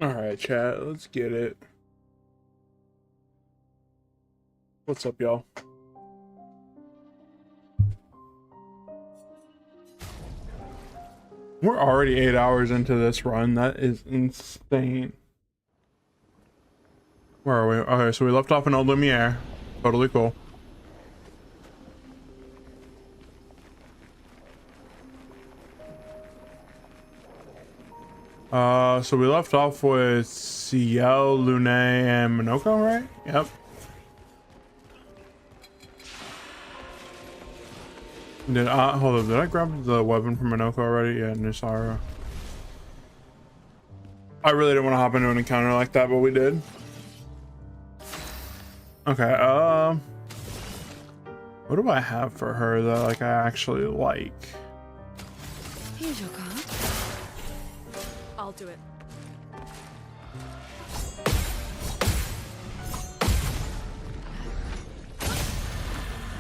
All right, chat, let's get it. What's up, y'all? We're already 8 hours into this run. That is insane. Where are we? Okay, so we left off in Old Lumiere. Totally cool. So we left off with Ciel, Lune, and Minoko, right? Yep. Hold up, did I grab the weapon from Minoko already? Yeah, Nusara. I really didn't want to hop into an encounter like that, but we did. Okay, what do I have for her that like I actually like? Here's your card. I'll do it.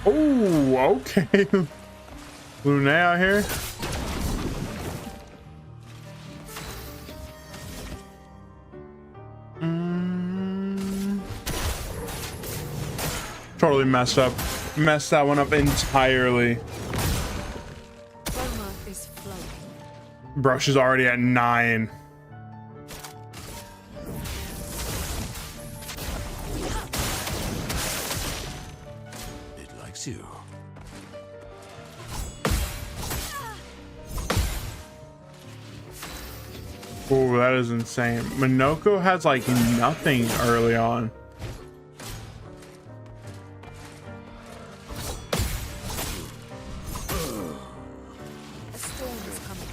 Oh, okay. Lune out here. Totally messed that one up entirely. Is flowing. Bro, she's already at 9. It likes you. Oh, that is insane. Minoko has like nothing early on. A storm is coming.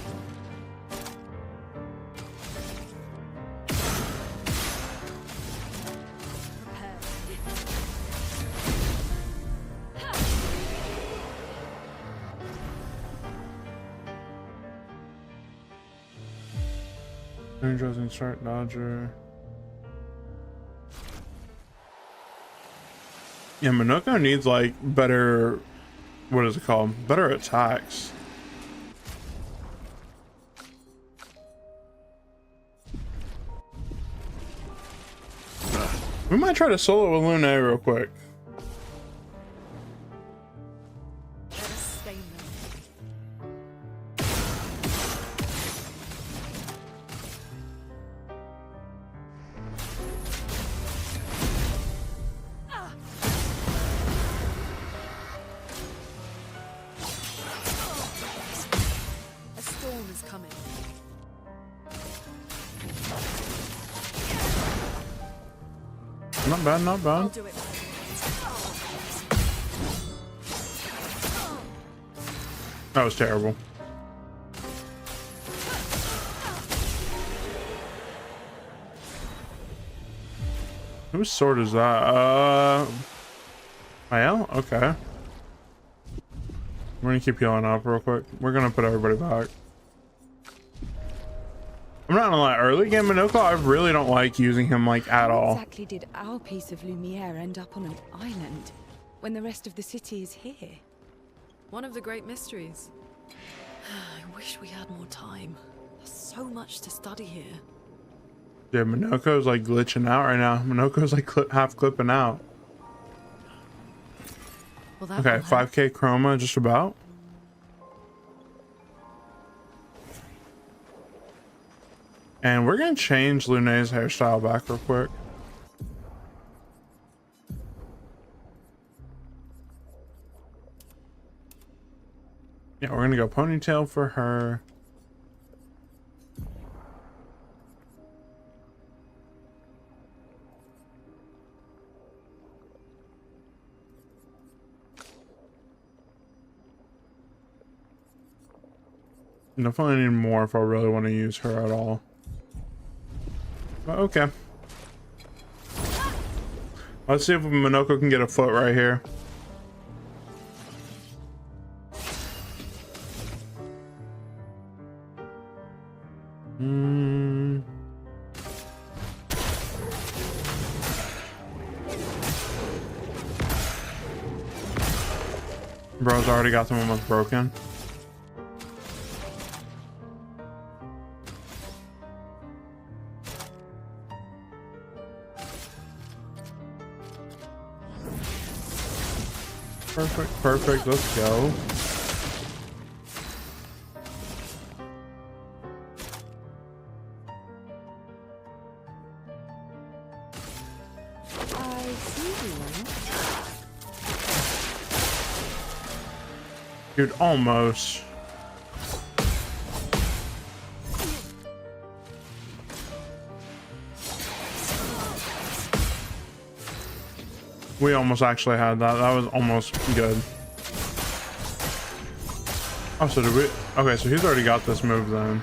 Ninjas and start dodger. Yeah, Minoko needs like better, what is it called? Better attacks. We might try to solo with Lune real quick. Let us stain them. A storm is coming. Not bad, not I'll bad. do it. That was terrible. Whose sword is that? Maelle? Okay. We're gonna keep healing up real quick. We're gonna put everybody back. I'm not gonna lie, early game Minoko, I really don't like using him like at How all. exactly did our piece of Lumiere end up on an island when the rest of the city is here? One of the great mysteries. I wish we had more time. There's so much to study here. Yeah, Minoko's like glitching out right now. Minoko's like half clipping out. Well, that Okay, will help. 5k chroma just about. And we're gonna change Lune's hairstyle back real quick. Yeah, we're gonna go ponytail for her. Definitely need more if I really want to use her at all. But okay. Let's see if Minoko can get a foot right here. Bro's already got them almost broken. Perfect, perfect. Let's go. I see you. Dude, almost. We almost actually had that. That was almost good. Oh, so did we? Okay, so he's already got this move then.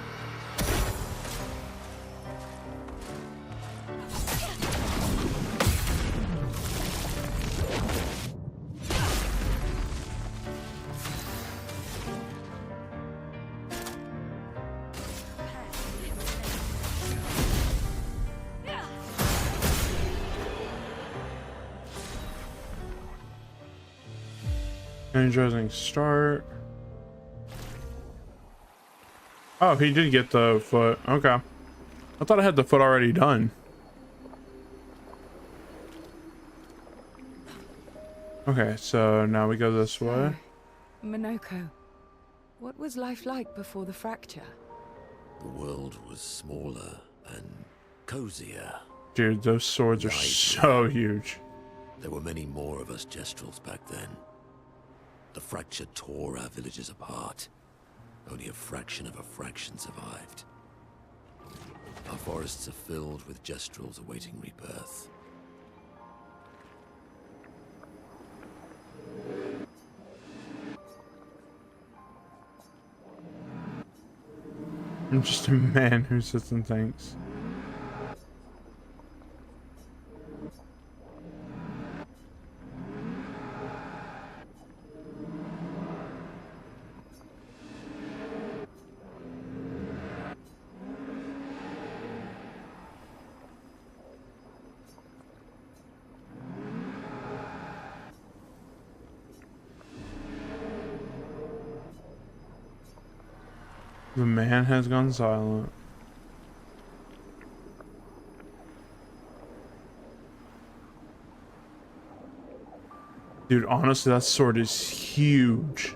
Interesting start. Oh, he did get the foot. Okay. I thought I had the foot already done. Okay, so now we go this way. Minoko, what was life like before the fracture? The world was smaller and cozier. Dude, those swords are so huge. There were many more of us Gestrels back then. The fracture tore our villages apart. Only a fraction of a fraction survived. Our forests are filled with Gestrels awaiting rebirth. I'm just a man who sits and thinks. The man has gone silent. Dude, honestly, that sword is huge.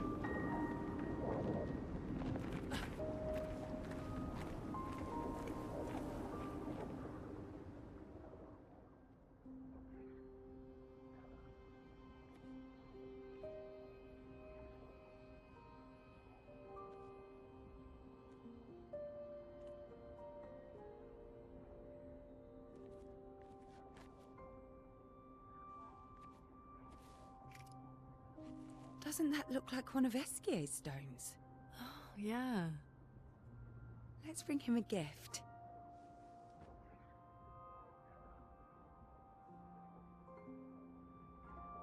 Doesn't that look like one of Eskier's stones? Oh, yeah. Let's bring him a gift.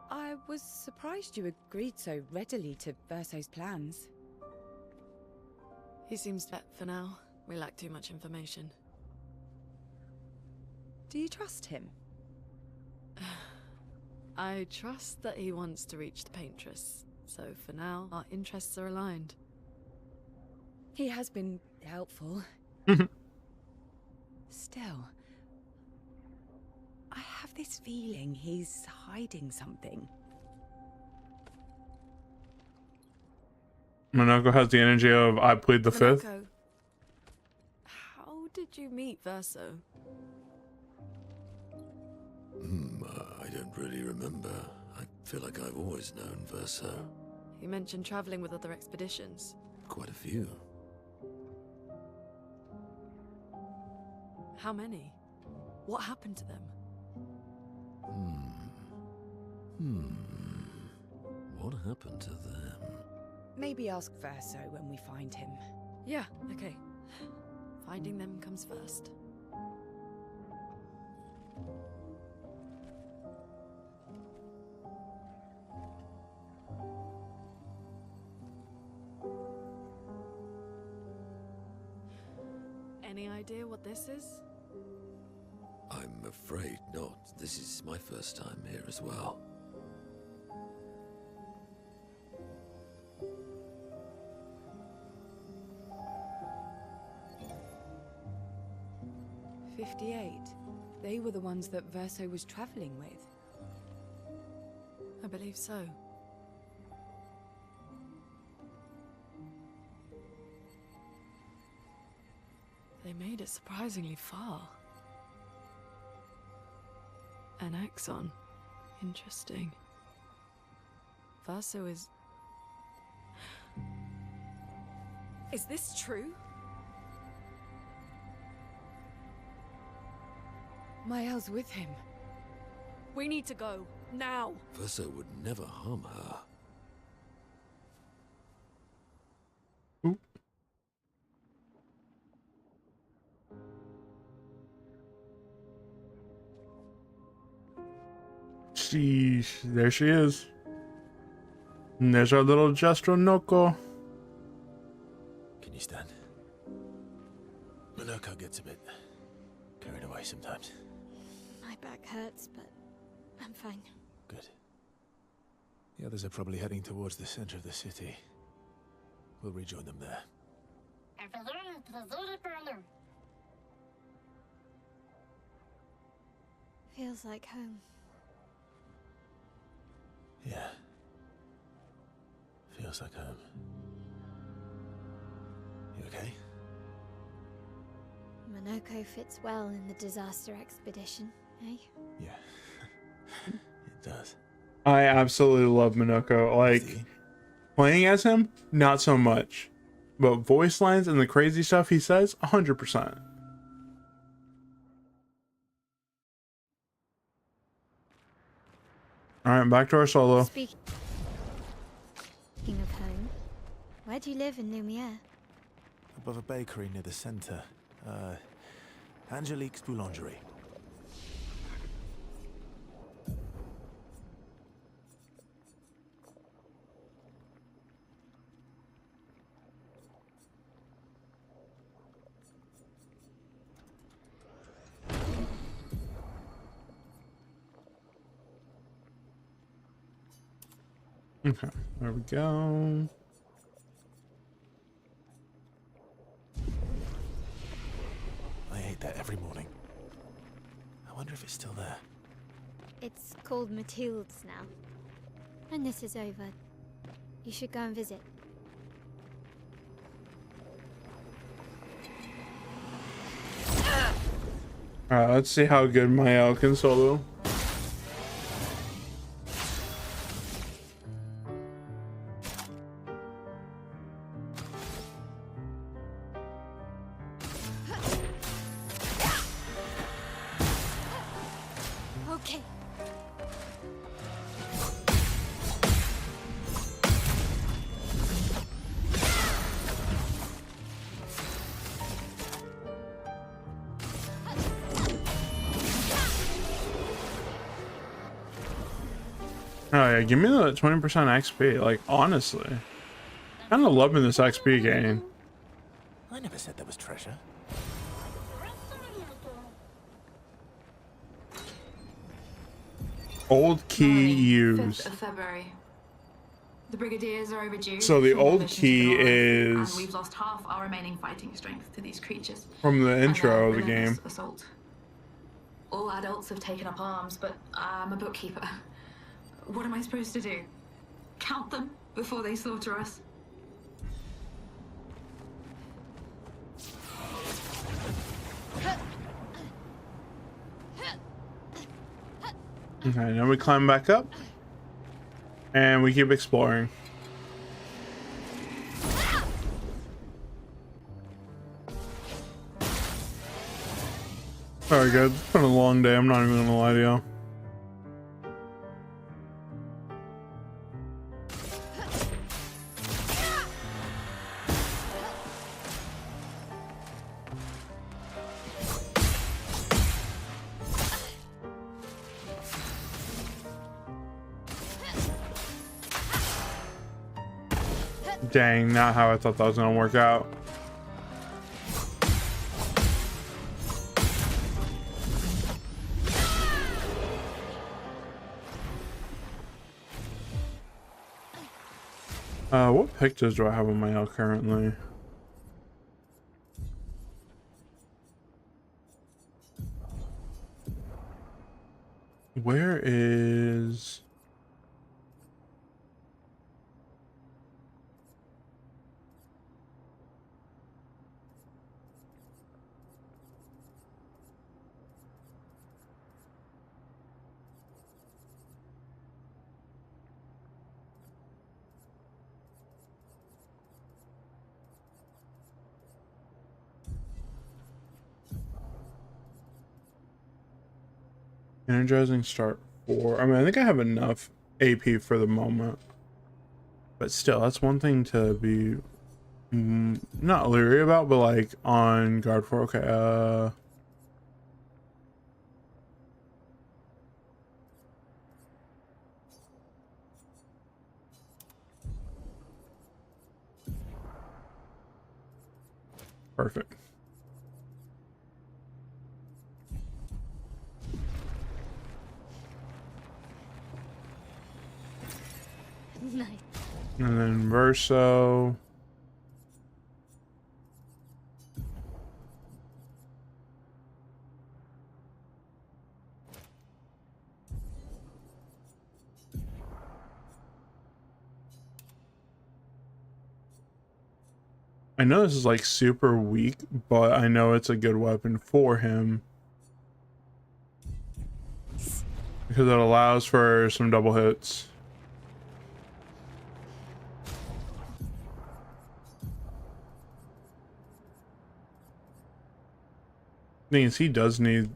I was surprised you agreed so readily to Verso's plans. He seems set for now. We lack too much information. Do you trust him? I trust that he wants to reach the Paintress, so for now, our interests are aligned. He has been helpful. Still, I have this feeling he's hiding something. Minoko has the energy of I plead the fifth. Minoko, how did you meet Verso? I don't really remember. I feel like I've always known Verso. You mentioned traveling with other expeditions. Quite a few. How many? What happened to them? What happened to them? Maybe ask Verso when we find him. Yeah, okay. Finding them comes first. Any idea what this is? I'm afraid not. This is my first time here as well. They were the ones that Verso was traveling with. I believe so. They made it surprisingly far. An axon. Interesting. Verso is... Is this true? Maelle's with him. We need to go. Now! Verso would never harm her. Oop. Sheesh, there she is. And there's our little Jestro Noko. Can you stand? Minoko gets a bit carried away sometimes. My back hurts, but I'm fine. Good. The others are probably heading towards the center of the city. We'll rejoin them there. Feels like home. Yeah. Feels like home. You okay? Monoko fits well in the disaster expedition, eh? Yeah. It does. I absolutely love Minoko. Like, playing as him, not so much. But voice lines and the crazy stuff he says, 100%. Alright, back to our solo. Speaking of home, where do you live in Lumiere? Above a bakery near the center. Angelique's Boulangerie. Okay, there we go. I ate that every morning. I wonder if it's still there. It's called Mathilde's now. When this is over, you should go and visit. Alright, let's see how good Maelle can solo. Okay. Oh yeah, give me the 20% XP. Like, honestly. Kinda loving this XP gain. I never said there was treasure. Old key Morning, used. 5th of February. The brigadiers are overdue. So the for more old missions key to go on, is- and we've lost half our remaining fighting strength to these creatures. From the and intro their of the relentless game. Assault. All adults have taken up arms, but I'm a bookkeeper. What am I supposed to do? Count them before they slaughter us? Okay, now we climb back up. And we keep exploring. Alright guys, it's been a long day, I'm not even gonna lie to you. Dang, not how I thought that was gonna work out. What pictures do I have on my L currently? Where is... Energizing start 4. I mean, I think I have enough AP for the moment. But still, that's one thing to be not leery about, but like on guard for. Okay, perfect. Nice. And then Verso. I know this is like super weak, but I know it's a good weapon for him. Because it allows for some double hits. Thing is, he does need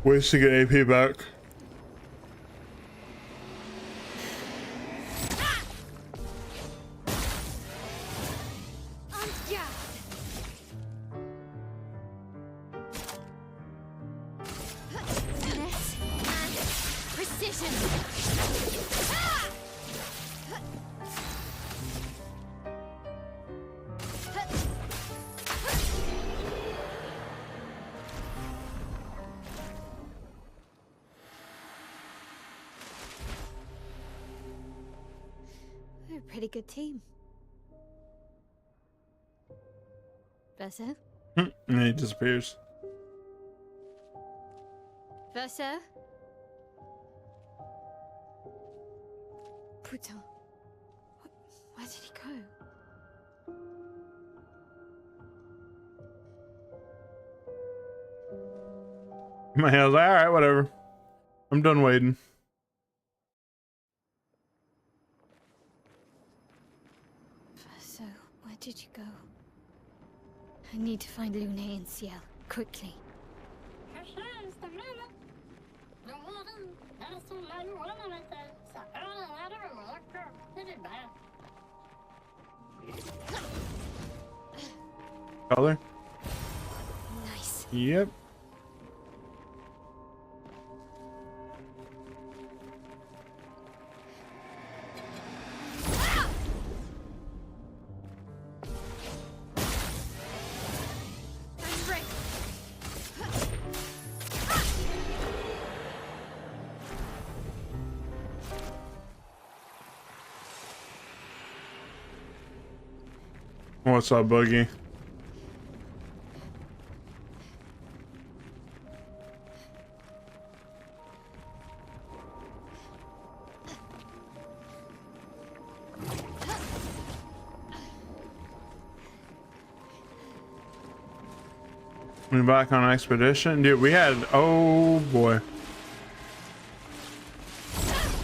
ways to get AP back. We're a pretty good team. Verso? And then he disappears. Verso? Putain. Where did he go? My hand's like, alright, whatever. I'm done waiting. Verso, where did you go? I need to find Lune and Ciel, quickly. Color? Nice. Yep. What's up, Boogie? We back on expedition, dude. We had, oh boy,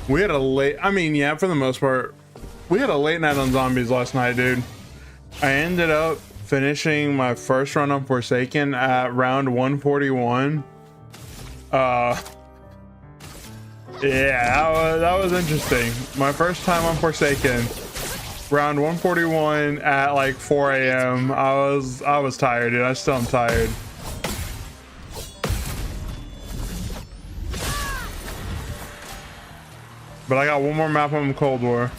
we had a late. I mean, yeah, for the most part, we had a late night on zombies last night, dude. I ended up finishing my first run on Forsaken at round 141. Yeah, that was interesting. My first time on Forsaken, round 141 at like 4 a.m. I was tired, dude. I still am tired. But I got one more map on Cold War.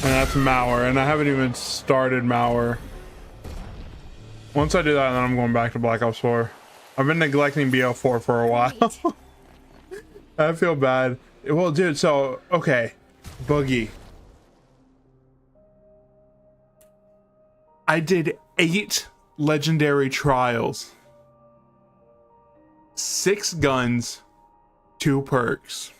And that's Mauer, and I haven't even started Mauer. Once I do that, then I'm going back to Black Ops 4. I've been neglecting BO4 for a while. I feel bad. Well, dude, so, okay. Boogie. I did 8 legendary trials. 6 guns, 2 perks.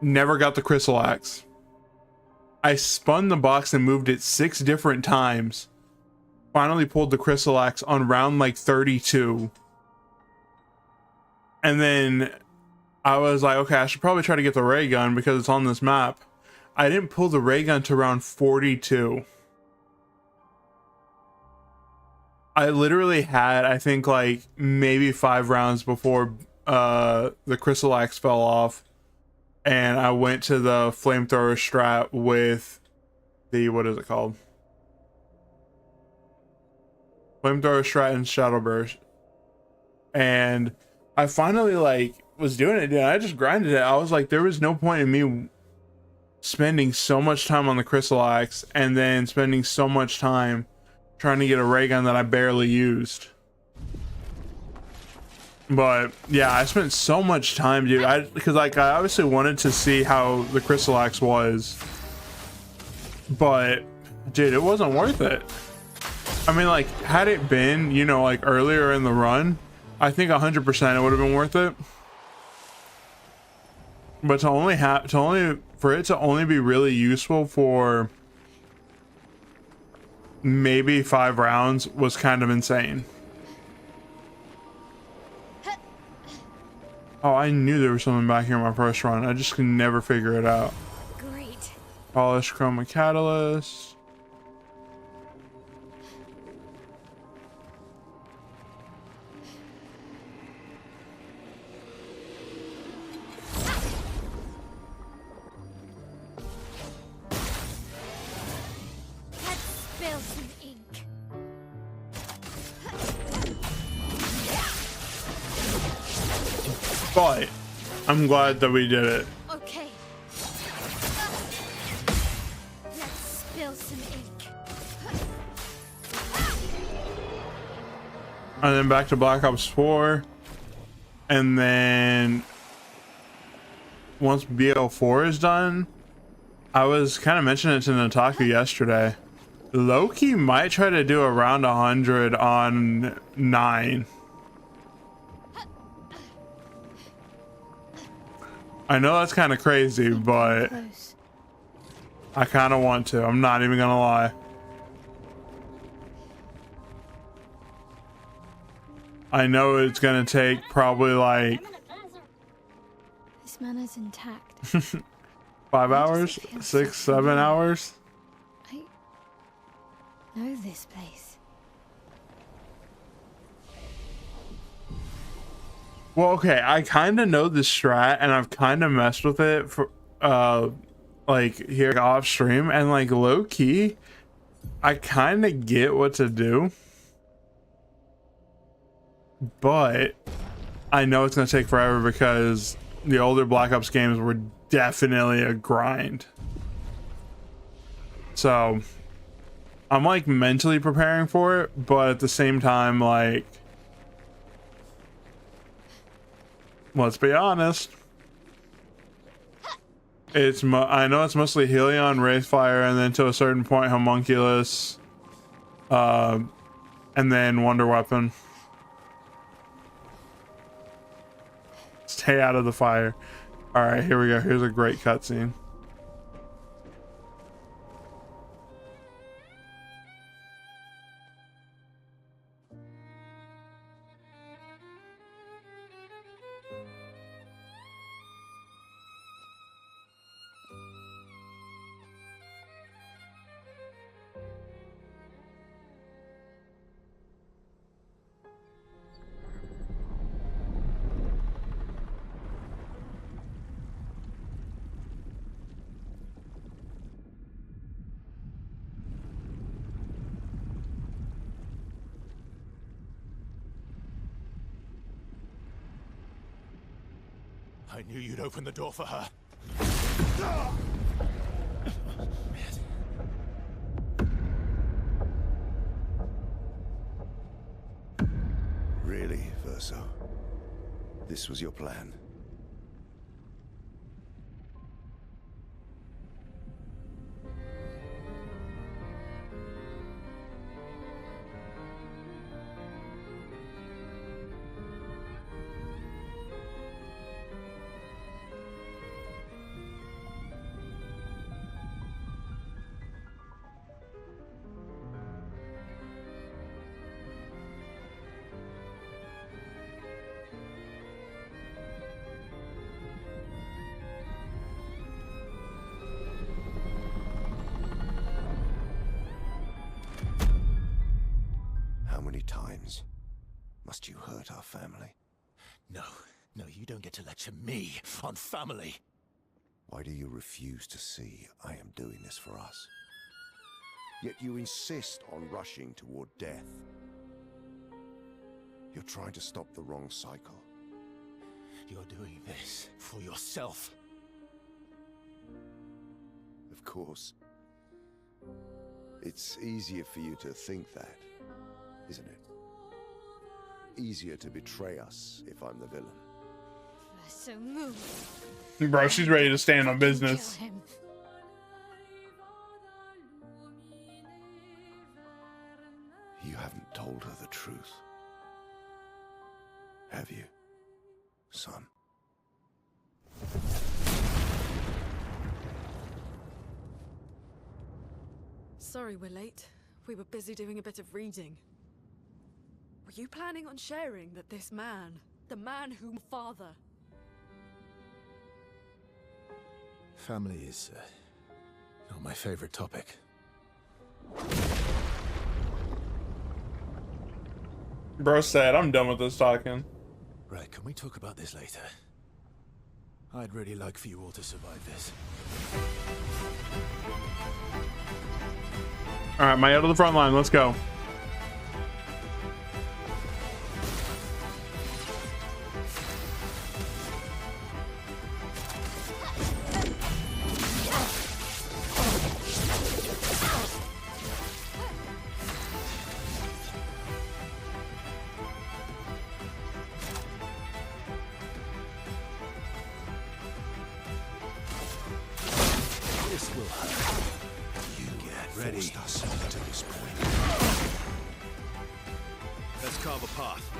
Never got the crystal axe. I spun the box and moved it 6 different times. Finally pulled the crystal axe on round like 32. And then I was like, okay, I should probably try to get the ray gun because it's on this map. I didn't pull the ray gun to round 42. I literally had, I think, like maybe 5 rounds before the crystal axe fell off, and I went to the flamethrower strat with the, what is it called? Flamethrower strat and shadow burst, and I finally like was doing it, dude. I just grinded it. I was like, there was no point in me spending so much time on the crystal axe and then spending so much time trying to get a ray gun that I barely used. But yeah, I spent so much time, dude. Because like I obviously wanted to see how the crystal axe was, but dude, it wasn't worth it. I mean, like, had it been, you know, like earlier in the run, I think 100% it would have been worth it. But for it to only be really useful for maybe 5 rounds was kind of insane. Oh, I knew there was something back here in my first run. I just could never figure it out. Great. Polished chroma catalyst. Let's spill some ink. But I'm glad that we did it. Okay. Let's spill some ink. And then back to Black Ops 4. And then once BO4 is done, I was kind of mentioning it to Nataku yesterday. Loki might try to do around 100 on 9. I know that's kind of crazy, but Close. I kind of want to. I'm not even gonna lie. I know it's gonna take probably like This manner's intact. 5 hours, 6, 7 hours. I know this place. Well, okay, I kind of know this strat, and I've kind of messed with it for, like here off stream, and like low key, I kind of get what to do, but I know it's gonna take forever because the older Black Ops games were definitely a grind. So I'm like mentally preparing for it, but at the same time, like, let's be honest. I know it's mostly Helion, Wraithfire, and then to a certain point Homunculus, and then Wonder Weapon. Stay out of the fire. All right, here we go. Here's a great cutscene. I knew you'd open the door for her. Really, Verso? This was your plan? many times must you hurt our family? No, you don't get to lecture me on family. Why do you refuse to see I am doing this for us? Yet you insist on rushing toward death. You're trying to stop the wrong cycle. You're doing this for yourself. Of course. It's easier for you to think that, isn't it? Easier to betray us if I'm the villain. So move. Bro, she's ready to stand on business. Kill him. You haven't told her the truth. Have you, son? Sorry we're late. We were busy doing a bit of reading. Were you planning on sharing that this man, the man whom father... Family is not my favorite topic. Bro said, I'm done with this talking. Right, can we talk about this later? I'd really like for you all to survive this. All right, Maelle to the front line. Let's go. This will hurt. You Get ready. forced us to this point. Let's carve a path.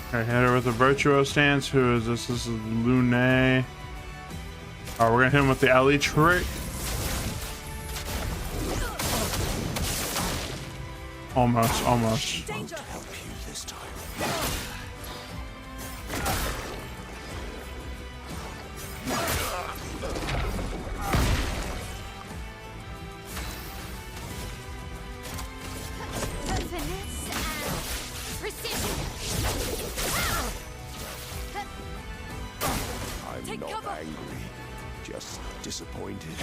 Okay, hit her with a virtuo stance. Who is this? This is Lune. Alright, we're gonna hit him with the Ellie trick. Almost. Won't help you this time. Finesse and precision. I'm Take not cover. angry, just disappointed.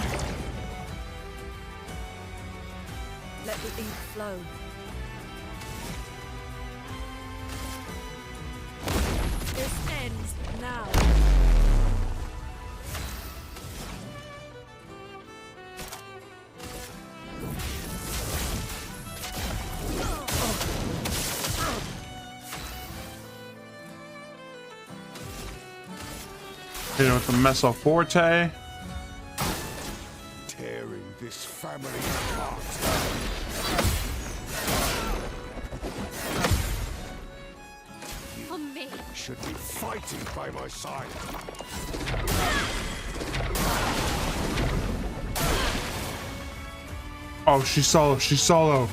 Let the ink flow. This ends now. Hit him with the Meso Forte. Tearing this family apart. On me. Should be fighting by my side. Oh, she's solo.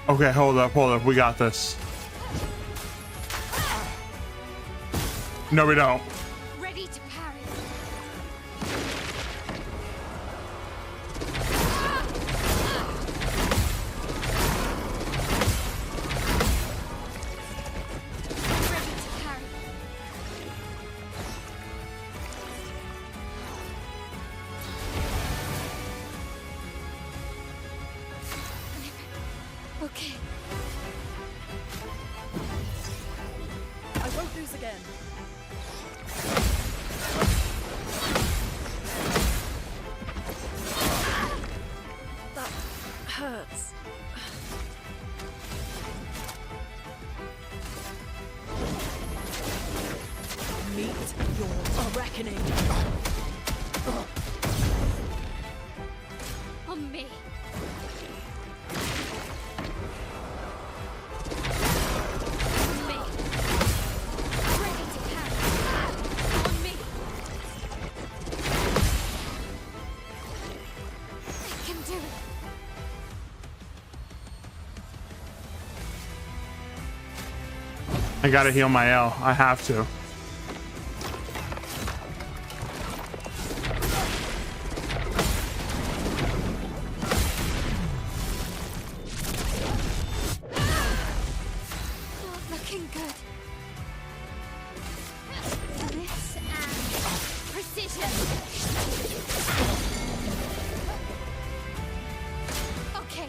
Okay, hold up. We got this. No, we don't. Ready to parry. Ready to parry. Okay. I won't lose again. That hurts. Meet your reckoning. On me. On me. Ready to parry. I gotta heal Maelle. I have to. Not looking good. This and precision. Okay.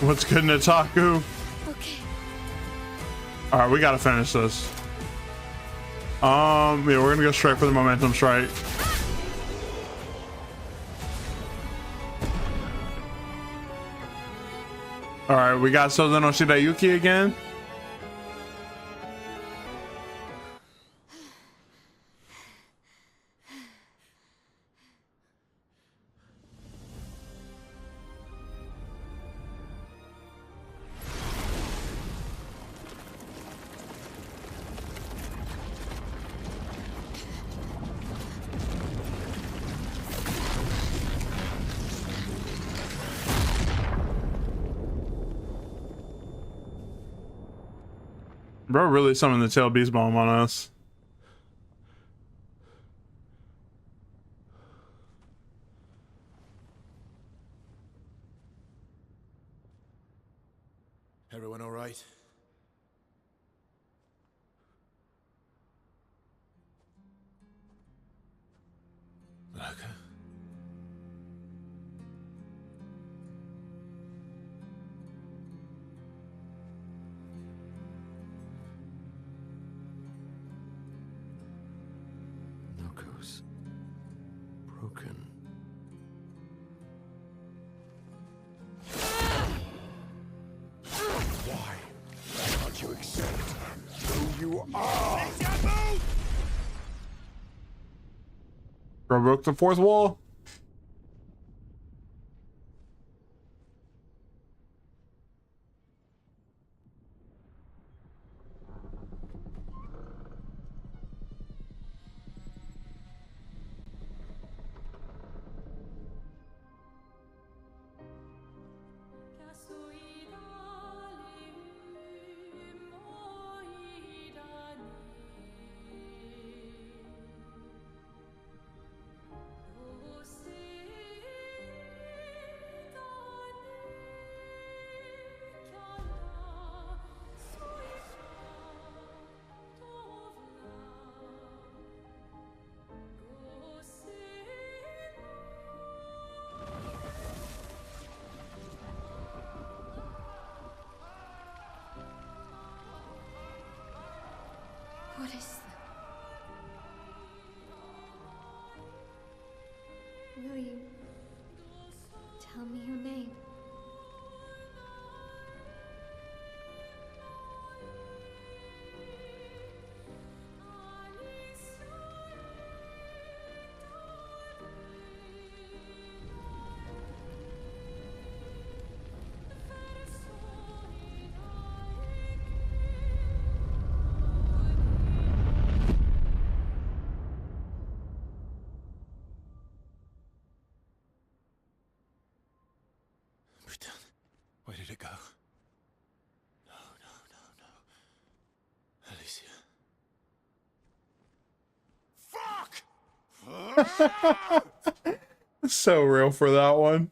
What's good, Nataku? Okay. All right, we gotta finish this. Yeah, we're gonna go straight for the momentum strike. All right, we got Sozen no Shirayuki again. Bro really summoned the tail beast bomb on us. Everyone all right? Laka? Noko's broken. Why can't you accept who you are? Bro broke the fourth wall. What is that? Will you tell me your name? Where did it go? No, no. Alicia. Fuck! So real for that one.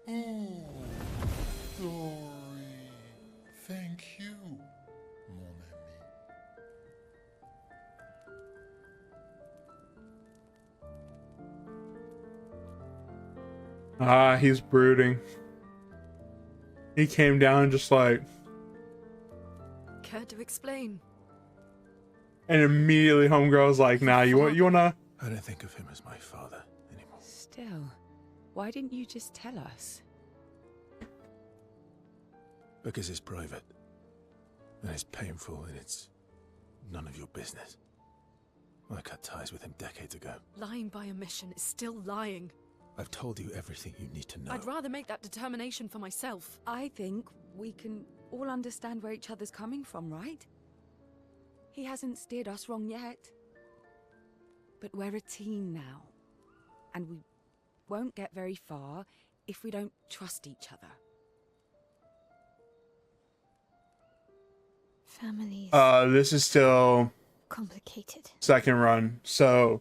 Ooh, Dory. Thank you, mon ami. Ah, he's brooding. He came down just like, Care to explain? and immediately homegirl's like, nah, you wanna? I don't think of him as my father anymore. Still, Why didn't you just tell us? Because it's private. And it's painful, and it's none of your business. I cut ties with him decades ago. Lying by omission is still lying. I've told you everything you need to know. I'd rather make that determination for myself. I think we can all understand where each other's coming from, right? He hasn't steered us wrong yet. But we're a team now. And we won't get very far if we don't trust each other. Families. This is still Complicated. second run. So,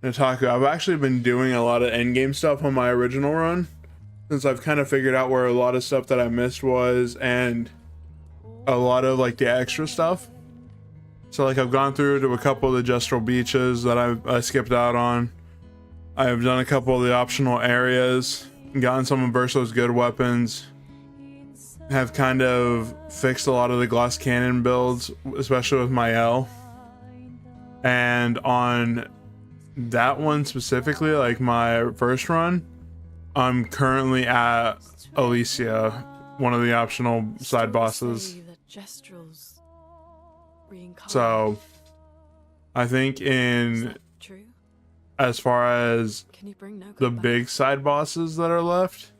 Nataku, I've actually been doing a lot of endgame stuff on my original run, since I've kind of figured out where a lot of stuff that I missed was, and a lot of like the extra stuff. So like I've gone through to a couple of the Gestural beaches that I skipped out on. I've done a couple of the optional areas, gotten some of Verso's good weapons, have kind of fixed a lot of the glass cannon builds, especially with Maelle. And on that one specifically, like my first run, I'm currently at Alicia, one of the optional side bosses. Say that Gestrals reincarnate. So I think Is in that true? as far as Can you bring Noko the back? big side bosses that are left,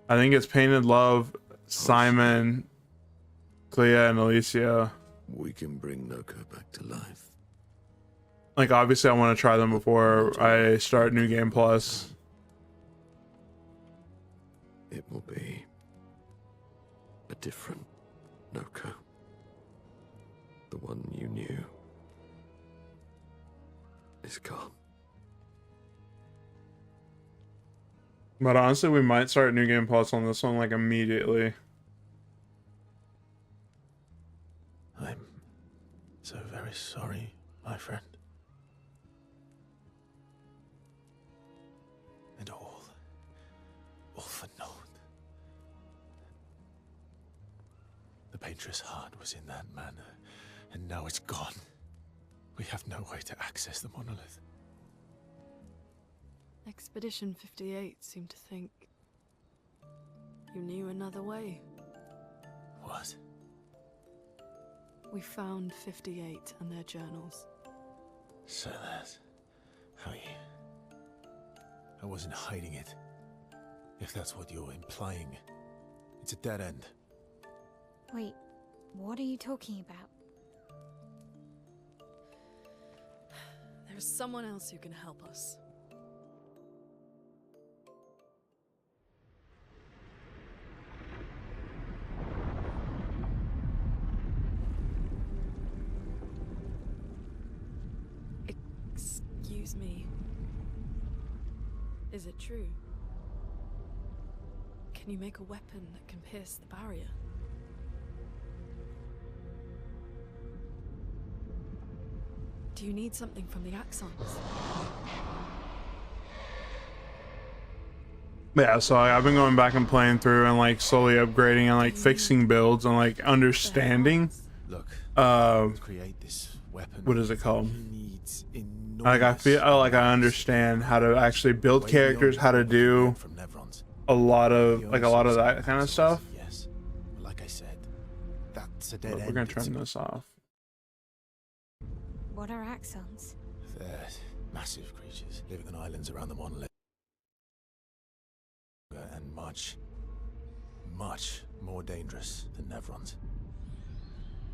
I think it's Painted Love, Simon, Clea, and Alicia. We can bring Noko back to life. Like obviously I want to try them before I start New Game Plus. It will be a different Noko. The one you knew is gone. But honestly, we might start New Game Plus on this one like immediately. I'm so very sorry, my friend. And all for naught. The Painter's heart was in that manor, and now it's gone. We have no way to access the monolith. Expedition 58 seemed to think you knew another way. What? We found 58 and their journals. So that's how you... I wasn't hiding it. If that's what you're implying. It's a dead end. Wait, what are you talking about? There's someone else who can help us. Excuse me. Is it true? Can you make a weapon that can pierce the barrier? Do you need something from the Axons? Yeah, so I've been going back and playing through and like slowly upgrading and like fixing builds and like understanding. Look, create this weapon. What is it called? He needs Like I feel like I understand how to actually build characters, how to do from Nevron's. a lot of that kind of stuff. Yes. Like I said, that's a dead But end. we're gonna turn this off. What are axons? They're massive creatures living on islands around the monolith. And much more dangerous than Nevron's.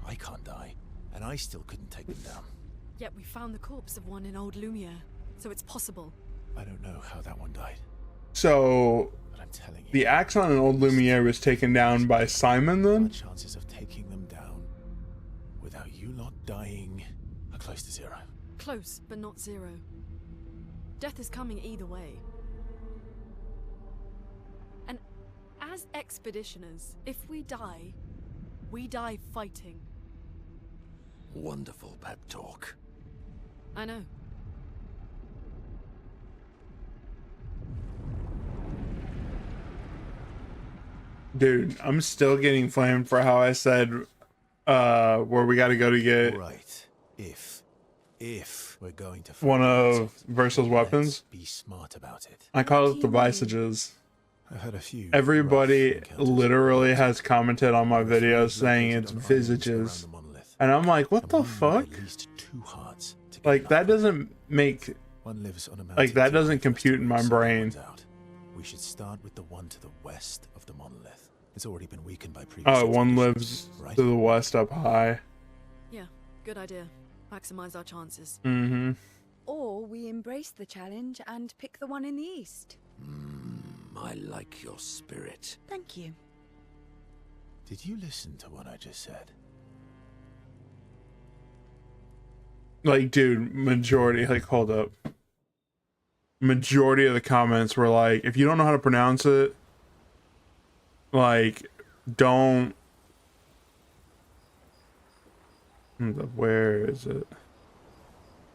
I can't die, and I still couldn't take them down. Yet we found the corpse of one in Old Lumiere, so it's possible. I don't know how that one died, So but I'm telling you, the Axon in Old Lumiere was taken down by Simon our then? chances of taking them down without you lot dying are close to zero. Close, but not zero. Death is coming either way. And as expeditioners, if we die fighting. Wonderful pep talk. I know. Dude, I'm still getting flamed for how I said where we gotta go to get Right, if if we're going to one fight of Versal's weapons. let's be smart about it. I call it the Visages. I've had a few. Everybody rough encounters. literally has commented on my There are videos few saying located it's on islands visages. around the monolith, And I'm like, what and the we need fuck? At least 2 hearts to get Like, it that up. doesn't make... One lives on a mountain Like, that to the doesn't west compute of in my where the sun brain. comes out. We should start with the one to the west of the monolith. It's already been weakened by previous Oh, one expeditions, lives right? to the west up high. Yeah, good idea. Maximize our chances. Mm-hmm. Or we embrace the challenge and pick the one in the east. I like your spirit. Thank you. Did you listen to what I just said? Like, dude, majority... Like, hold up. Majority of the comments were like, if you don't know how to pronounce it, like, don't... Where is it?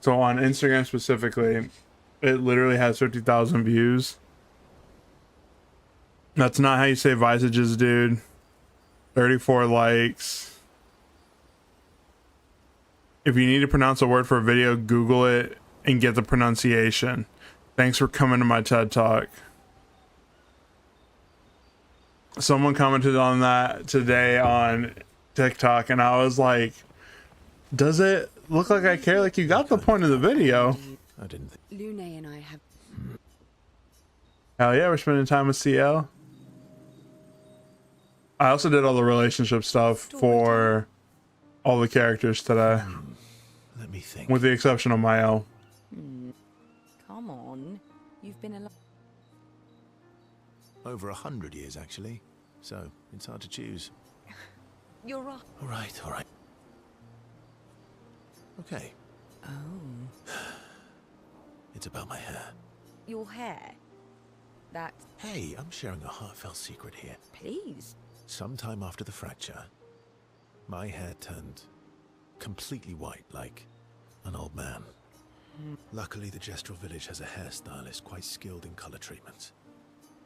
So on Instagram specifically, it literally has 50,000 views. That's not how you say Visages, dude. 34 likes. If you need to pronounce a word for a video, Google it and get the pronunciation. Thanks for coming to my TED Talk. Someone commented on that today on TikTok, and I was like, does it look like I care? Like, you got the point of the video. I didn't think. Lune and I have... Hell yeah, we're spending time with CL. I also did all the relationship stuff for all the characters today, Let me think. with the exception of Maelle. Come on. You've been alive. Over 100 years, actually. So it's hard to choose. You're right. All right, all right. Okay. Oh. It's about my hair. Your hair. That... Hey, I'm sharing a heartfelt secret here. Please. Sometime after the fracture, my hair turned completely white, like an old man. Luckily, the Gestural village has a hairstylist quite skilled in color treatments.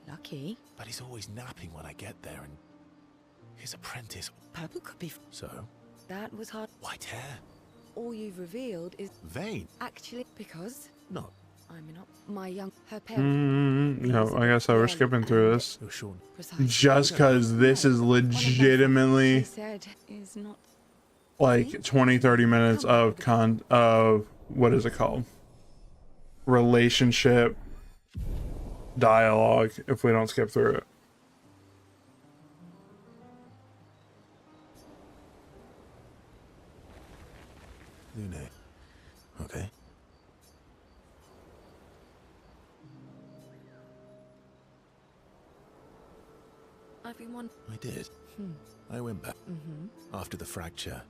Lucky. But he's always napping when I get there, and his apprentice... Purple could be... So, That was hard. white hair? All you've revealed is... Vain? Actually, because... Not. I'm not... My young... Her parents... No, I guess we're skipping through this. Oh, Sean. Precisely. Just because this is One of my friends, legitimately she said, is not... like 20-30 minutes of what is it called, relationship dialogue if we don't skip through it. Lune. Okay. I've been one. I did. I went back. After the fracture.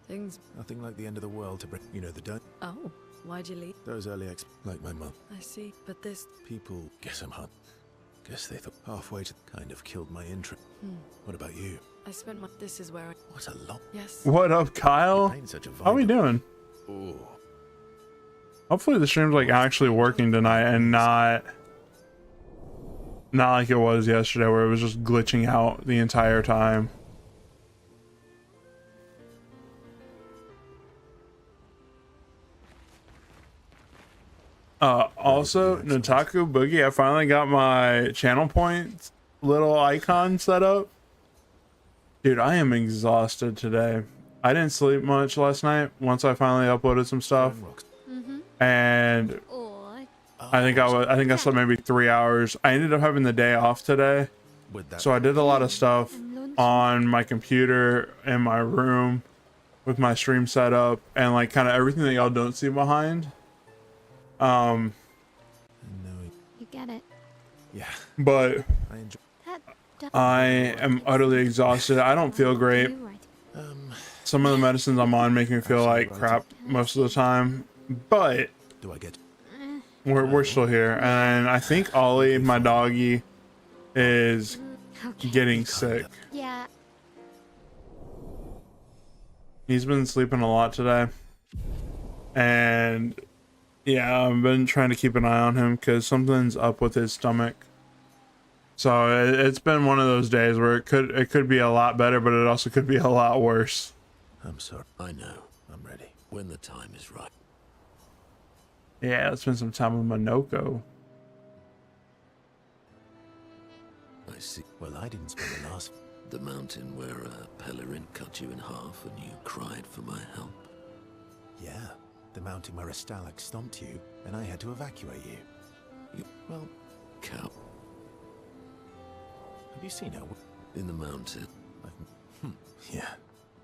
Things. Nothing like the end of the world to bring... You know, the don't... Oh, why'd you leave? Those early like my mum. I see. But this. People... Guess I'm hot. Guess they thought halfway to... Kind of killed my interest. What about you? I spent my. This is where I. What a lot. Yes. What up, Kyle? Paint such a vibe. How we doing? Ooh. Hopefully the stream's like actually working tonight and not like it was yesterday where it was just glitching out the entire time. Also, Nataku Boogie, I finally got my channel points little icon set up. Dude, I am exhausted today. I didn't sleep much last night once I finally uploaded some stuff. And Or I think I slept maybe 3 hours. I ended up having the day off today. So I did a lot of stuff on my computer in my room with my stream setup and like kind of everything that y'all don't see behind. No, you get it. yeah. But I enjoy... That I am utterly exhausted. I don't feel great. You right. Some of the medicines I'm on make me feel like crap most of the time, but Do I get... we're still here. And I think Ollie, my doggy, is Okay. getting sick. Yeah. He's been sleeping a lot today. And yeah, I've been trying to keep an eye on him because something's up with his stomach. So it's been one of those days where it could be a lot better, but it also could be a lot worse. I'm sorry. I know. I'm ready. When the time is right. Yeah, let's spend some time with Minoko. I see. Well, I didn't spend the last... The mountain where a Pellerin cut you in half and you cried for my help. Yeah, the mountain where a Stalag stomped you, and I had to evacuate you. Well, Cow. have you seen her? In the mountain. Yeah.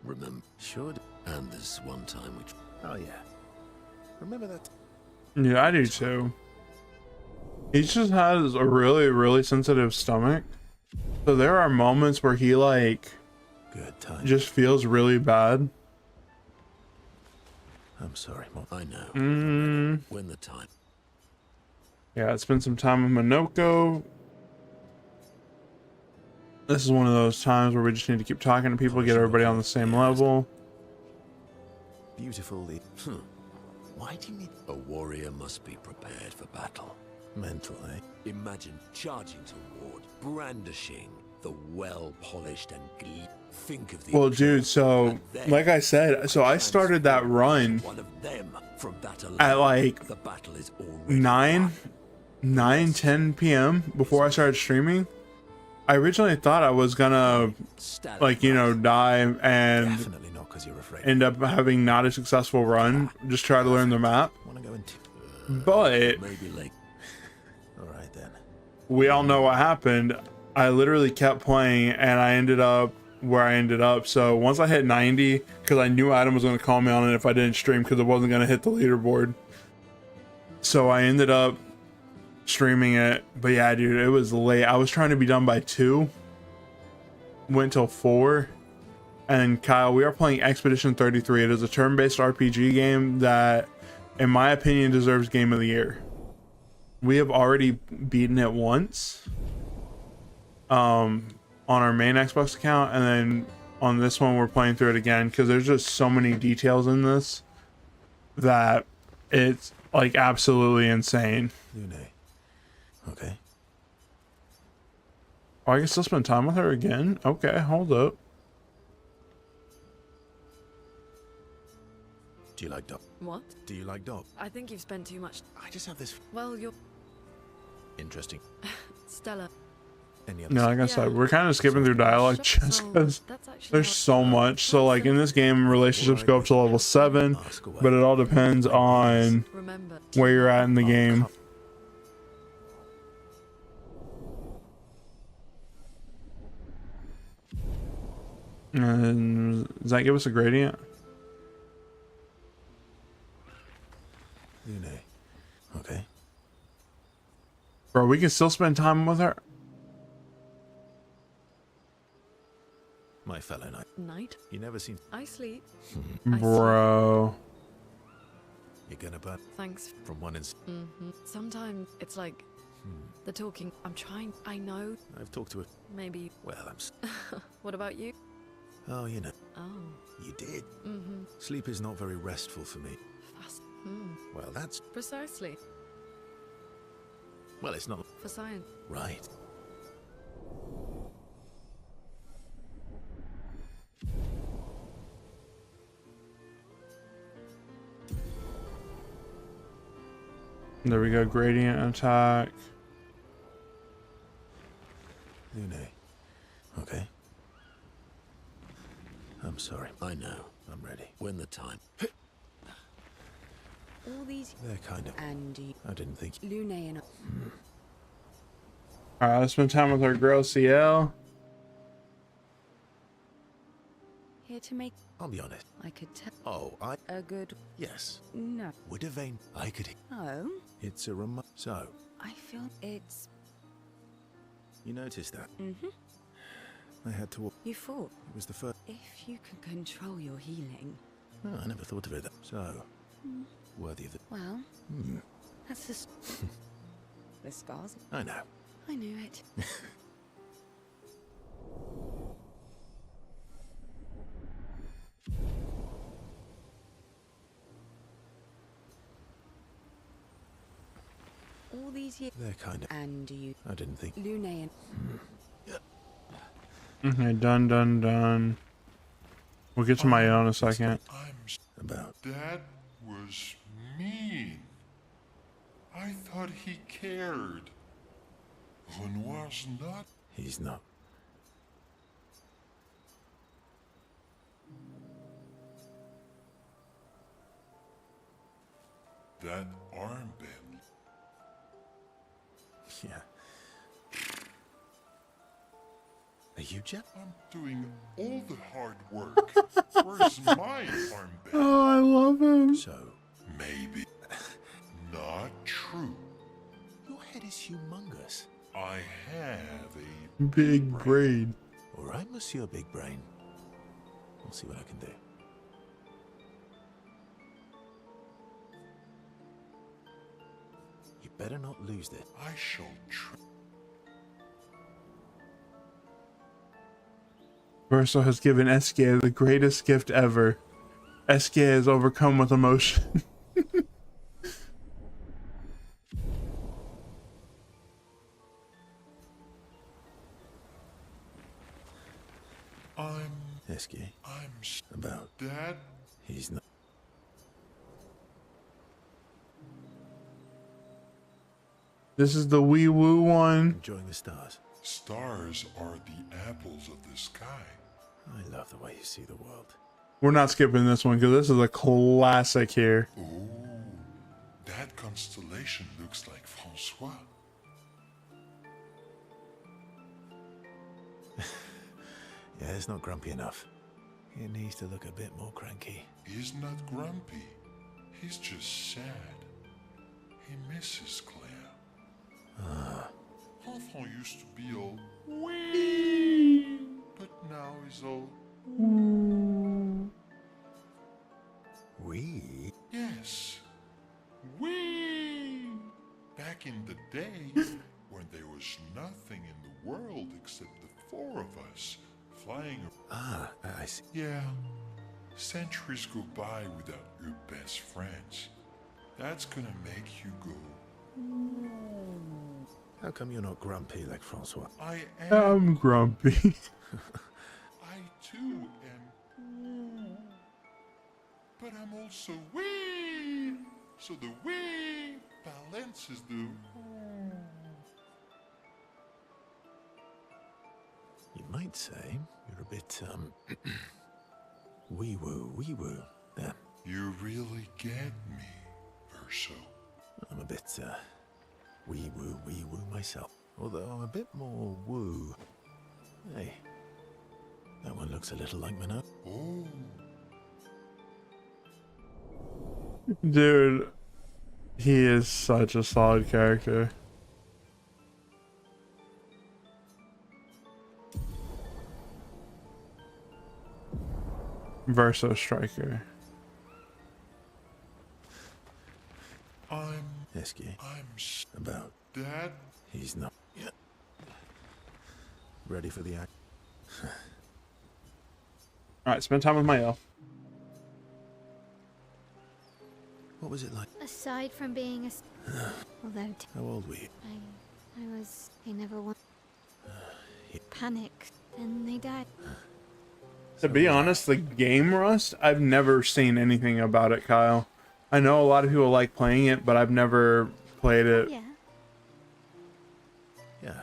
Remember? Sure. And this one time which... Oh, yeah. Remember that? Yeah, I do too. He just has a really, really sensitive stomach. So there are moments where he like Good time. just feels really bad. I'm sorry, Mom. I know. When the time... Yeah, spend some time with Minoko. This is one of those times where we just need to keep talking to people, get everybody on the same level. Beautifully. Why do you need A warrior must be prepared for battle. mental, eh? Imagine charging toward, brandishing the well-polished and think of the... Well, dude, so like I said, so I started that run One of them from that at like the battle is already 10 p.m. before I started streaming. I originally thought I was gonna like, you know, die and Definitely not because you're afraid. end up having not a successful run, just try to learn the map. Want to go into... But maybe like All right, then. we all know what happened. I literally kept playing and I ended up where I ended up. So once I hit 90, because I knew Adam was going to call me on it if I didn't stream because it wasn't going to hit the leaderboard. So I ended up streaming it. But yeah, dude, it was late. I was trying to be done by 2. Went till 4. And Kyle, we are playing Expedition 33. It is a turn-based RPG game that, in my opinion, deserves Game of the Year. We have already beaten it once. On our main Xbox account, and then on this one we're playing through it again because there's just so many details in this that it's like absolutely insane. Lune. Okay. Oh, I can still spend time with her again? Okay, hold up. Do you like dog? What? Do you like dog? I think you've spent too much. I just have this... Well, you're Interesting. Stella. Any other... No, like I said, we're kind of skipping through dialogue just because That's actually there's how- so much. So like in this game, relationships go up to level 7, Ask away. but it all depends on Remember. where you're at in the game. And does that give us a gradient? Lune. Okay. Bro, we can still spend time with her. My fellow knight. Night. You never seem... I sleep. Bro. You're gonna burn Thanks. from one ins... Sometimes it's like the talking. I'm trying. I know. I've talked to her. Maybe. Well, What about you? Oh, you know. Oh. You did. Sleep is not very restful for me. Fast. Well, that's... Precisely. Well, it's not... For science. Right. There we go, gradient attack. Lune. Okay. I'm sorry. I know. I'm ready. When the time... All these They're kind of... Andy, I didn't think... Lune, and Alright, let's spend time with our girl CL. here to make. I'll be honest. I could tell Oh, a good. Yes. No. Would have vein... I could... Oh, It's a So, I feel it's. you noticed that? Mm-hmm. I had to... You thought It was the first... if you can control your healing. Oh, I never thought of it that... So, worthy of the... Well, that's the. The scars. I know. I knew it. All these years. They're kind of... And you, I didn't think... Lune, and Okay, done. We'll get to my in a 2nd. I'm About... That was mean. I thought he cared. Renoir's not. He's not. That armband. Yeah. Are you Jeff? I'm doing all the hard work. Where's my armband? Oh, I love him. So, Maybe. Not true. your head is humongous. I have a Big brain. All right, Monsieur Big Brain. We'll see what I can do. You better not lose this. I shall try. Verso has given Eskia the greatest gift ever. Eskia is overcome with emotion. Esky, I'm about. Dad. He's not. This is the wee woo one. Enjoying the stars. Stars are the apples of the sky. I love the way you see the world. We're not skipping this one because this is a classic here. Oh, that constellation looks like Francois. Yeah, it's not grumpy enough. It needs to look a bit more cranky. He's not grumpy. He's just sad. He misses Claire. Enfant used to be all wee, but now he's all We? yes, wee. Back in the day, when there was nothing in the world except the four of us flying. Ah, I see. Yeah, centuries go by without your best friends. That's gonna make you go. How come you're not grumpy like Francois? I am. I'm grumpy. I too am. But I'm also wee. So the wee balances the. You might say you're a bit, wee-woo. Then, You really get me, Verso. I'm a bit, wee-woo myself. Although I'm a bit more woo. Hey, that one looks a little like Minot. Oh, Dude, he is such a solid character. Verso Striker. I'm Esky, about. Dad. He's not. Yeah. Ready for the act? Alright, spend time with Maelle. What was it like? Aside from being a... Although How old were you? they never want... Panic. Then they died. To be honest, the game Rust, I've never seen anything about it, Kyle. I know a lot of people like playing it, but I've never played it Yeah.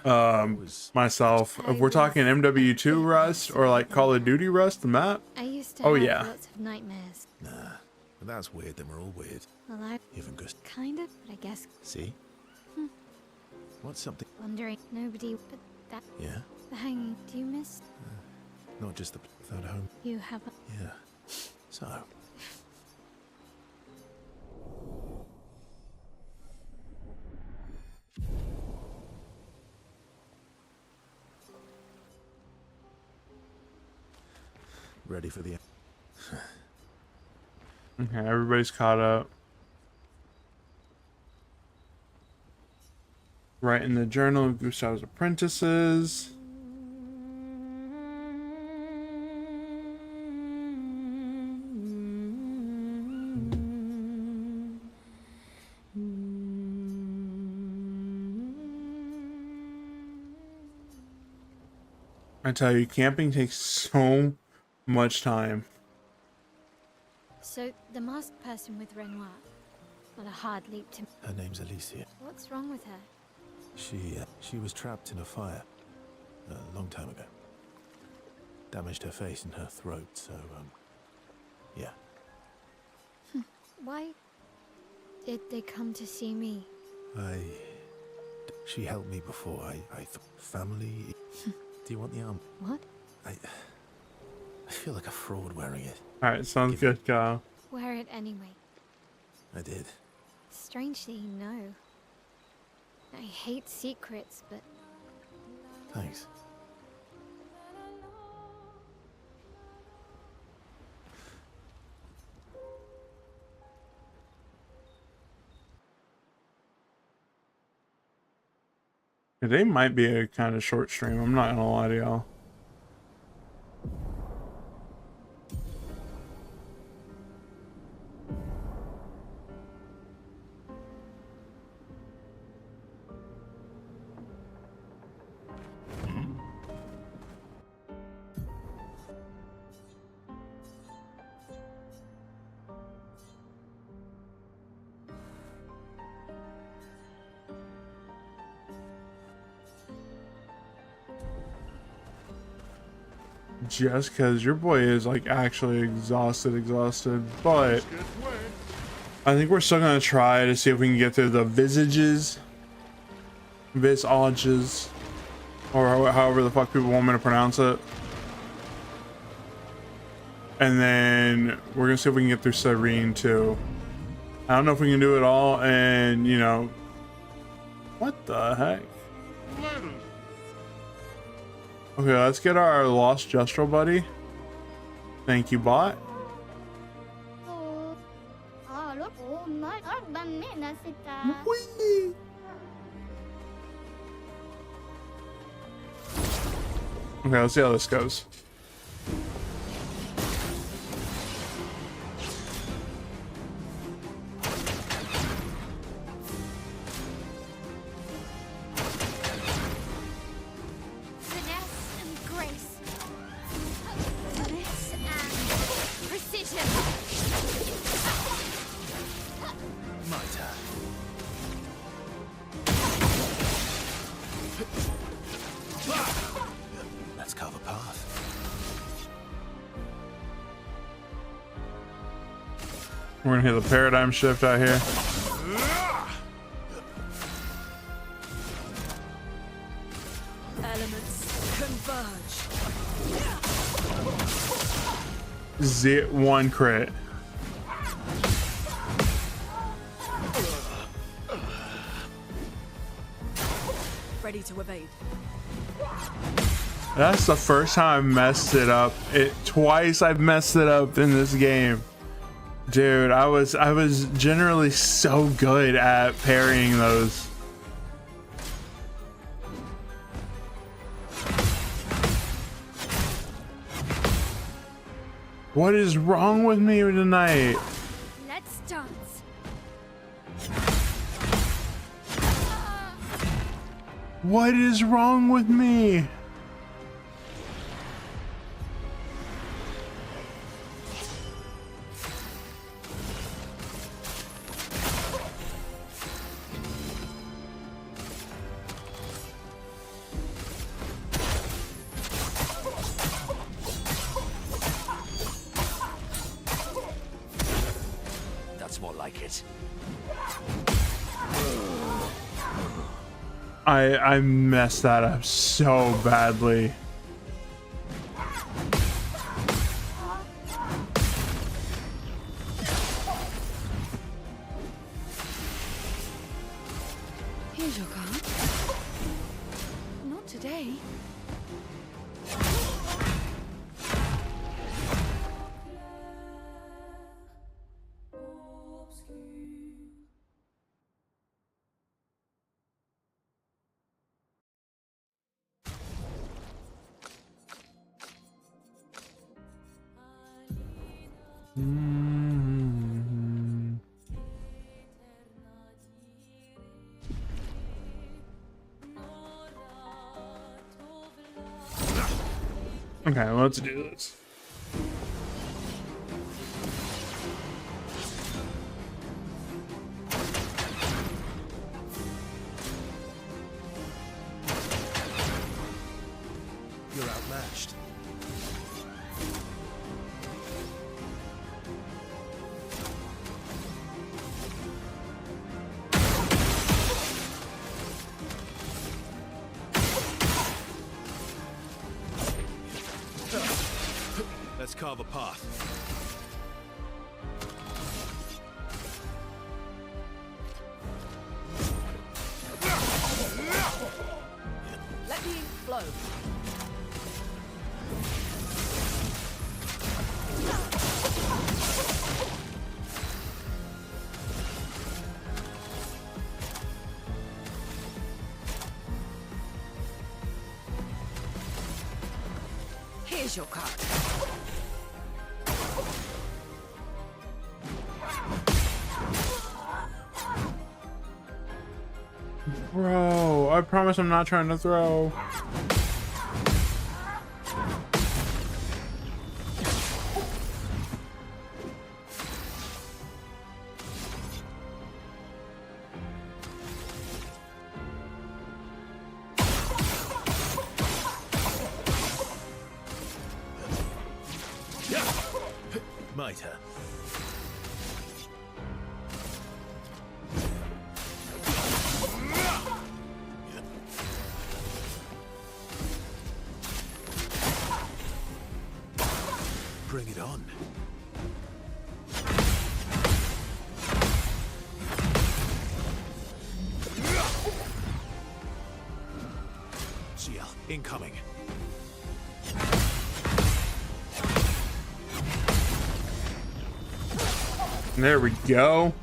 Yeah. myself. If we're talking MW2 Rust or like Call of Duty Rust, the map, I used to Oh, have yeah. lots of nightmares. Nah. But that's weird, then we're all weird. Well, I Even Gus. kind of, but I guess See? What's something? wondering. Nobody but that... Yeah? The hanging. Do you miss... Not just the without home. You have a... Yeah. So. Ready for the. okay, everybody's caught up. Right in the journal of Gustav's apprentices. I tell you, camping takes so much time. So, the masked person with Renoir. Not a hard leap to... Her name's Alicia. What's wrong with her? She was trapped in a fire a long time ago. Damaged her face and her throat, so, yeah. Why did they come to see me? She helped me before. Family? Do you want the arm? What? I feel like a fraud wearing it. Alright, sounds good, Kyle. Wear it anyway. I did. Strange that you know. I hate secrets, but... Thanks. Today might be a kind of short stream. I'm not gonna lie to y'all. Just because your boy is like actually exhausted, but I think we're still gonna try to see if we can get through the visages, or however the fuck people want me to pronounce it, and then we're gonna see if we can get through Serene too. I don't know if we can do it all, and you know, what the heck? Okay, let's get our lost Justral buddy. Thank you, bot. Whee! Okay, let's see how this goes. We're gonna hit the paradigm shift out here. Elements converge. One crit. Ready to evade. That's the first time I messed it up. Twice I've messed it up in this game. Dude, I was generally so good at parrying those. What is wrong with me tonight? Let's dance. What is wrong with me? I messed that up so badly. Here's your card. Not today. Okay, let's do this. unmatched. Let's carve a path. Let the ink flow. Here's your card. Bro, I promise I'm not trying to throw. Mitre. Bring it on. GL, incoming. There we go.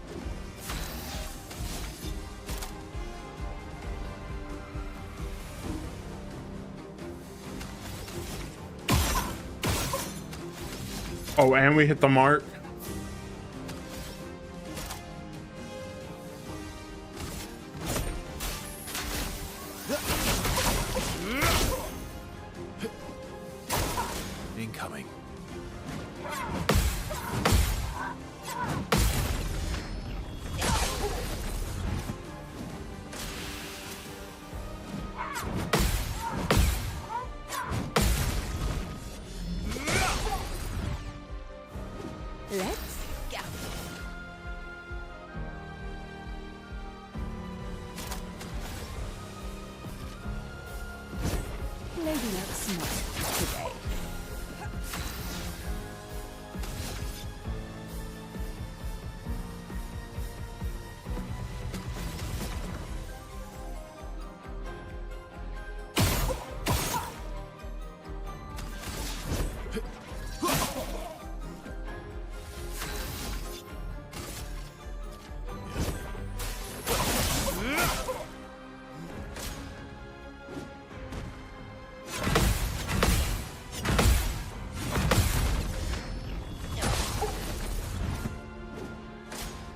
Oh, and we hit the mark. Incoming. Let's go. Lady looks smart today.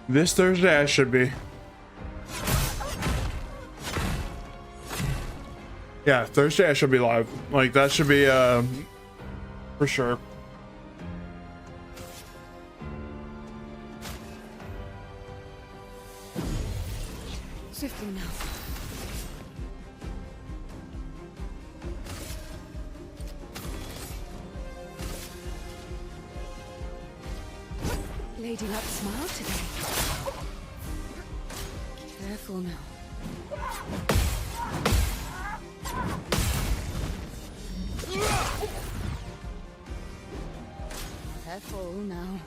This Thursday I should be. Yeah, Thursday I should be live. Like that should be for sure. Swiftly now. Lady Luck smile today. Careful now. Careful now.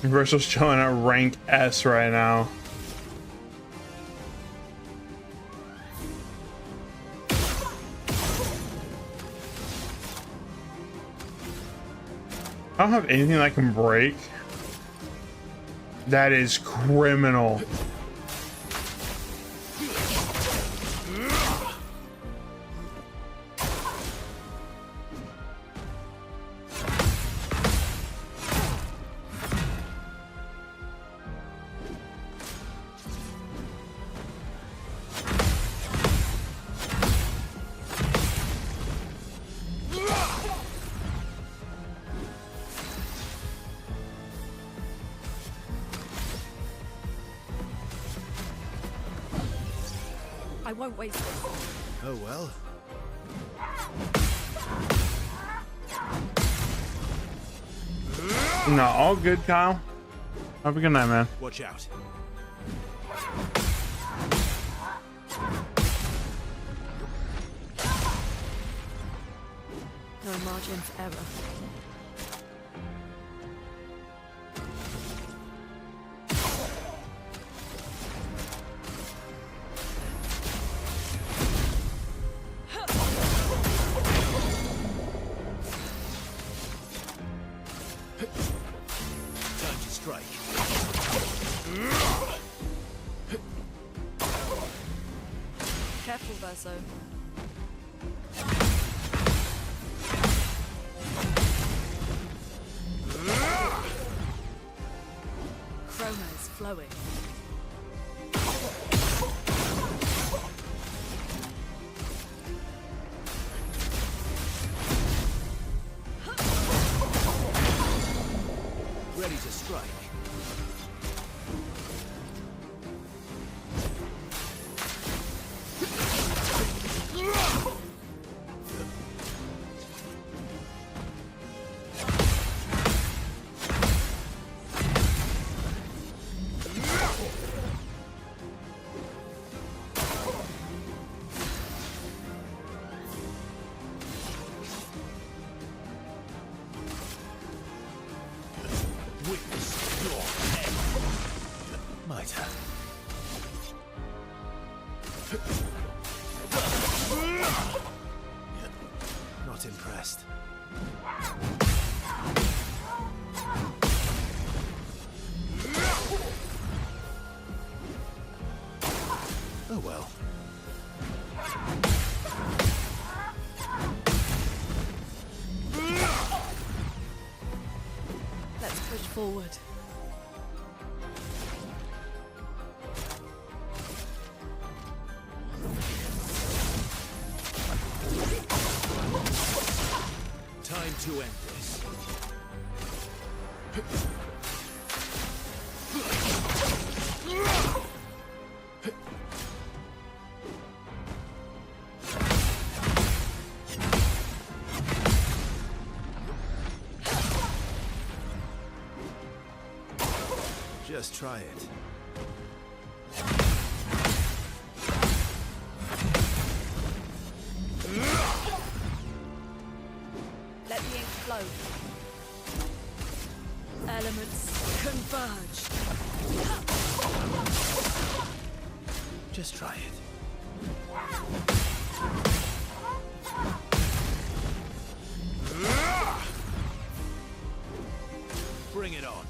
Universal's chilling at rank S right now. I don't have anything that can break. That is criminal. I won't waste it. Oh well. No, all good, Kyle. Have a good night, man. Watch out. No margin for error. Time to strike. Careful, Verso. Chroma is flowing. Ready to strike. Witness your end. My turn. Not impressed. Oh well. Let's push forward. Time to end this. Just try it. Let the ink flow. Elements converge. Just try it. Bring it on.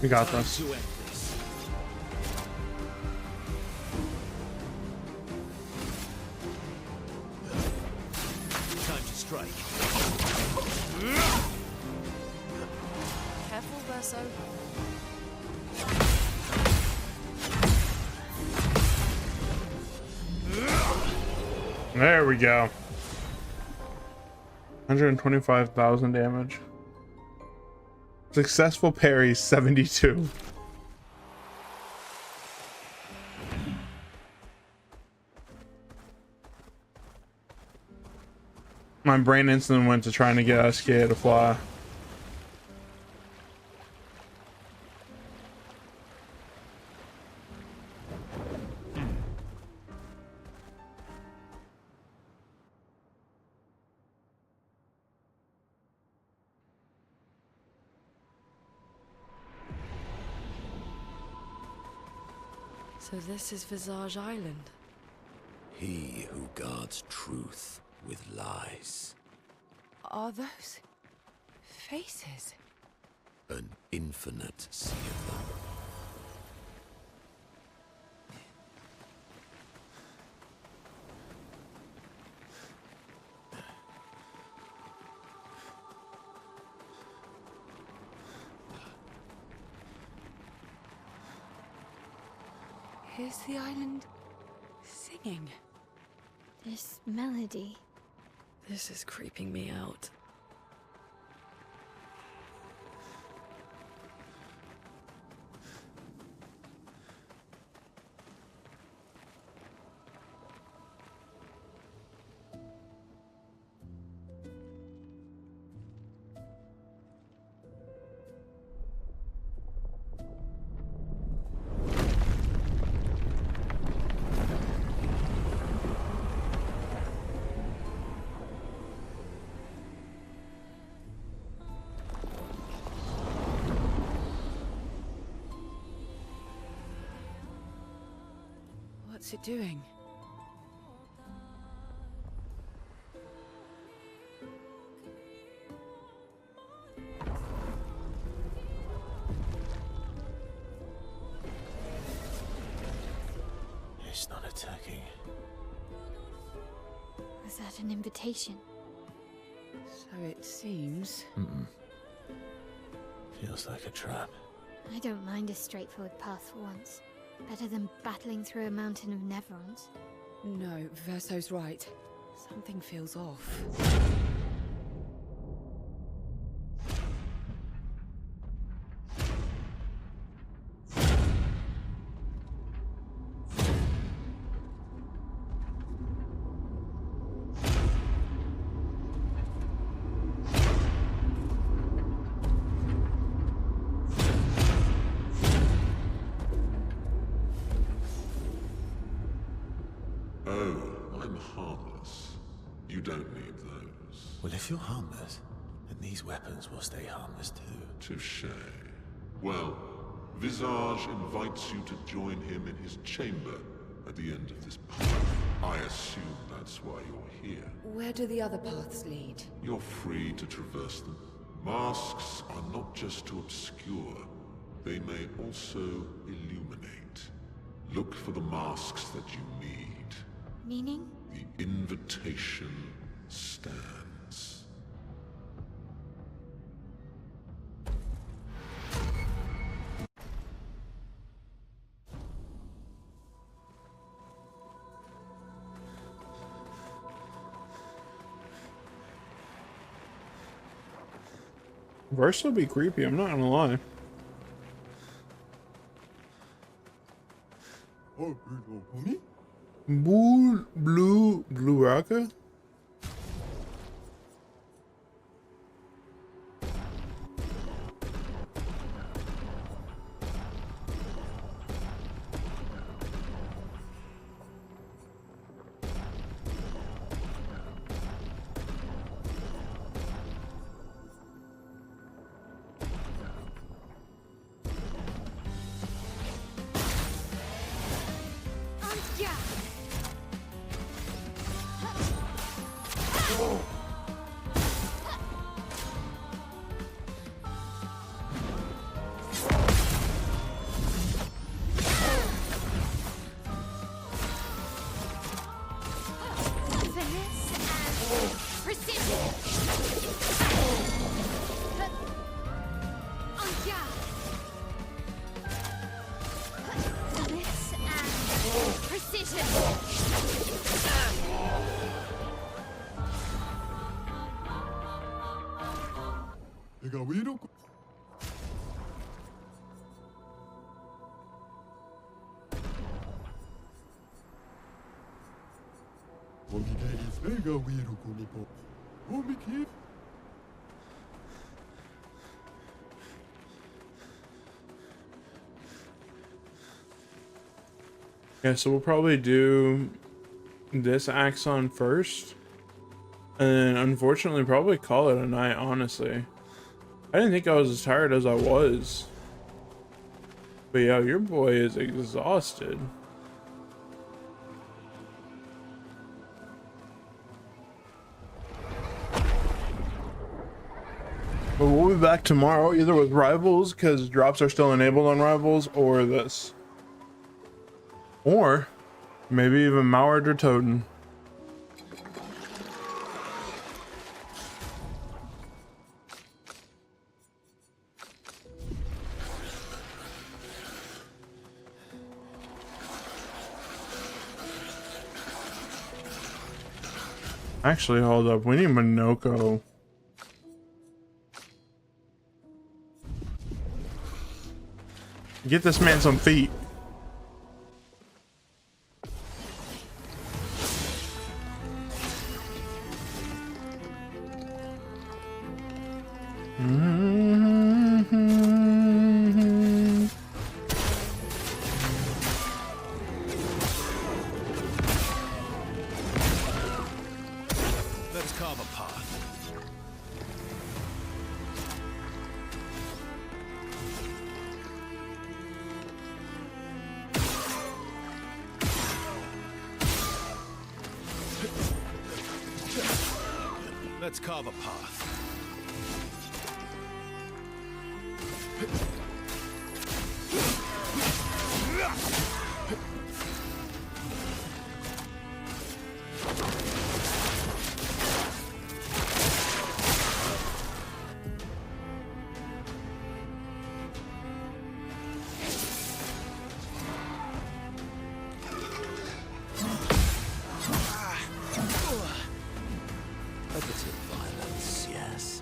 We got Time this. to end this. Time to strike. Careful, Verso. There we go. 125,000 damage. Successful parry 72. My brain instantly went to trying to get SK to fly. So this is Visage Island. He who guards truth with lies. Are those faces? An infinite sea of them. Is the island singing? This melody. This is creeping me out. What's it doing? It's not attacking. Was that an invitation? So it seems. Feels like a trap. I don't mind a straightforward path for once. Better than battling through a mountain of Neverons. No, Verso's right. Something feels off. Oh, I'm harmless. You don't need those. Well, if you're harmless, then these weapons will stay harmless too. Touché. Well, Visage invites you to join him in his chamber at the end of this path. I assume that's why you're here. Where do the other paths lead? You're free to traverse them. Masks are not just to obscure, they may also illuminate. Look for the masks that you need. Meaning? The invitation stands. Verse will be creepy, I'm not gonna lie. Blue rocker? Yeah, so we'll probably do this Axon first, and then unfortunately probably call it a night, honestly. I didn't think I was as tired as I was. But yeah, your boy is exhausted. But we'll be back tomorrow, either with Rivals, because drops are still enabled on Rivals, or this. Or maybe even Mauer or Toten. Actually, hold up. We need Minoko. Get this man some feet. Let's carve a path. Let's carve a path. A bit of violence, yes.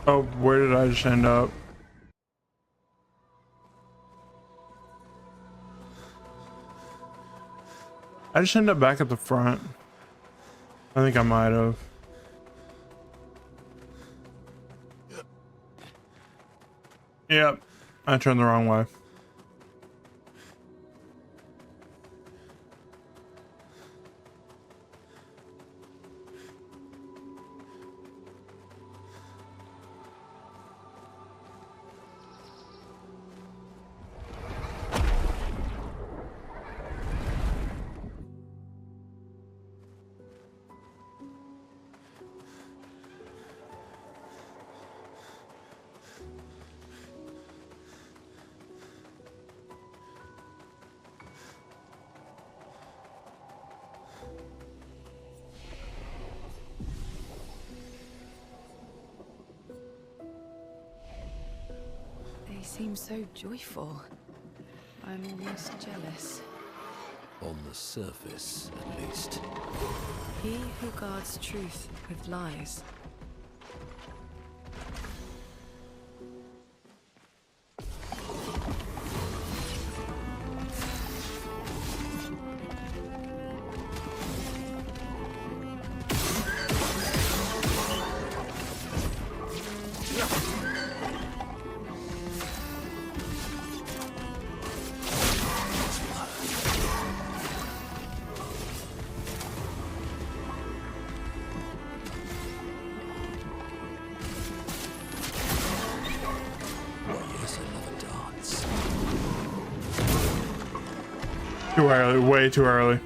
Oh, where did I just end up? I just ended up back at the front. I think I might have. Yep, I turned the wrong way. They seem so joyful. I'm almost jealous. On the surface, at least. He who guards truth with lies. Too early, way too early.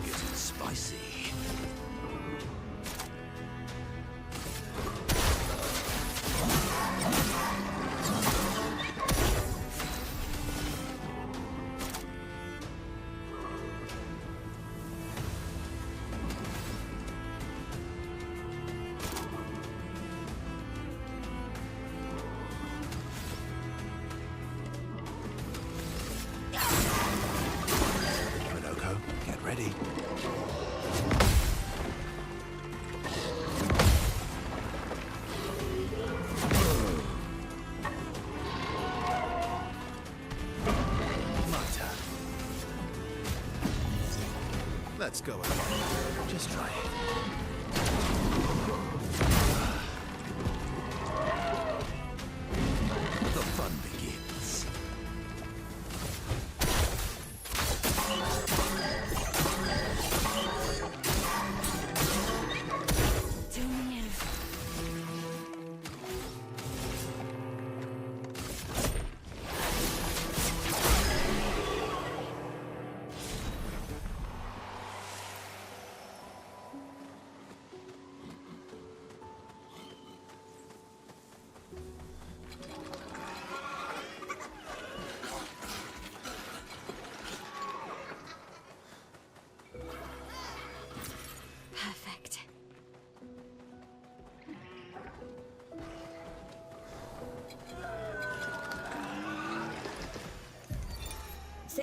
Getting spicy. Get ready. My turn. Let's go. Just try it. The fun begins.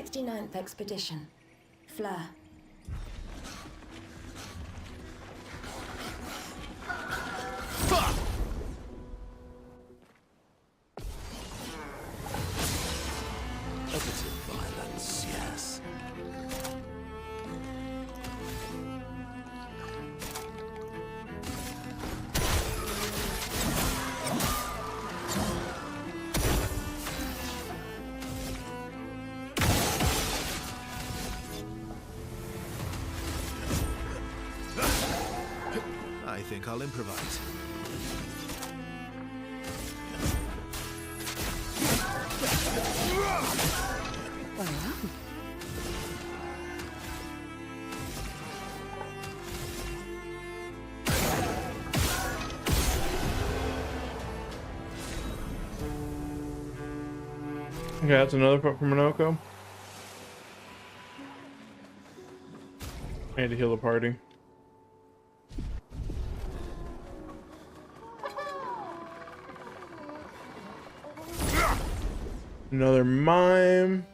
69th Expedition. Fleur. A bit of violence, yes. I think I'll improvise. Well done. Okay, that's another part from Minoko. I had to heal the party. Another mime.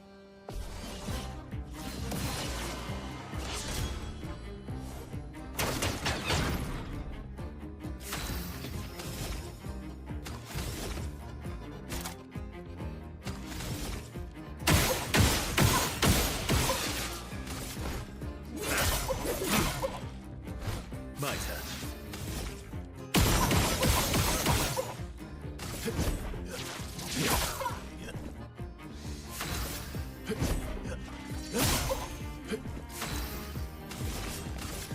My turn.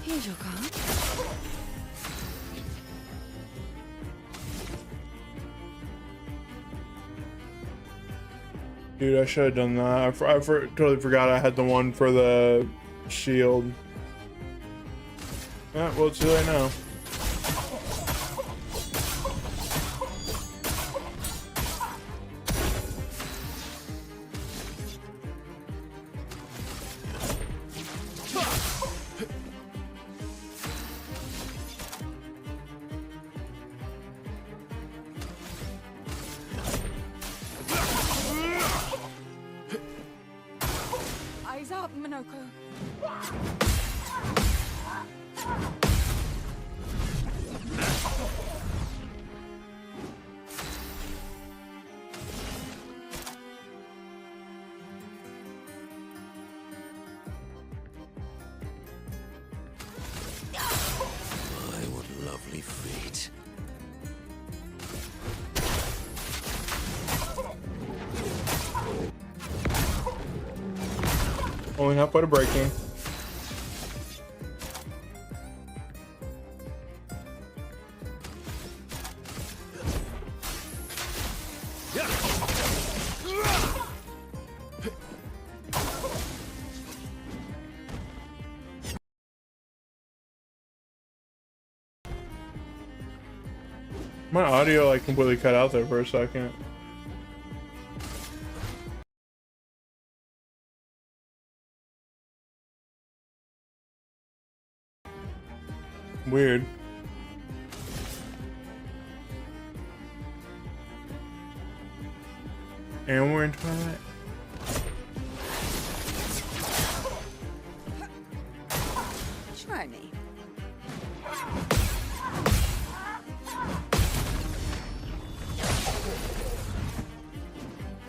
Here's your card. Dude, I should have done that. I totally forgot I had the one for the shield. Yeah, well, it's too late now. Eyes up, Minoko. My, what lovely feet. Only halfway to breaking. My audio like completely cut out there for a second. Weird. And we're in Twilight. Try me.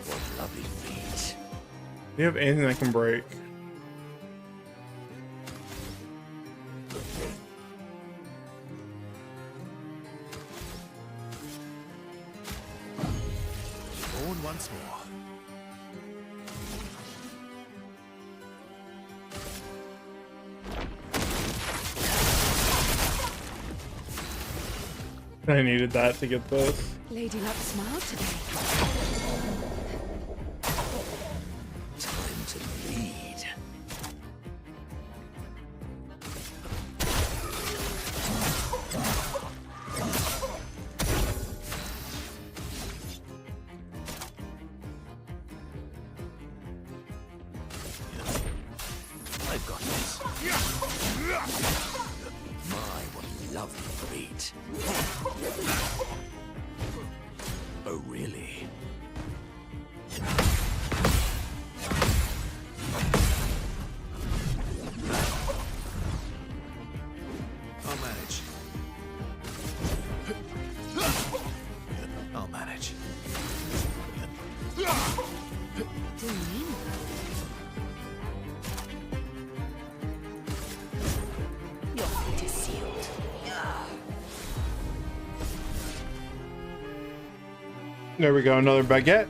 What lovely feet. Do you have anything that can break? Born once more. I needed that to get this. Lady Luck smiled today. Time to bleed. I've got this. My, what lovely feet. Oh, really? Do you mean? Your fate is sealed. There we go, another baguette.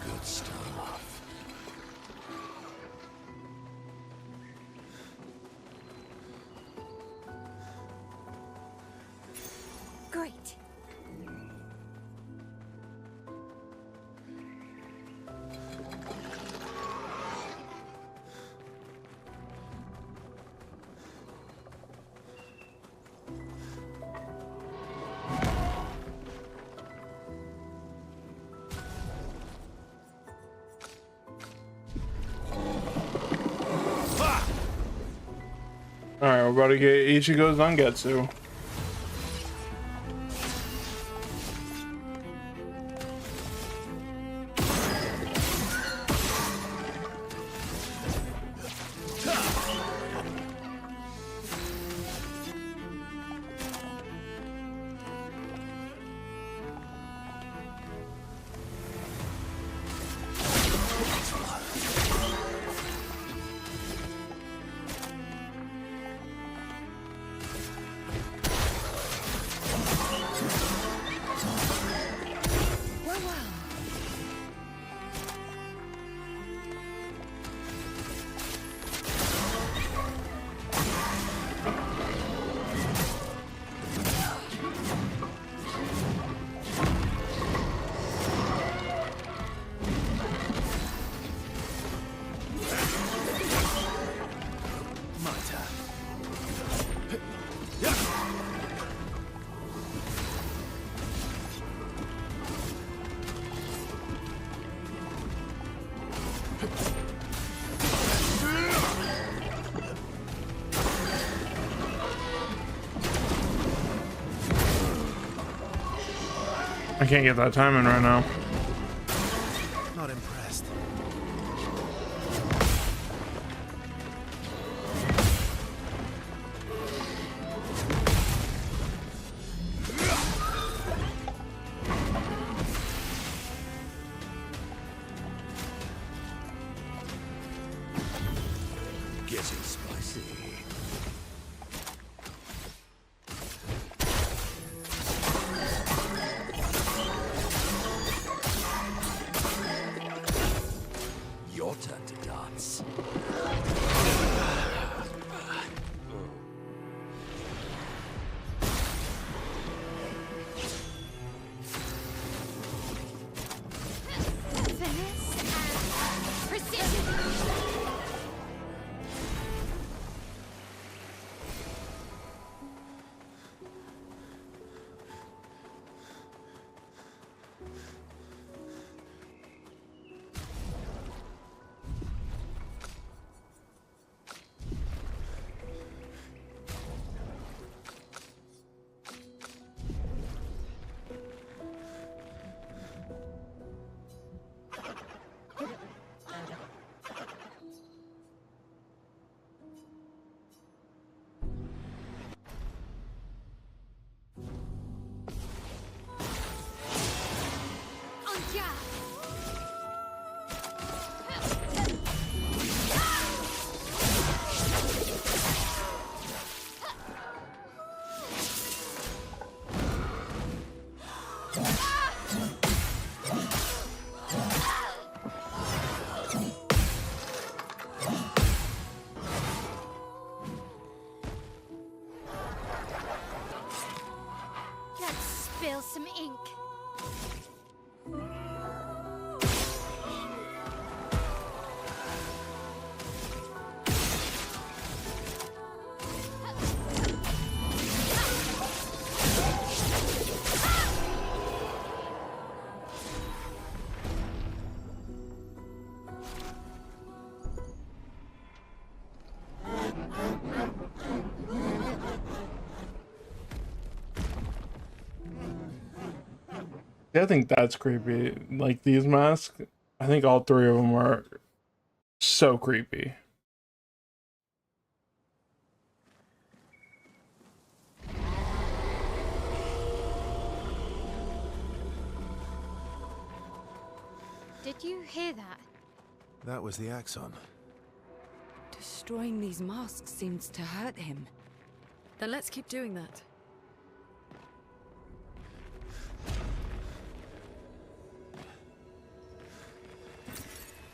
Good stuff. Great. Alright, we're about to get Ichigo's Zangetsu. I can't get that timing right now. Not impressed. Getting spicy. Your turn to dance. Finesse and precision. Yeah, I think that's creepy. Like these masks, I think all three of them are so creepy. Did you hear that? That was the Axon. Destroying these masks seems to hurt him. Then let's keep doing that.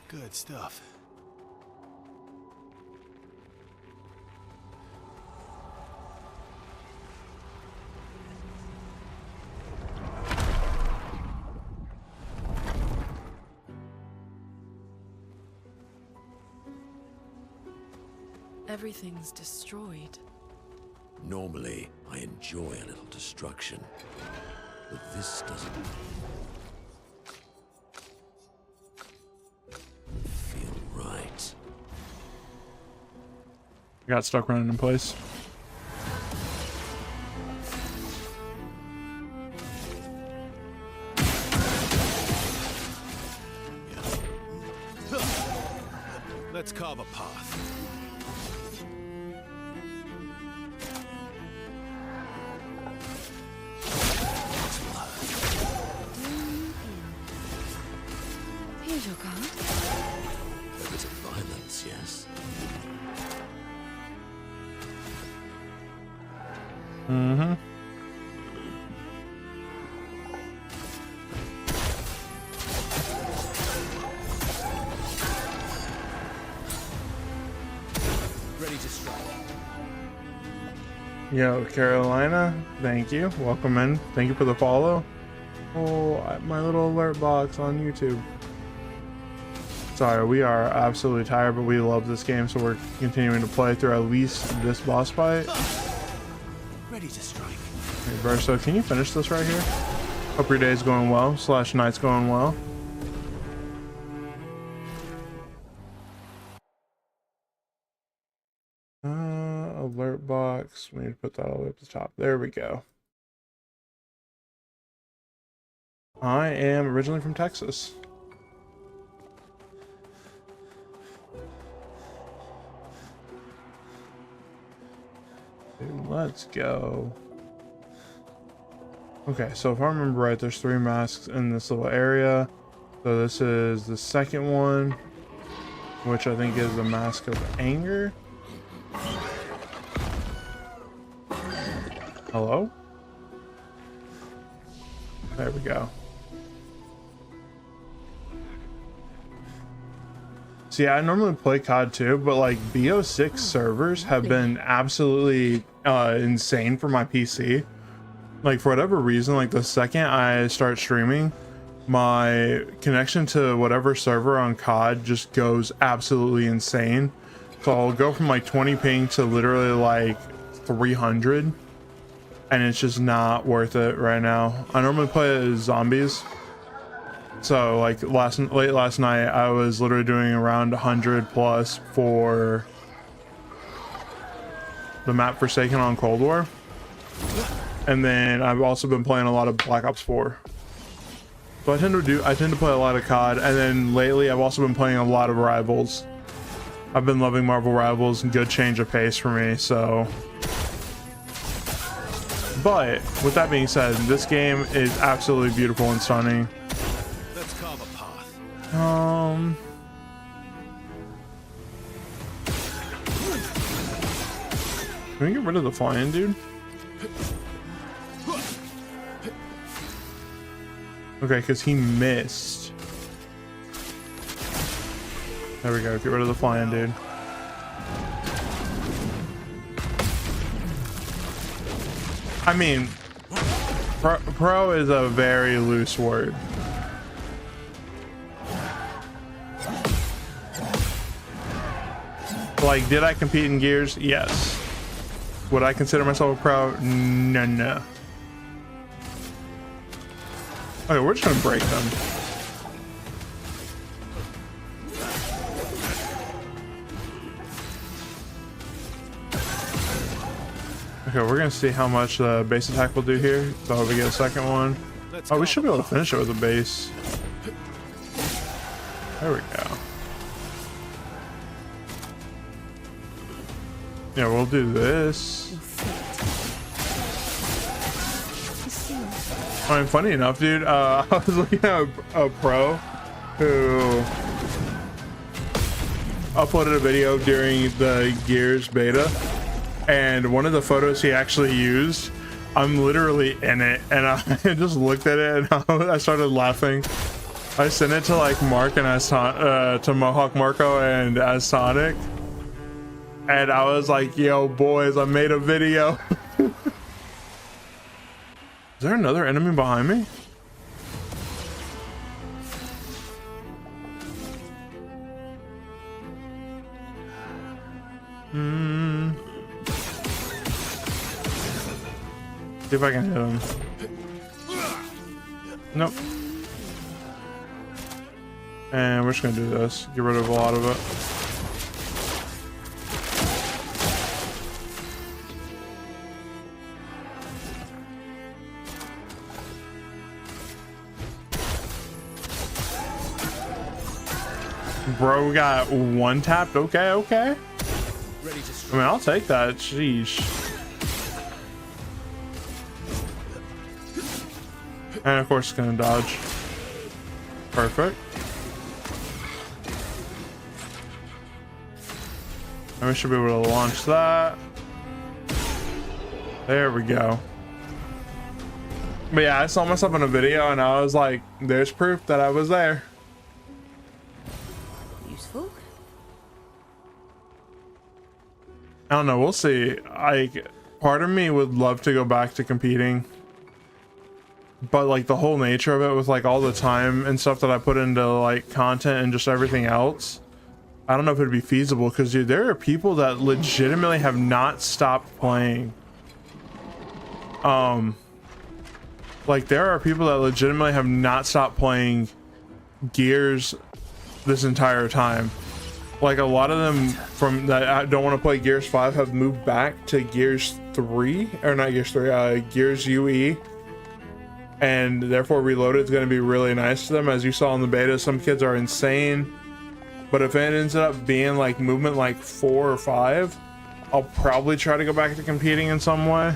Good stuff. Everything's destroyed. Normally, I enjoy a little destruction, but this doesn't feel right. I got stuck running in place. Let's carve a path. Here's your card. A bit of violence, yes. Mm-hmm. Ready to strike. Yo, Carolina, thank you. Welcome in. Thank you for the follow. Oh, my little alert box on YouTube. Sorry, we are absolutely tired, but we love this game, so we're continuing to play through at least this boss fight. Ready to strike. Hey, Verso, can you finish this right here? Hope your day's going well, / night's going well. Alert box. We need to put that all the way up the top. There we go. I am originally from Texas. Dude, let's go. Okay, so if I remember right, there's 3 masks in this little area. So this is the second one, which I think is the Mask of Anger. Hello? There we go. See, I normally play COD too, but like BO6 servers have been absolutely insane for my PC. Like for whatever reason, like the second I start streaming, my connection to whatever server on COD just goes absolutely insane. So I'll go from like 20 ping to literally like 300, and it's just not worth it right now. I normally play as zombies. So like late last night, I was literally doing around 100 plus for the map Forsaken on Cold War. And then I've also been playing a lot of Black Ops 4. So I tend to play a lot of COD, and then lately I've also been playing a lot of Rivals. I've been loving Marvel Rivals, good change of pace for me, so. But with that being said, this game is absolutely beautiful and stunning. Let's carve a path. Can we get rid of the flying dude? Okay, because he missed. There we go, get rid of the flying dude. I mean, pro is a very loose word. Like, did I compete in Gears? Yes. Would I consider myself a pro? No. Okay, we're just gonna break them. Okay, we're gonna see how much the base attack will do here. So if we get a second one. Oh, we should be able to finish it with a base. There we go. Yeah, we'll do this. I mean, funny enough, dude, I was looking at a pro who uploaded a video during the Gears beta, and one of the photos he actually used, I'm literally in it, and I just looked at it and I started laughing. I sent it to like Mark and to Mohawk Marco and as Sonic, and I was like, yo boys, I made a video. Is there another enemy behind me? See if I can hit him. Nope. And we're just gonna do this. Get rid of a lot of it. Bro got one tapped. Okay, okay. I mean, I'll take that. Sheesh. And of course, it's gonna dodge. Perfect. And we should be able to launch that. There we go. But yeah, I saw myself in a video and I was like, there's proof that I was there. Useful. I don't know, we'll see. Like, part of me would love to go back to competing, but like the whole nature of it with like all the time and stuff that I put into like content and just everything else, I don't know if it'd be feasible, because dude, there are people that legitimately have not stopped playing. Like there are people that legitimately have not stopped playing Gears this entire time. Like a lot of them from that don't want to play Gears 5 have moved back to Gears 3, or not Gears 3, Gears UE, and therefore Reloaded is going to be really nice to them. As you saw in the beta, some kids are insane, but if it ends up being like movement like 4 or 5, I'll probably try to go back to competing in some way.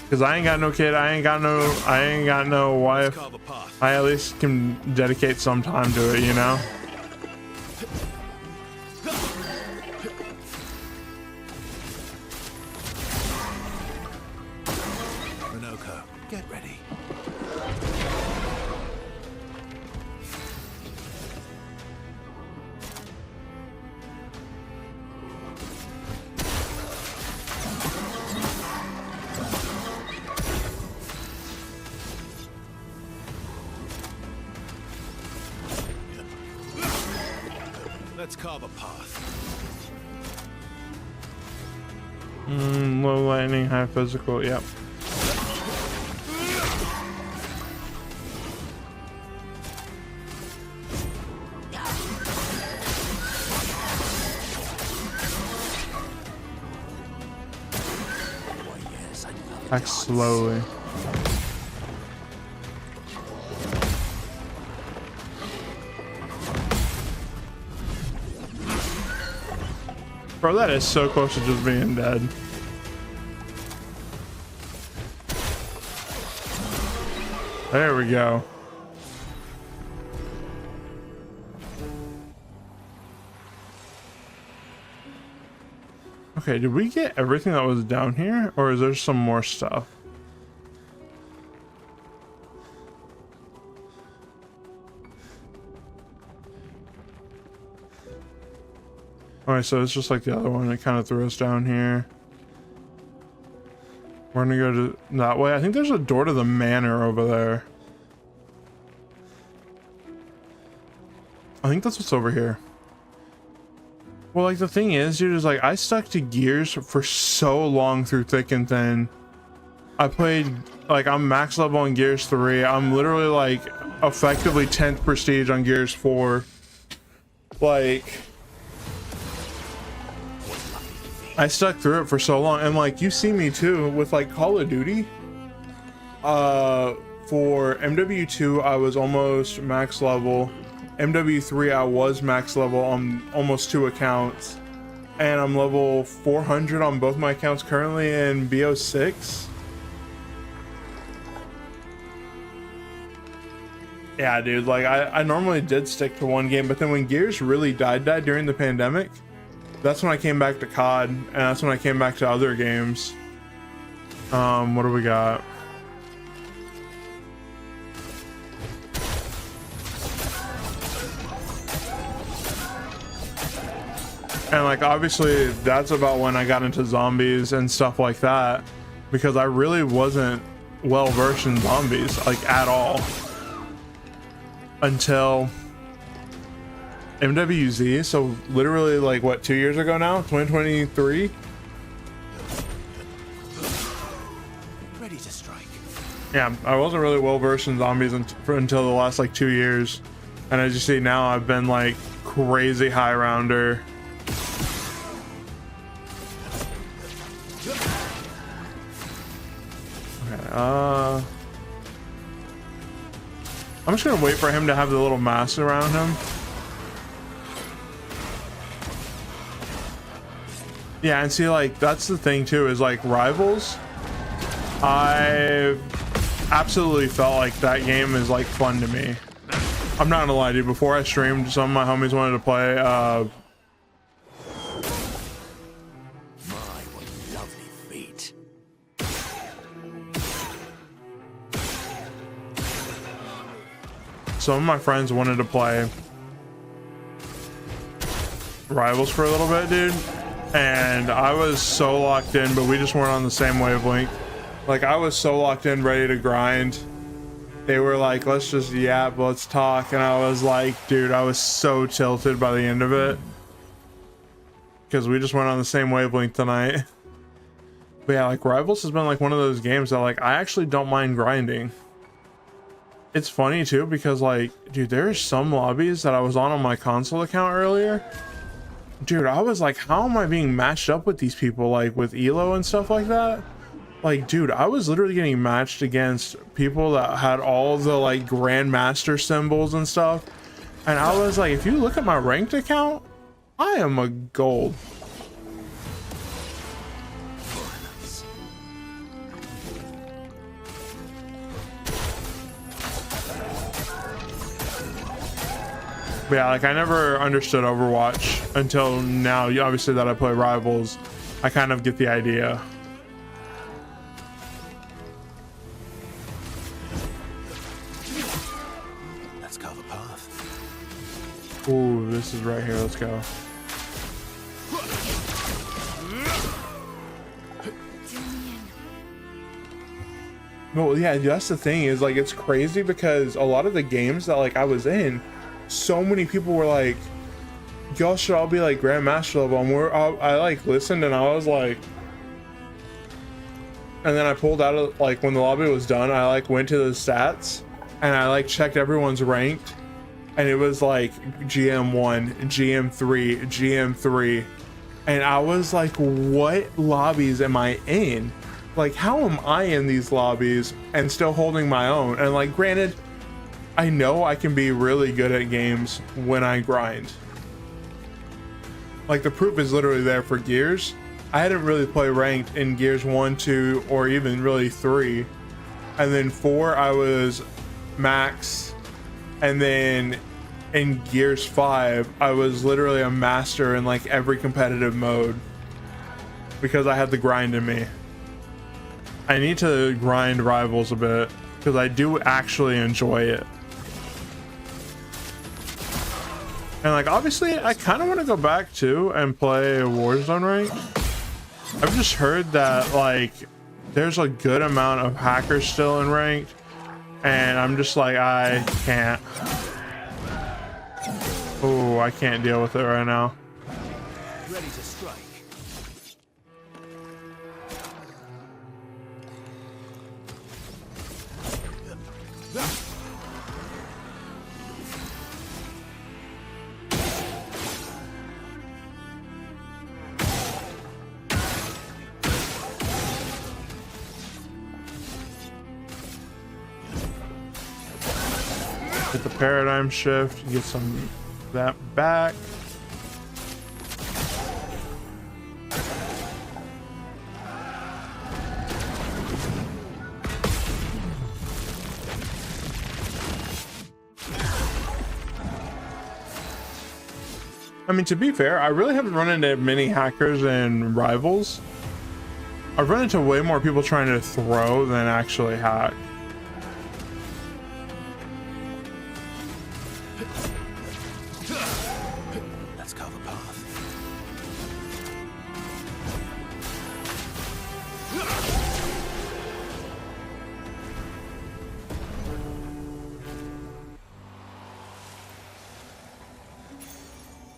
Cause I ain't got no kid, I ain't got no wife. I at least can dedicate some time to it, you know? Renoko, get ready. Let's carve a path. Low lightning, high physical, yep. Act slowly. Bro, that is so close to just being dead. There we go. Okay, did we get everything that was down here, or is there some more stuff? Alright, so it's just like the other one. It kind of threw us down here. We're gonna go to that way. I think there's a door to the manor over there. I think that's what's over here. Well, like the thing is, dude, is like I stuck to Gears for so long through thick and thin. I played, like, I'm max level on Gears 3. I'm literally like effectively 10th prestige on Gears 4. Like, I stuck through it for so long, and like you see me too with like Call of Duty. For MW2 I was almost max level. MW3 I was max level on almost 2 accounts, and I'm level 400 on both my accounts currently in BO6. Yeah, dude, like I normally did stick to one game, but then when Gears really died during the pandemic, that's when I came back to COD, and that's when I came back to other games. What do we got? And like obviously that's about when I got into zombies and stuff like that, because I really wasn't well versed in zombies like at all until MWZ. So literally like what, 2 years ago now, 2023. Ready to strike. Yeah, I wasn't really well versed in zombies until the last like 2 years, and as you see now, I've been like crazy high rounder. Okay, I'm just gonna wait for him to have the little mass around him. Yeah, and see, like that's the thing too, is like Rivals, I absolutely felt like that game is like fun to me. I'm not gonna lie, dude, before I streamed, some of my homies wanted to play what lovely feet. some of my friends wanted to play Rivals for a little bit, dude, and I was so locked in, but we just weren't on the same wavelength. Like I was so locked in, ready to grind. They were like, let's just yap, let's talk, and I was like, dude, I was so tilted by the end of it because we just weren't on the same wavelength tonight. But yeah, like Rivals has been like one of those games that like I actually don't mind grinding. It's funny too because like, dude, there's some lobbies that I was on my console account earlier. Dude, I was like, how am I being matched up with these people, like with Elo and stuff like that? Like, dude, I was literally getting matched against people that had all the like grandmaster symbols and stuff, and I was like, if you look at my ranked account, I am a gold. But yeah, like I never understood Overwatch until now. Obviously that I play Rivals, I kind of get the idea. Let's carve a path. Ooh, this is right here. Let's go. Well, yeah, that's the thing, is like it's crazy because a lot of the games that like I was in, so many people were like, y'all should all be like grandmaster level, and I like listened and I was like, and then I pulled out of like when the lobby was done, I like went to the stats and I like checked everyone's ranked, and it was like GM1, GM3, GM3, and I was like, what lobbies am I in? Like, how am I in these lobbies and still holding my own? And like, granted, I know I can be really good at games when I grind. Like the proof is literally there for Gears. I hadn't really played ranked in Gears 1, 2, or even really 3. And then 4, I was max. And then in Gears 5, I was literally a master in like every competitive mode because I had the grind in me. I need to grind Rivals a bit because I do actually enjoy it. And like obviously I kind of want to go back too and play Warzone rank. I've just heard that like there's a good amount of hackers still in ranked, and I'm just like, I can't. Oh, I can't deal with it right now. Ready to strike. Hit the paradigm shift, get some of that back. I mean, to be fair, I really haven't run into many hackers and rivals. I've run into way more people trying to throw than actually hack. Let's cover path.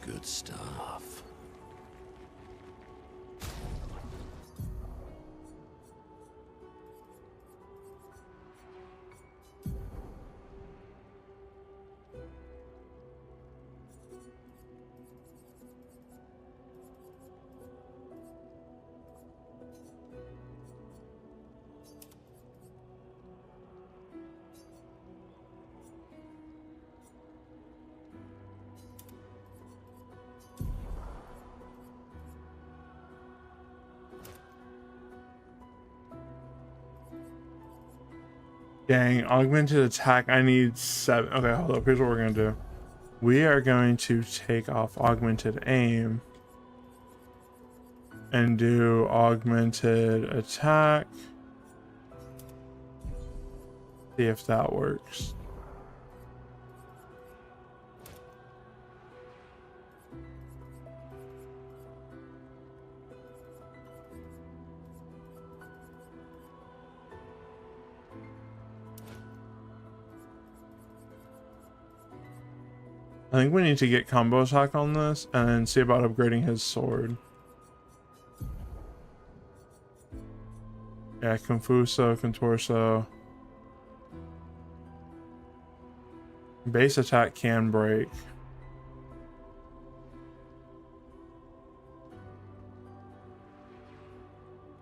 Good stuff. Dang, augmented attack. I need 7. Okay, hold up. Here's what we're gonna do. We are going to take off augmented aim and do augmented attack. See if that works. I think we need to get combo attack on this and see about upgrading his sword. Yeah, Confuso, Contorso. Base attack can break.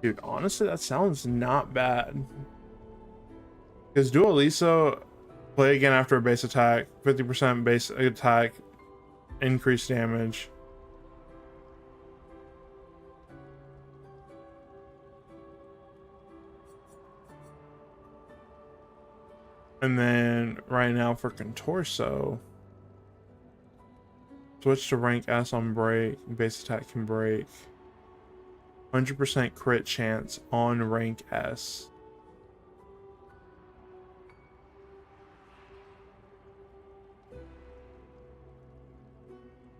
Dude, honestly, that sounds not bad. Because Dualiso, play again after a base attack, 50% base attack, increased damage. And then right now for Contorso, switch to rank S on break, base attack can break. 100% crit chance on rank S.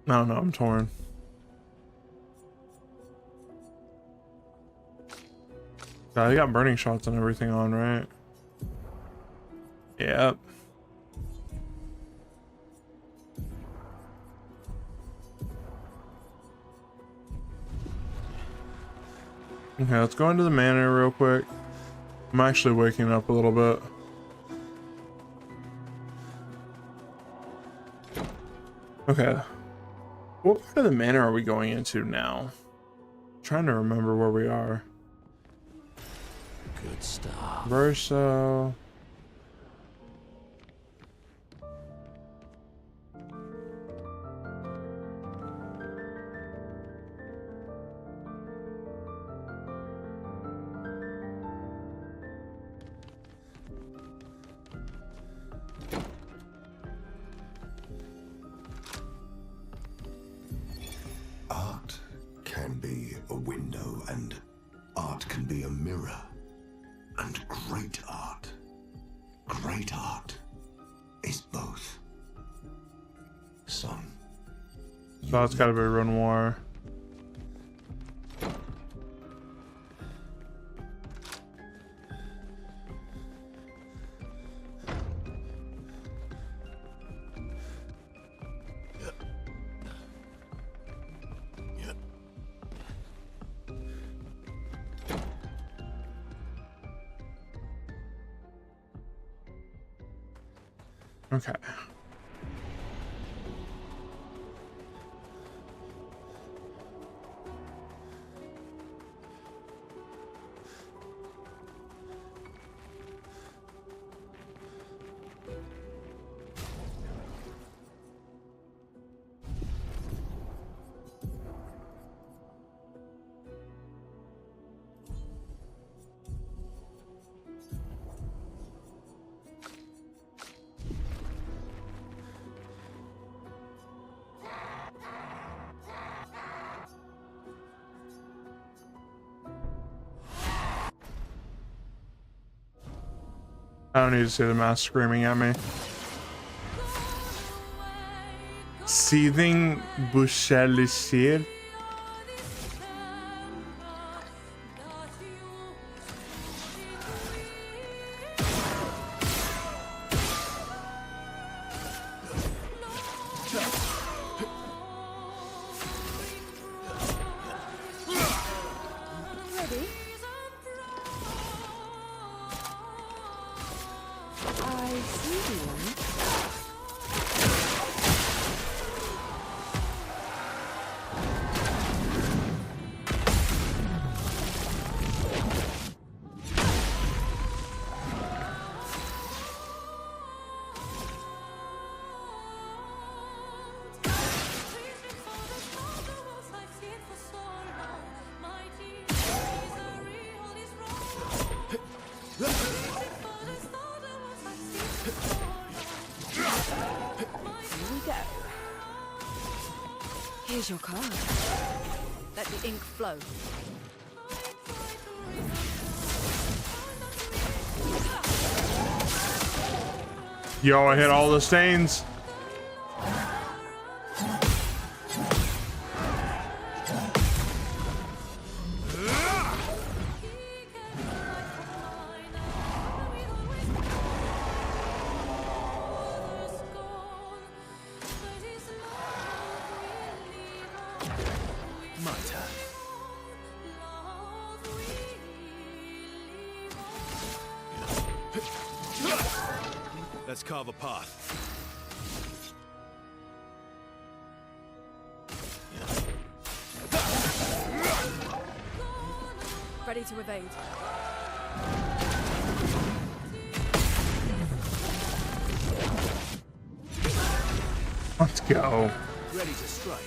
I don't know, I'm torn. I got burning shots and everything on, right? Yep. Okay, let's go into the manor real quick. I'm actually waking up a little bit. Okay. What part of the manor are we going into now? I'm trying to remember where we are. Good stuff. Verso. Art can be a window, and art can be a mirror. And great art is both. Son. So it's gotta be Renoir. Okay. I don't need to see the mask screaming at me. Seething Bouchelisir. Here's your card. Let the ink flow. Yo, I hit all the stains. Let's carve a path. Ready to evade. Let's go. Ready to strike.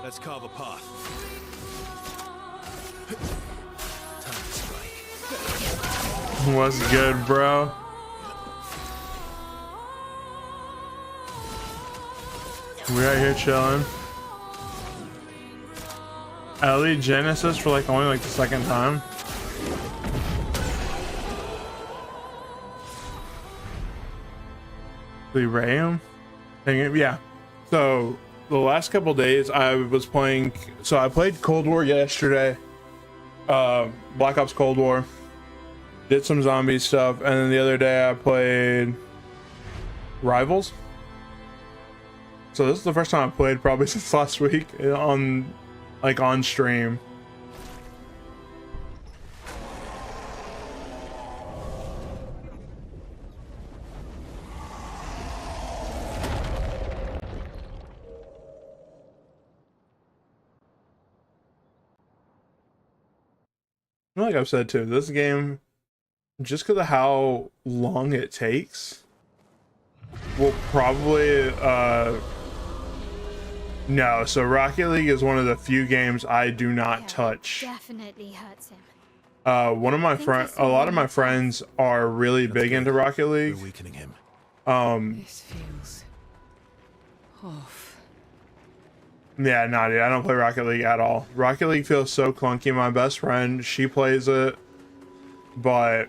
Let's carve a path. Time to strike. What's good, bro? We out here chilling. Ellie Genesis for like only like the second time. Rayum? Yeah. So the last couple days I was playing. So I played Cold War yesterday. Black Ops Cold War. Did some zombie stuff, and then the other day I played Rivals. So this is the first time I played probably since last week on stream. Like I've said too, this game, just because of how long it takes, will probably no. So Rocket League is one of the few games I do not touch. Definitely hurts him. One of my friends, a lot of my friends are really big into Rocket League. We're weakening him. This feels off. Yeah, no, dude, I don't play Rocket League at all. Rocket League feels so clunky. My best friend, she plays it, but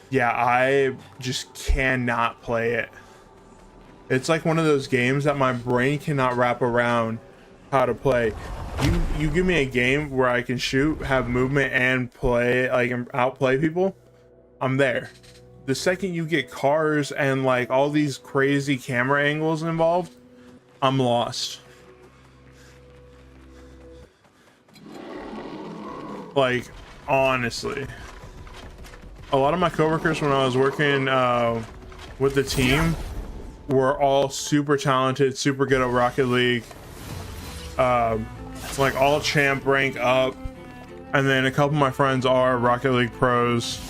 yeah, I just cannot play it. It's like one of those games that my brain cannot wrap around how to play. You give me a game where I can shoot, have movement, and play, like, outplay people, I'm there. The second you get cars and like all these crazy camera angles involved, I'm lost. Like, honestly, a lot of my coworkers when I was working with the team were all super talented, super good at Rocket League, like all champ rank up, and then a couple of my friends are Rocket League pros.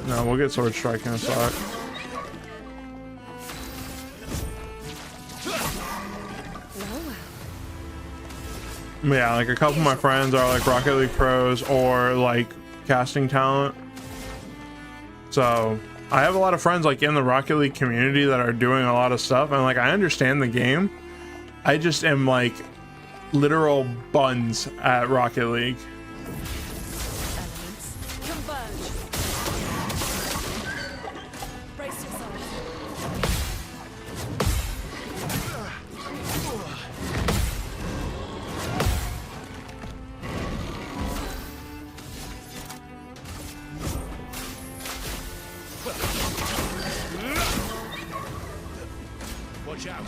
No, we'll get sword strike in a sec. Yeah, like a couple of my friends are like Rocket League pros or like casting talent. So I have a lot of friends like in the Rocket League community that are doing a lot of stuff, and like I understand the game. I just am like literal buns at Rocket League. Elements converge. Brace yourselves. Watch out.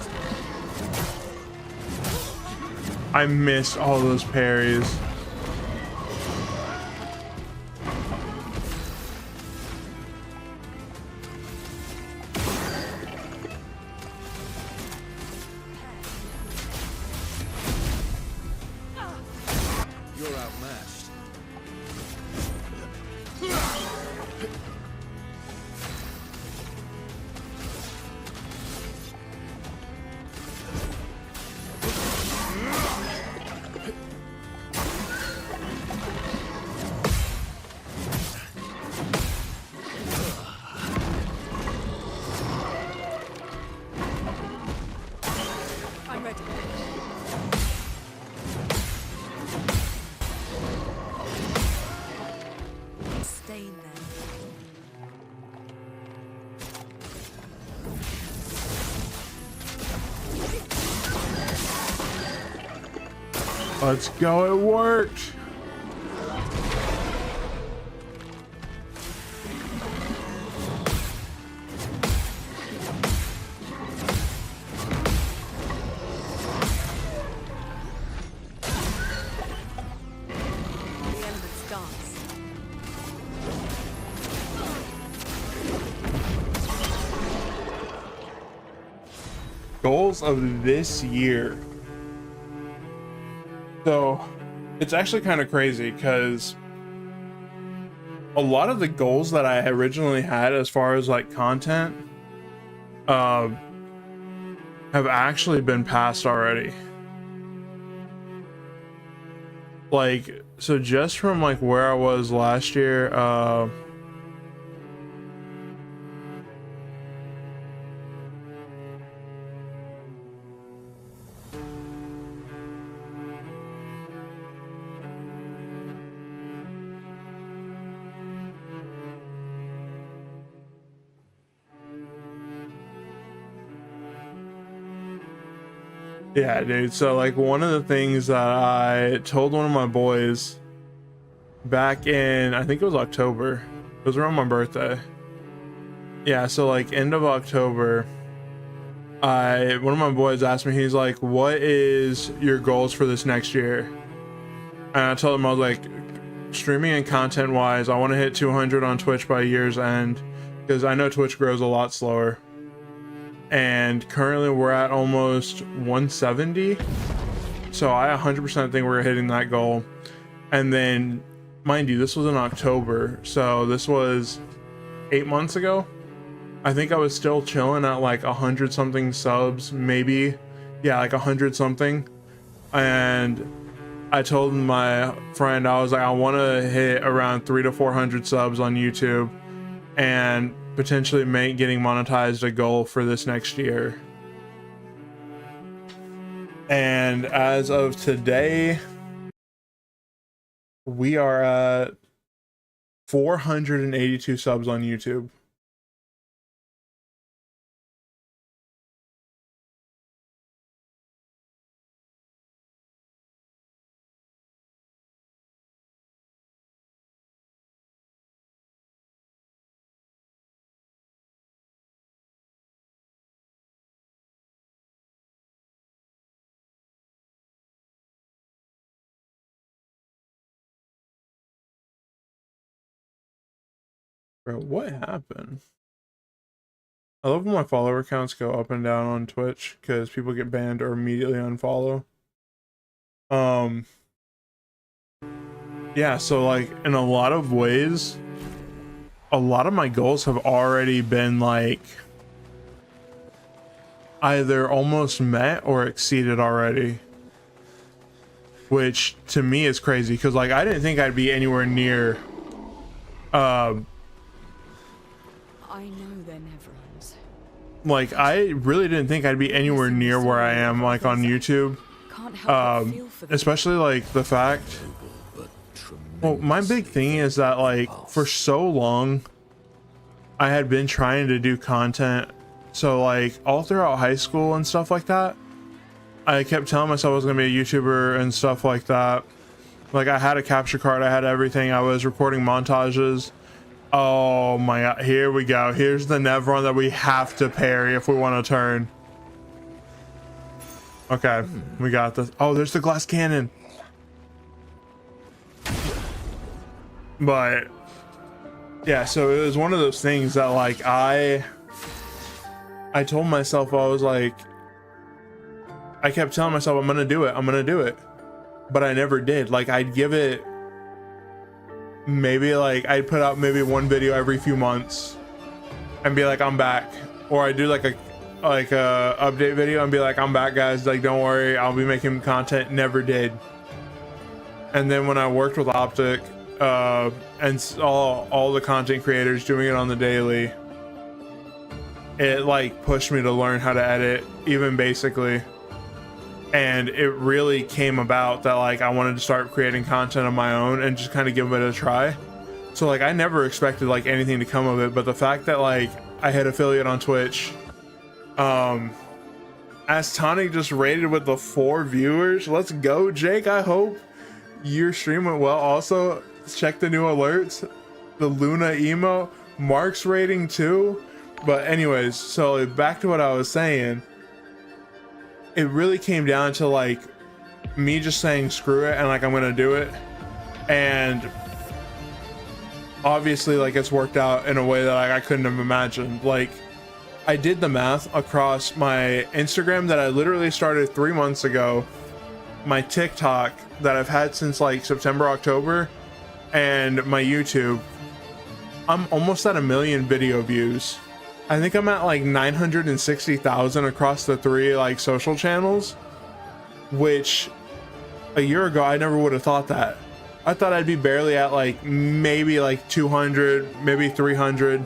I missed all those parries. You're outmatched. I'm ready. Stain them. Let's go, it worked. The elements dance. Goals of this year. So it's actually kind of crazy because a lot of the goals that I originally had as far as like content have actually been passed already. Like, so just from like where I was last year, yeah, dude. So like one of the things that I told one of my boys back in, I think it was October. It was around my birthday. Yeah, so like end of October, one of my boys asked me, he's like, what is your goals for this next year? And I told him, I was like, streaming and content wise, I want to hit 200 on Twitch by year's end, because I know Twitch grows a lot slower. And currently we're at almost 170. So I 100% think we're hitting that goal. And then, mind you, this was in October. So this was 8 months ago. I think I was still chilling at like 100 something subs, maybe. Yeah, like 100 something. And I told my friend, I was like, I want to hit around 300 to 400 subs on YouTube and potentially make getting monetized a goal for this next year. And as of today, we are at 482 subs on YouTube. Bro, what happened? I love when my follower counts go up and down on Twitch because people get banned or immediately unfollow. Yeah, so like in a lot of ways, a lot of my goals have already been like either almost met or exceeded already, which to me is crazy because like I didn't think I'd be anywhere near I I know they're Nevrons. Like, I really didn't think I'd be anywhere near where I am, like, on YouTube. Can't help but feel for them. Especially, like, the fact... Well, my big thing is that, like, for so long, I had been trying to do content. So, like, all throughout high school and stuff like that, I kept telling myself I was going to be a YouTuber and stuff like that. Like, I had a capture card, I had everything. I was recording montages. Oh my god, here we go. Here's the Nevron that we have to parry if we want to turn. Okay, we got this. Oh, there's the glass cannon. But yeah, so it was one of those things that, like, I told myself, I was like, I kept telling myself I'm gonna do it, but I never did. Like, I'd give it maybe, like, I'd put out maybe one video every few months and be like, I'm back. Or I do like a update video and be like, I'm back, guys, like, don't worry, I'll be making content. Never did. And then when I worked with Optic and all the content creators doing it on the daily, it, like, pushed me to learn how to edit, even basically. And it really came about that, like, I wanted to start creating content on my own and just kind of give it a try. So, like, I never expected, like, anything to come of it, but the fact that, like, I hit affiliate on Twitch, as Tonic just rated with the 4 viewers. Let's go, Jake. I hope your stream went well. Also, check the new alerts, the Luna emo, Mark's rating too. But anyways, so back to what I was saying. It really came down to, like, me just saying screw it and, like, I'm gonna do it. And obviously, like, it's worked out in a way that, like, I couldn't have imagined. Like, I did the math across my Instagram that I literally started 3 months ago, my TikTok that I've had since, like, September, October, and my YouTube. I'm almost at 1 million video views. I think I'm at, like, 960,000 across the 3, like, social channels, which a year ago I never would have thought that. I thought I'd be barely at, like, maybe like 200, maybe 300.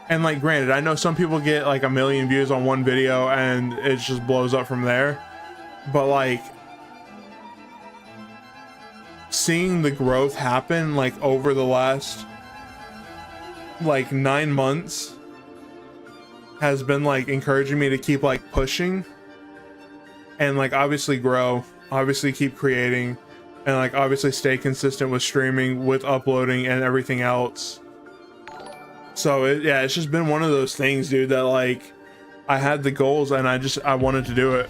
And, like, granted, I know some people get like 1 million views on one video and it just blows up from there. But, like, seeing the growth happen, like, over the last, like, 9 months has been, like, encouraging me to keep, like, pushing and, like, obviously grow, obviously keep creating, and, like, obviously stay consistent with streaming, with uploading and everything else. So yeah, it's just been one of those things, dude, that, like, I had the goals and I wanted to do it.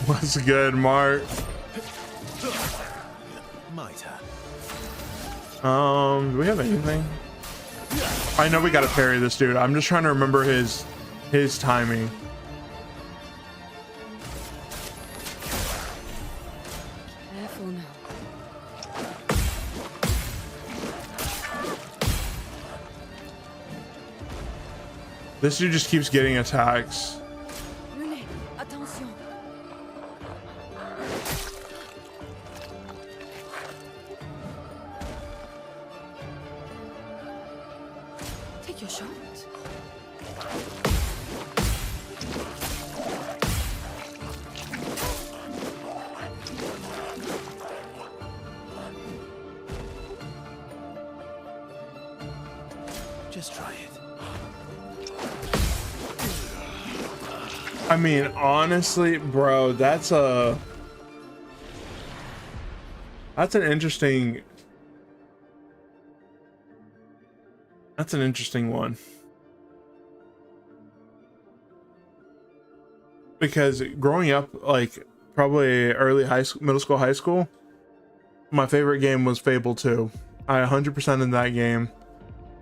What's good, Mark? My turn. Do we have anything? I know we gotta parry this dude. I'm just trying to remember his timing. Careful now. This dude just keeps getting attacks. Venez, attention. Take your shot. Just try it. I mean, honestly, bro, that's an interesting one. Because growing up, like, probably early middle school, high school, my favorite game was Fable 2. I 100% in that game.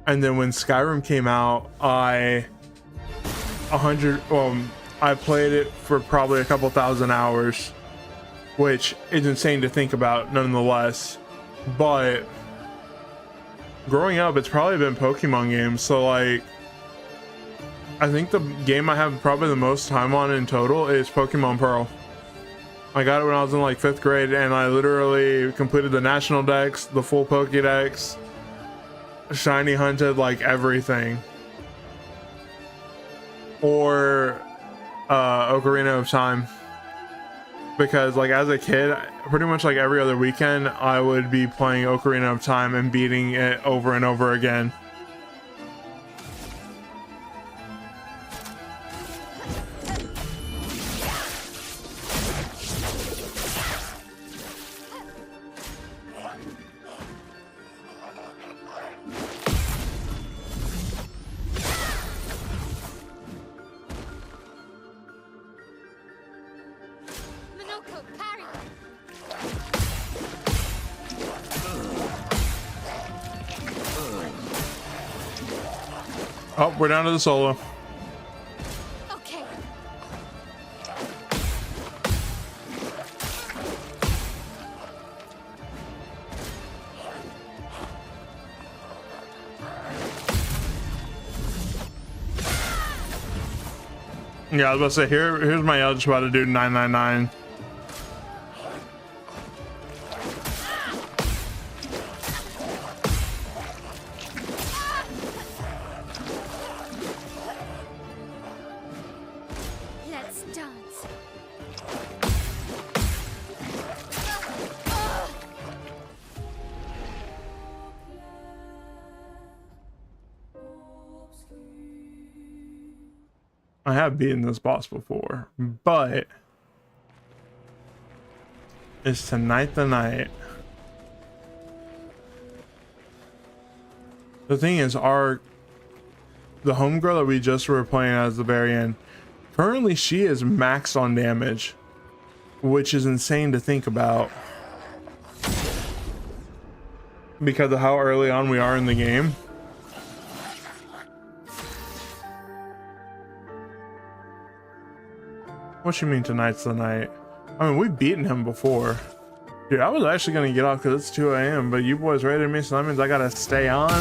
And then when Skyrim came out, I played it for probably a couple thousand hours, which is insane to think about nonetheless. But growing up, it's probably been Pokemon games. So, like, I think the game I have probably the most time on in total is Pokemon Pearl. I got it when I was in like 5th grade, and I literally completed the national dex, the full Pokédex, shiny hunted like everything. Or Ocarina of Time. Because like as a kid, pretty much like every other weekend, I would be playing Ocarina of Time and beating it over and over again. Oh, we're down to the solo. Okay. Yeah, I was about to say, here's Maelle just about to do 999. Let's dance. I have beaten this boss before, but is tonight the night? The thing is, the homegirl that we just were playing as the very end, currently she is maxed on damage, which is insane to think about because of how early on we are in the game. What you mean tonight's the night? I mean, we've beaten him before. Dude, I was actually gonna get off because it's 2 a.m., but you boys raided me, so that means I gotta stay on.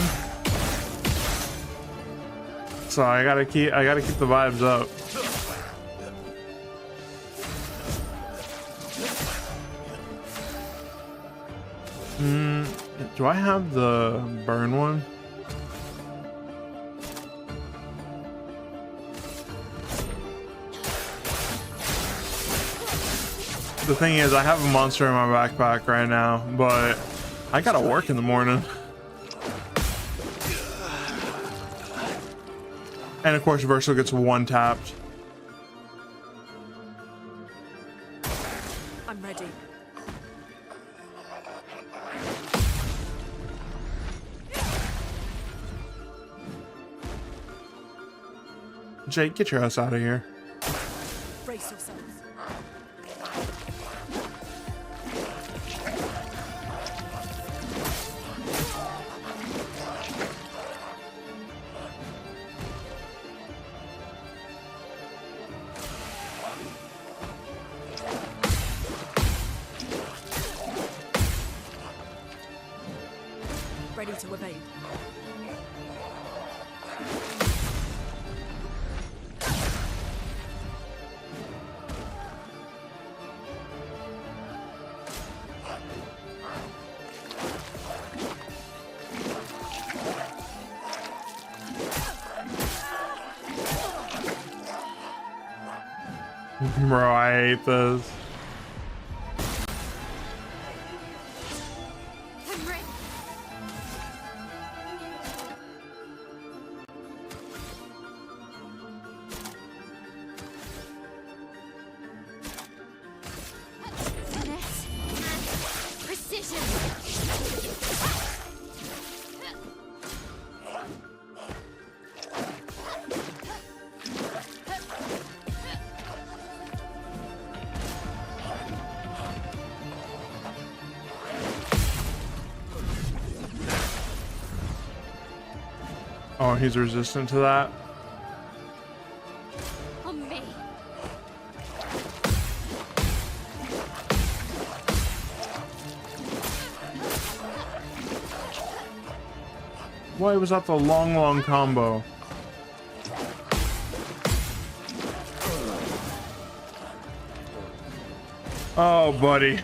So I gotta keep the vibes up. Do I have the burn one? The thing is, I have a monster in my backpack right now, but I gotta work in the morning. And of course, Verso gets one tapped. I'm ready. Jake, get your ass out of here. Brace yourselves. Ready to evade. Bro, I hate this. I'm ready. Finesse and precision. Oh, he's resistant to that. On me. Why was that the long combo? Oh, buddy.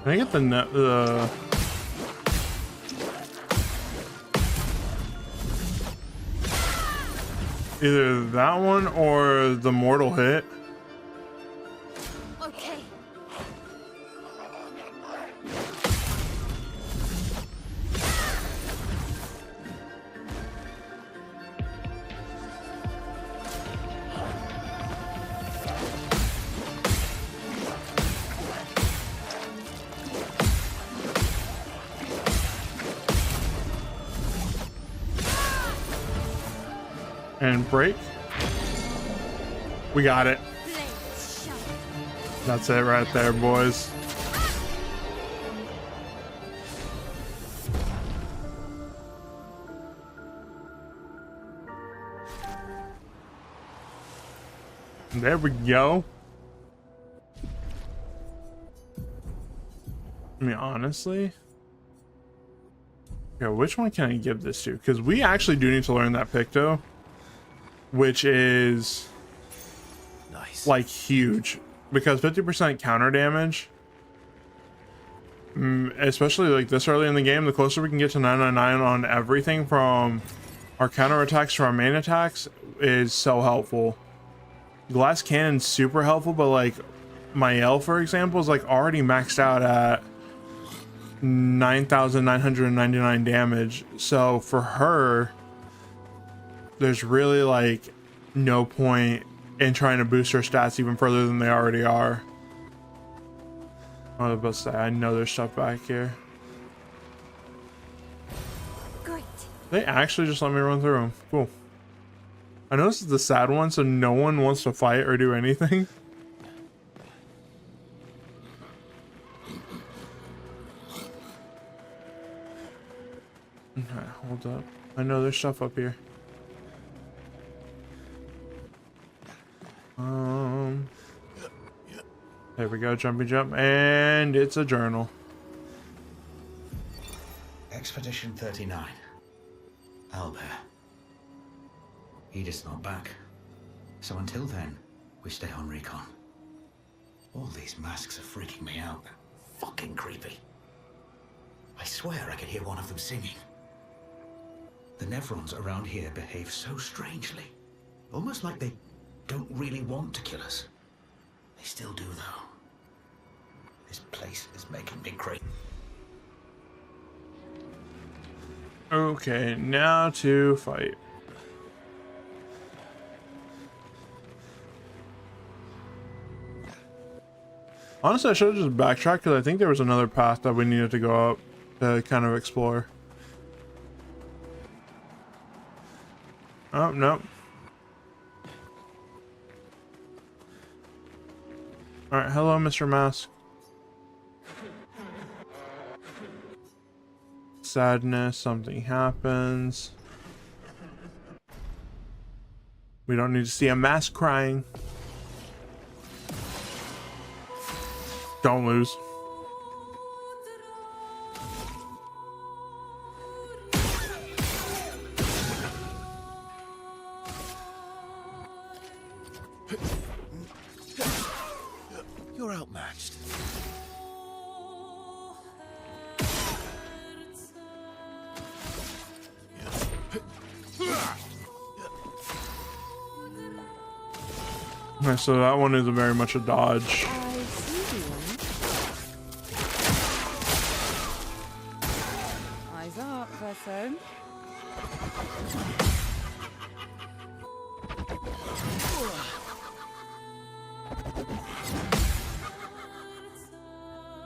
Can I get the net? Either that one or the mortal hit. Okay. And break. We got it. That's it right there, boys. There we go. I mean, honestly, yeah, which one can I give this to? Because we actually do need to learn that Picto, which is Nice. like huge, because 50% counter damage, especially like this early in the game, the closer we can get to 999 on everything from our counter attacks to our main attacks is so helpful. Glass Cannon's super helpful, but like Maelle, for example, is like already maxed out at 9,999 damage. So for her, there's really like no point in trying to boost her stats even further than they already are. I was about to say, I know there's stuff back here. Great. They actually just let me run through them. Cool. I know this is the sad one, so no one wants to fight or do anything. Okay, hold up. I know there's stuff up here. There we go, jumpy jump, and it's a journal. Expedition 39. Albert. Edith's not back. So until then, we stay on recon. All these masks are freaking me out. They're fucking creepy. I swear I could hear one of them singing. The Nevrons around here behave so strangely. Almost like they don't really want to kill us. They still do, though. This place is making me crazy. Okay, now to fight. Honestly, I should have just backtracked because I think there was another path that we needed to go up to kind of explore. Oh, nope. Alright, hello, Mr. Mask. Sadness, something happens. We don't need to see a mask crying. Don't lose. You're outmatched. Okay, so that one is very much a dodge. Eyes up, person.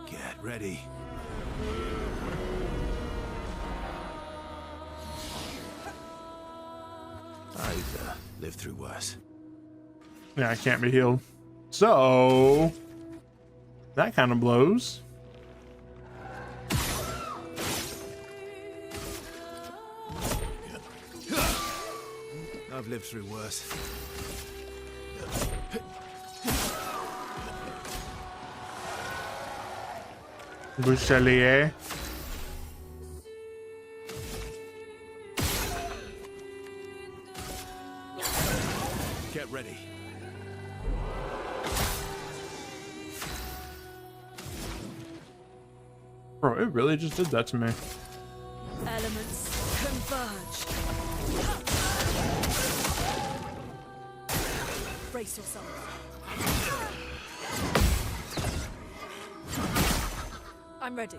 Get ready. I've lived through worse. Yeah, I can't be healed. So that kind of blows. I've lived through worse. Bouchelier. Get ready. Bro, it really just did that to me. Elements converge. Brace yourself. I'm ready.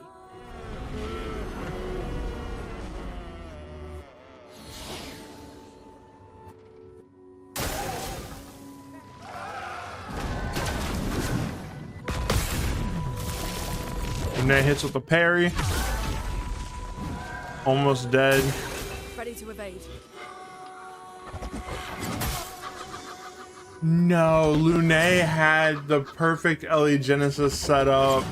And then hits with the parry. Almost dead. Ready to evade. No, Lune had the perfect Ellie Genesis set up.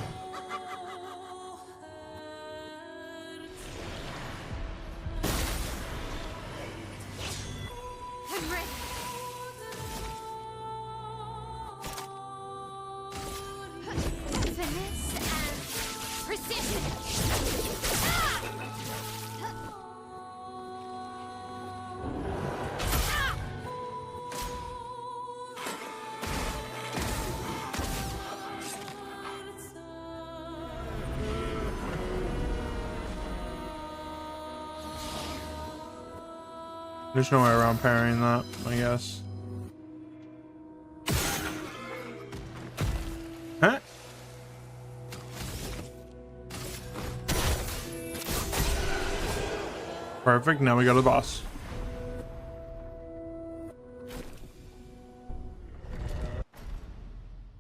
There's no way around parrying that, I guess. Huh? Perfect, now we go to the boss.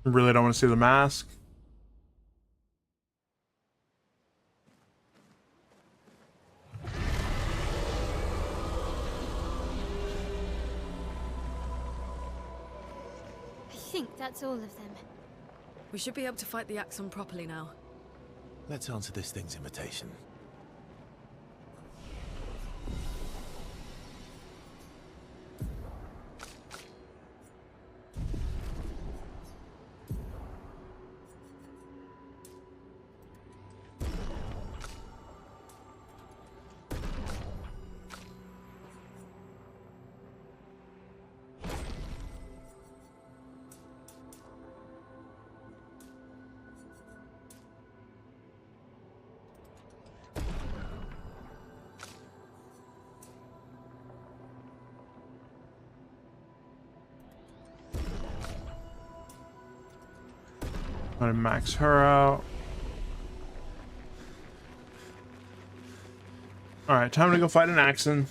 Really don't want to see the mask. I think that's all of them. We should be able to fight the Axon properly now. Let's answer this thing's invitation. I'm gonna max her out. Alright, time to go fight an Axon.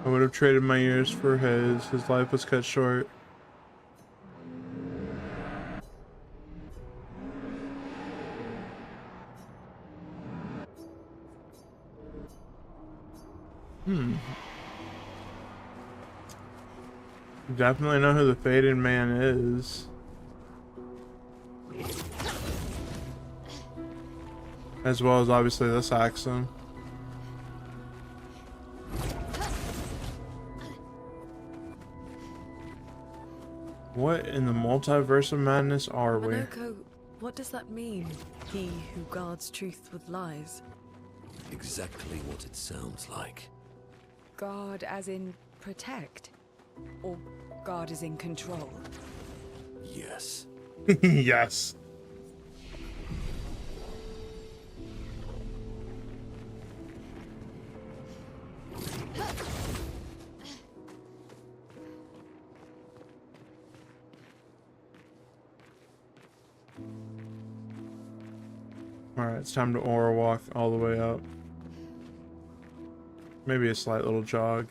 I would have traded my years for his. His life was cut short. Definitely know who the Faded Man is. As well as obviously this Axon. What in the multiverse of madness are we? Minoko, what does that mean? He who guards truth with lies. Exactly what it sounds like. Guard as in protect? Or guard as in control? Yes. Yes. All right, it's time to aura walk all the way up. Maybe a slight little jog.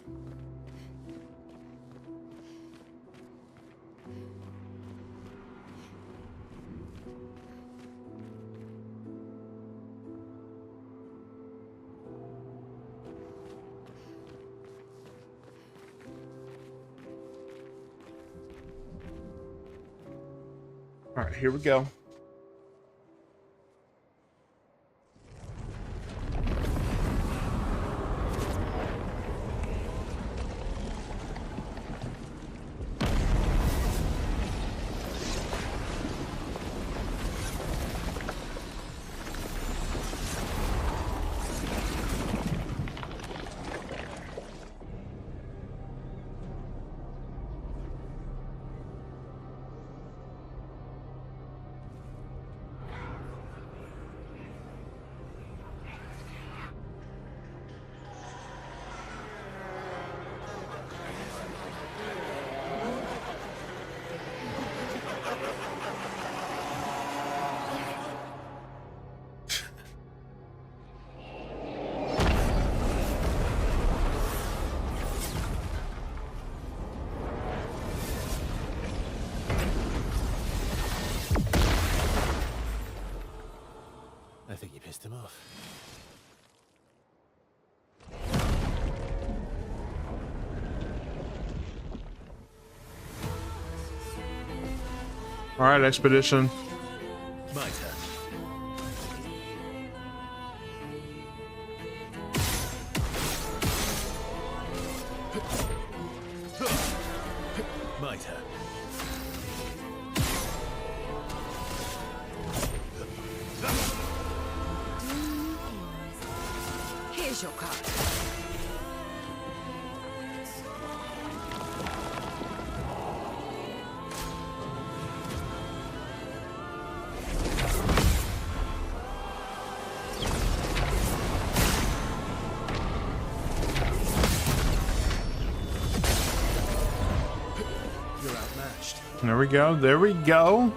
All right, here we go. I think you pissed him off. All right, expedition. My turn. My turn. Here's your card. You're outmatched. There we go. There we go.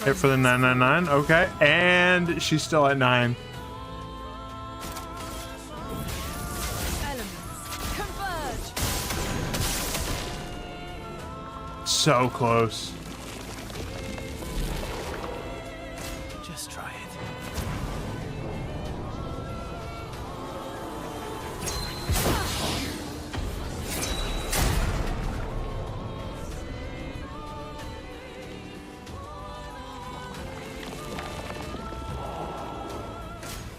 Hit for the 999. Okay, and she's still at 9. Elements converge. So close. Just try it.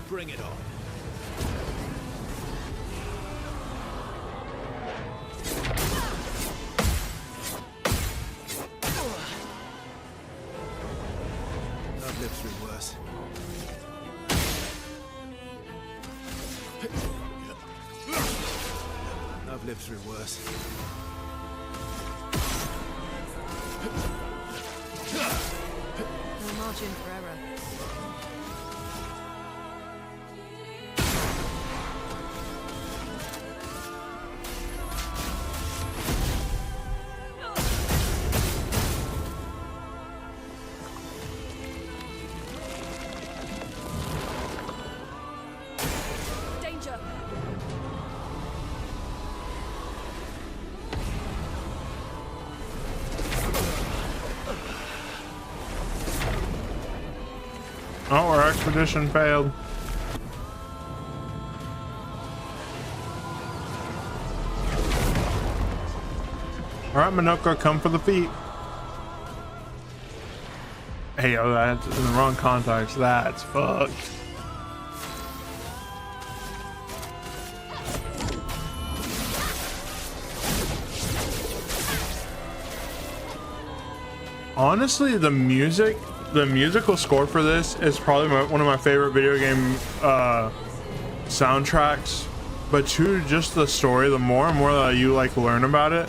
Bring it on. I've lived through worse. I've lived through worse. No margin for error. Danger. Oh, our expedition failed. All right, Minoko, come for the feet. Hey, oh, that's in the wrong context. That's fucked. Honestly, the musical score for this is probably one of my favorite video game soundtracks. But to just the story, the more and more that you like learn about it,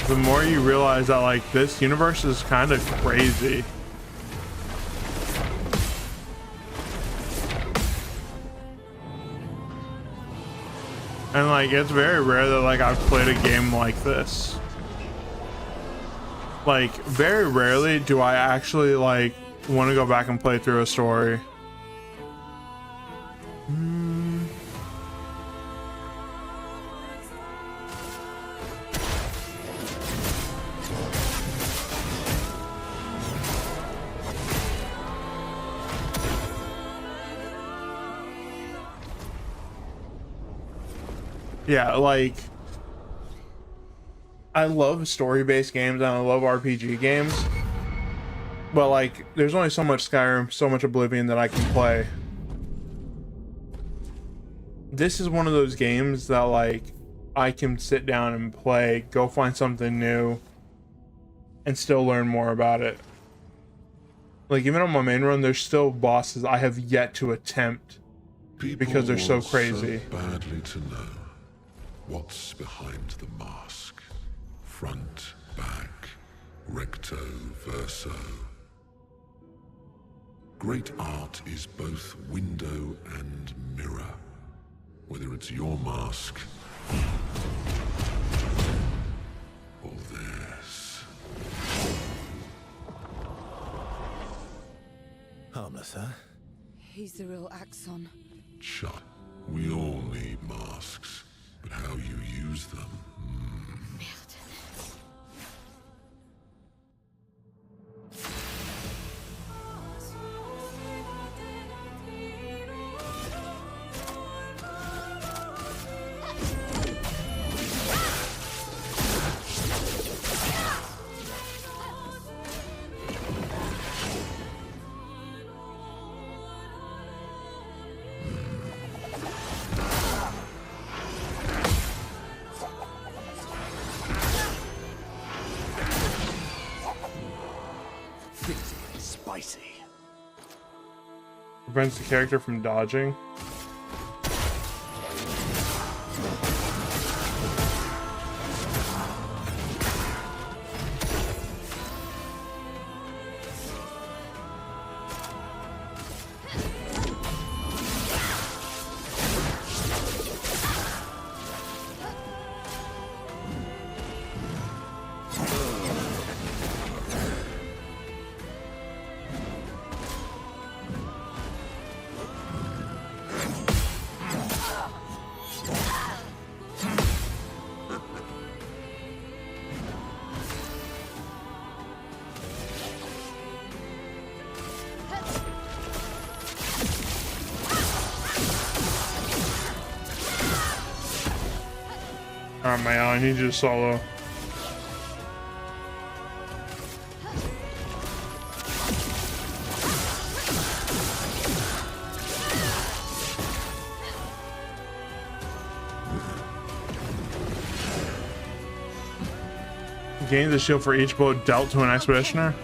the more you realize that like this universe is kind of crazy. And like it's very rare that like I've played a game like this. Like very rarely do I actually like want to go back and play through a story. Yeah, like I love story-based games and I love RPG games, but like there's only so much Skyrim, so much Oblivion that I can play. This is one of those games that like I can sit down and play, go find something new, and still learn more about it. Like even on my main run, there's still bosses I have yet to attempt because they're so crazy. So badly to know what's behind the mask. Front, back, recto, verso. Great art is both window and mirror. Whether it's your mask or theirs. Harmless, huh? He's the real Axon. Shut. We all need masks, but how you use them. Spicy. Prevents the character from dodging. Alright, Maelle, I need you to solo. Gain the shield for each blow dealt to an expeditioner.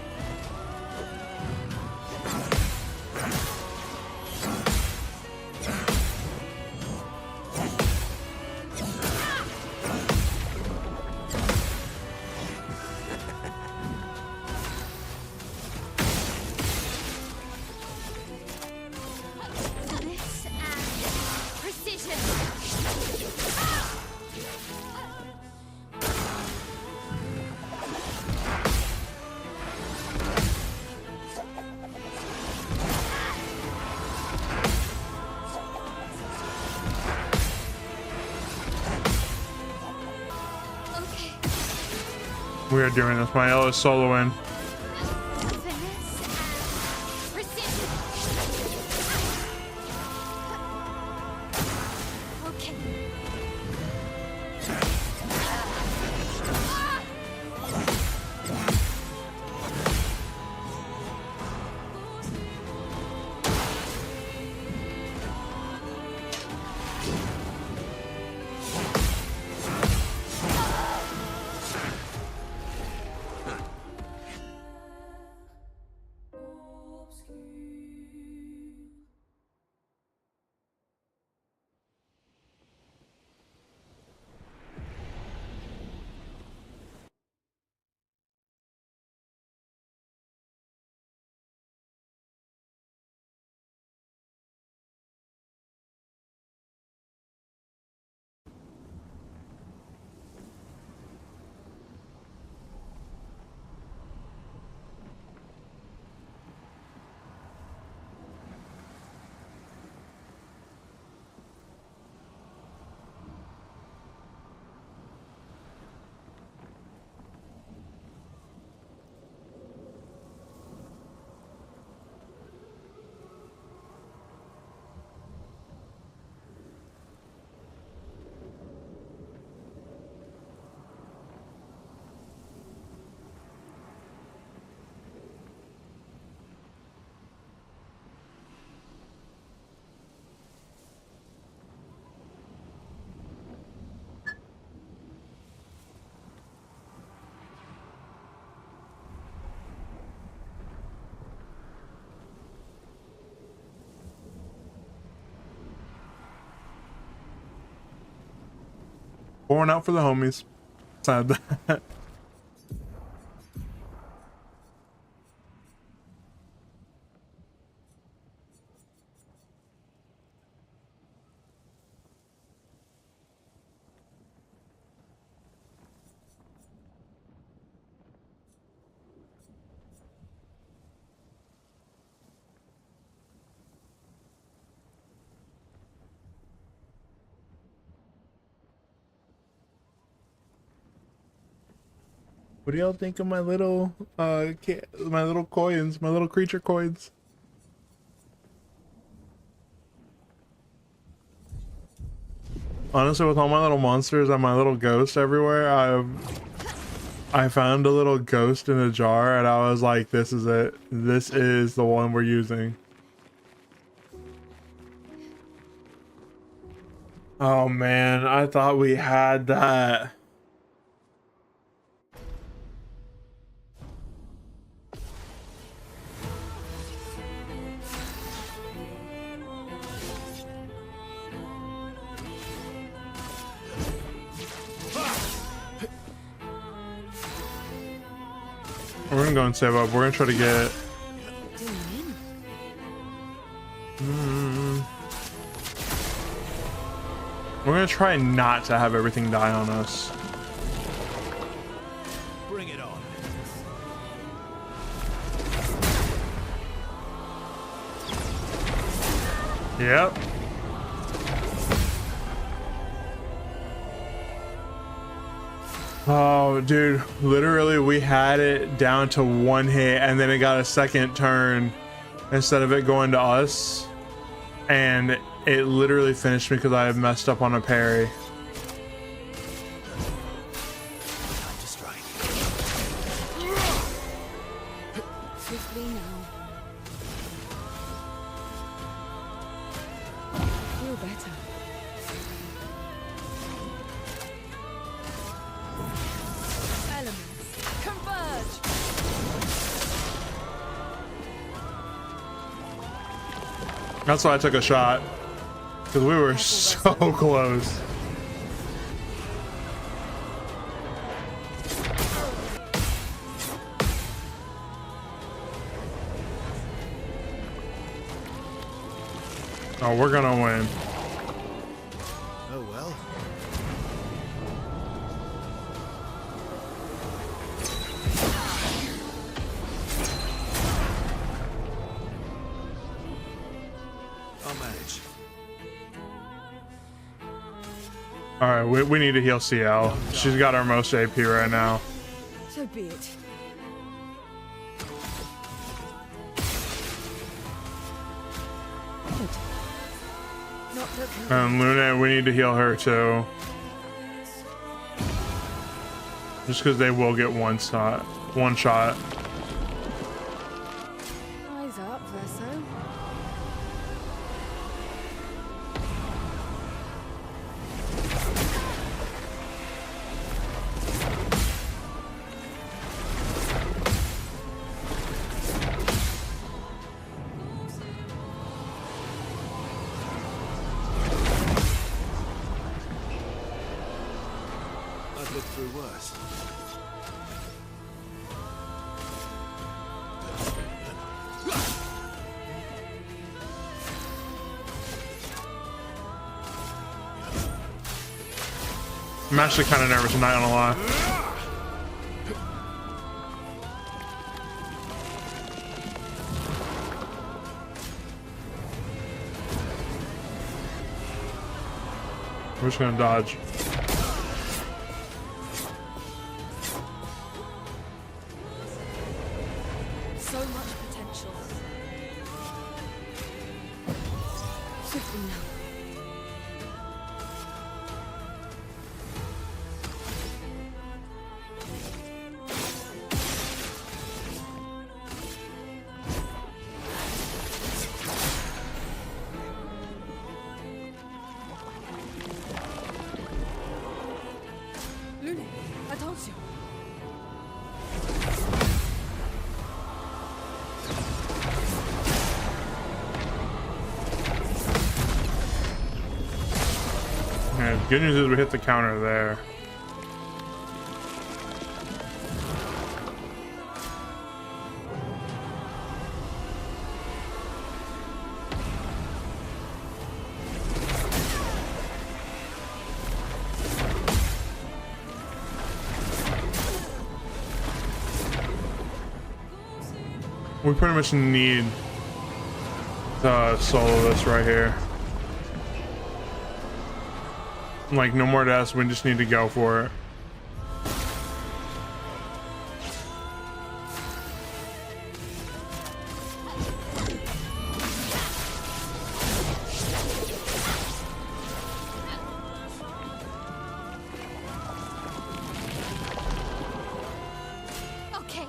We are doing this. Maelle is soloing. Pouring out for the homies. Sad that. What do y'all think of my little my little coins, my little creature coins? Honestly, with all my little monsters and my little ghost everywhere, I found a little ghost in a jar and I was like, this is it. This is the one we're using. Oh man, I thought we had that. We're gonna go and save up. We're gonna try to get. We're gonna try not to have everything die on us. Bring it on. Yep. Oh, dude, literally we had it down to one hit and then it got a second turn instead of it going to us. And it literally finished me because I had messed up on a parry. Time to strike. Swiftly now. Feel better. Elements, converge! That's why I took a shot. Because we were so close. Oh, we're gonna win. Oh well. I'll manage. All right, we need to heal CL. She's got our most AP right now. So be it. Good. Not looking. And Luna, we need to heal her too. Just because they will get one shot. Eyes up, Verso. I've lived through worse. I'm actually kind of nervous, I'm not gonna lie. We're just gonna dodge. So much potential. Swiftly now. Lune, attention! Good news is we hit the counter there. We pretty much need to solo this right here. Like, no more deaths, we just need to go for it. Okay.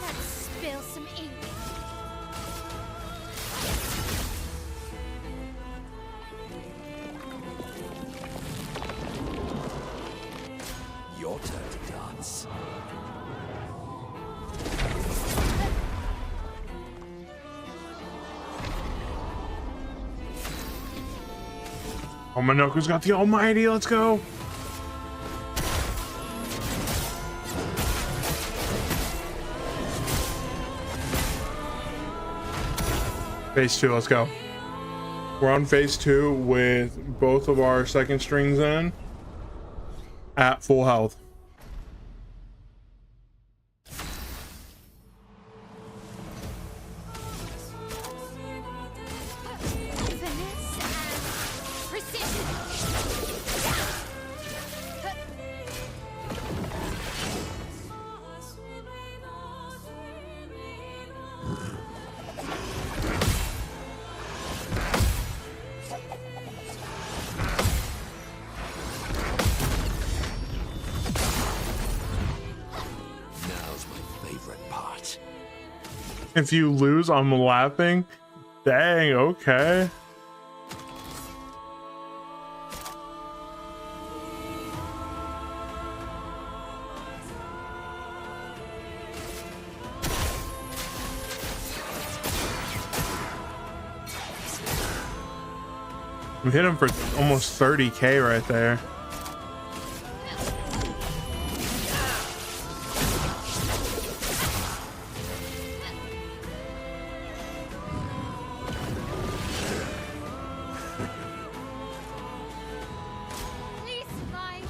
Let's spill some ink. Your turn to dance. Oh, Minoku's got the almighty, let's go. Phase 2, let's go. We're on phase 2 with both of our second strings in at full health. Finesse and precision. Now's my favorite part. If you lose, I'm laughing. Dang, okay. We hit him for almost 30k right there. Please fly.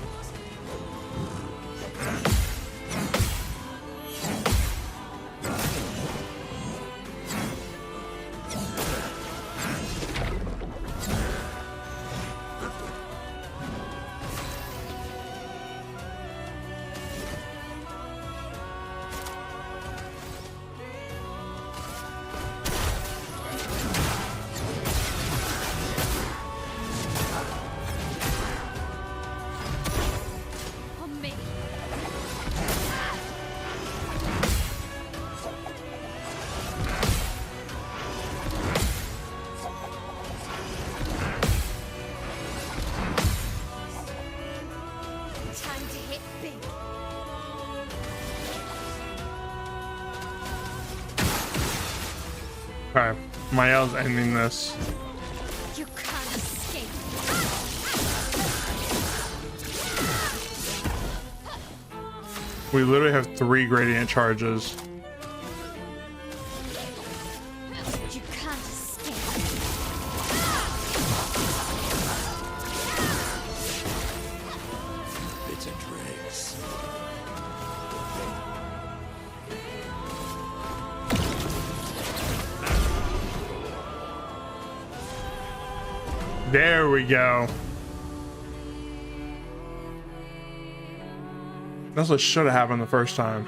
On me. Time to hit big. Okay, Maelle's ending this. You can't escape. We literally have 3 gradient charges. You can't escape. Bitter dregs. There we go. That's what should have happened the first time.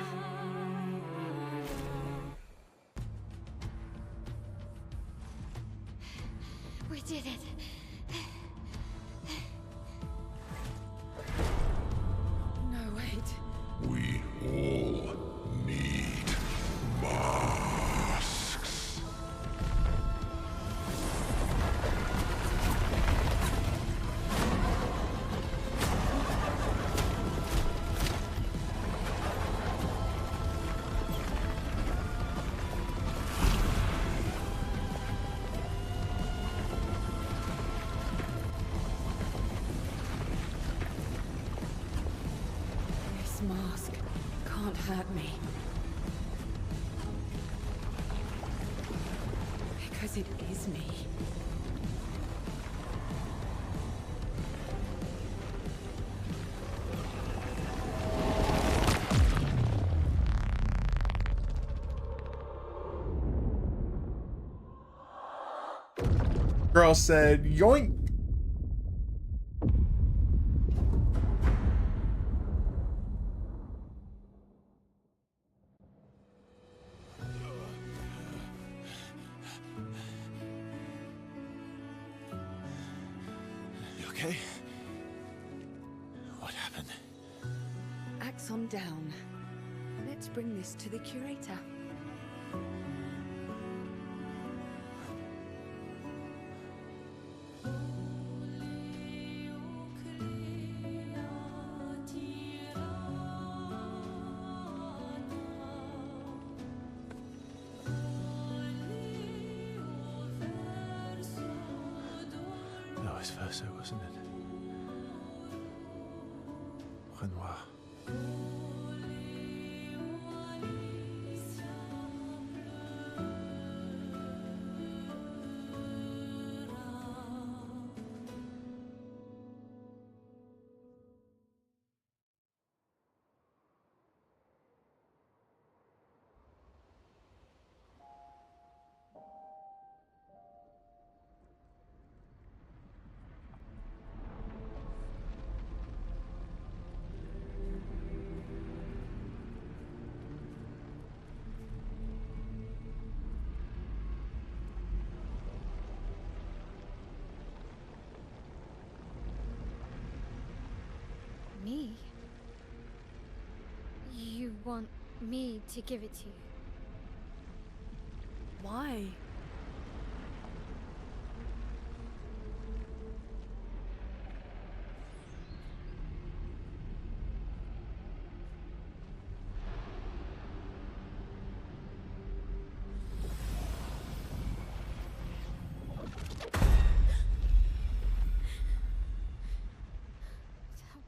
We did it. No, wait. We all need masks. Because it is me. Girl said, yoink. You okay? What happened? Axe on down. Let's bring this to the curator. That was Verso, wasn't it? Renoir. Me? You want me to give it to you? Why?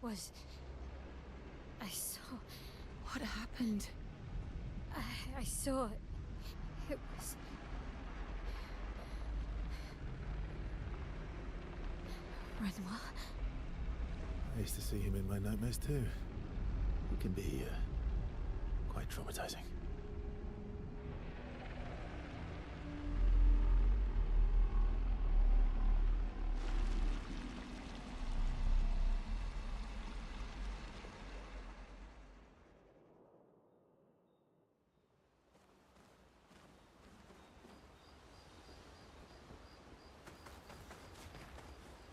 Was... I saw... What happened? I saw... It was... Renoir? I used to see him in my nightmares too. It can be quite traumatizing.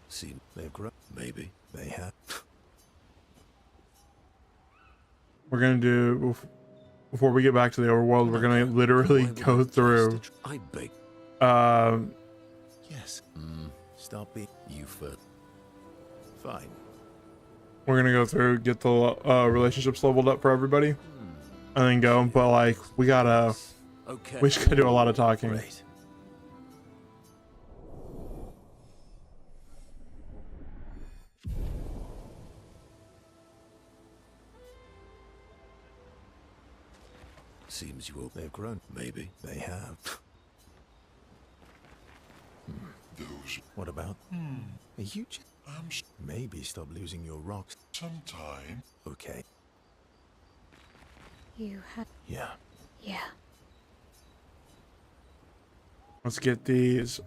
See, They've grown. maybe. They have. We're gonna do, before we get back to the overworld, we're gonna literally go through. I beg. Yes. Stop being You first. fine. We're gonna go through, get the relationships leveled up for everybody, and then go. But like, we gotta, Okay. we just gotta do a lot of talking. Great. Seems you will. They've grown. Maybe. They have. Those. What about? Are you just... I'm Maybe stop losing your rocks. sometime. Okay. You had... Yeah. Yeah. Let's get these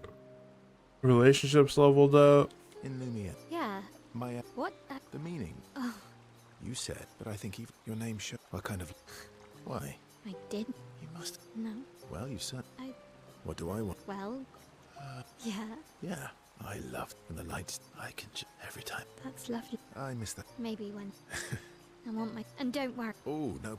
relationships leveled up. In Lumia. Yeah. My... What? the meaning. Oh, You said, but I think even your name should... What kind of... Why? I did? You must... No. Well, you said... I... What do I want? Well... yeah. Yeah. I love when the lights... I can... every time. That's lovely. I miss that. Maybe when... I want my... And don't worry. Oh, no.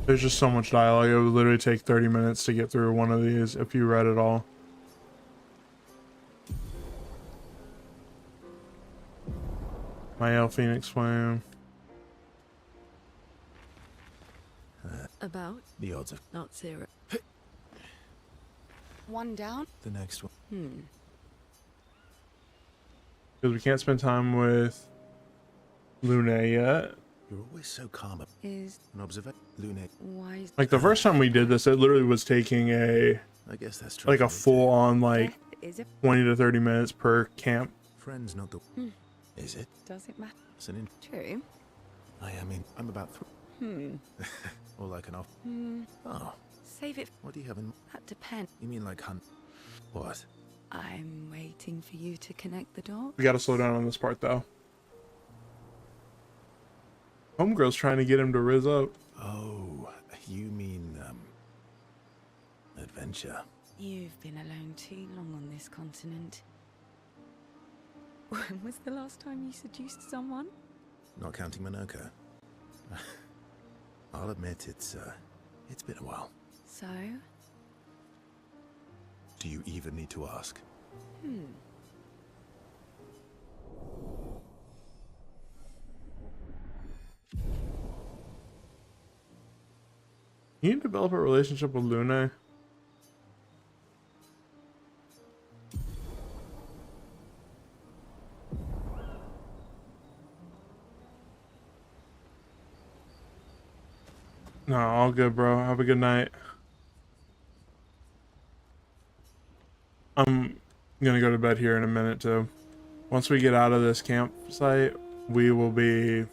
There's just so much dialogue. It would literally take 30 minutes to get through one of these if you read it all. Maelle, Phoenix Flame. About? The odds of... Not zero. One down. The next one. Because we can't spend time with Luna yet. You're always so calm. Is An observer, Lune. wise. Like the first time we did this, it literally was taking I guess that's true. like a full on like Death is a 20 to 30 minutes per camp. Friends, not the. Is it? does it matter? It's an True. I mean, I'm about or like an off. Oh, Save it. what do you have in? That depends. You mean like hunt? What? I'm waiting for you to connect the dots. We gotta slow down on this part though. Homegirl's trying to get him to rizz up. Oh, you mean adventure? You've been alone too long on this continent. When was the last time you seduced someone? Not counting Minoka. I'll admit it's been a while. So? Do you even need to ask? You develop a relationship with Lune. No, all good, bro. Have a good night. I'm gonna go to bed here in a minute too. Once we get out of this campsite, we will be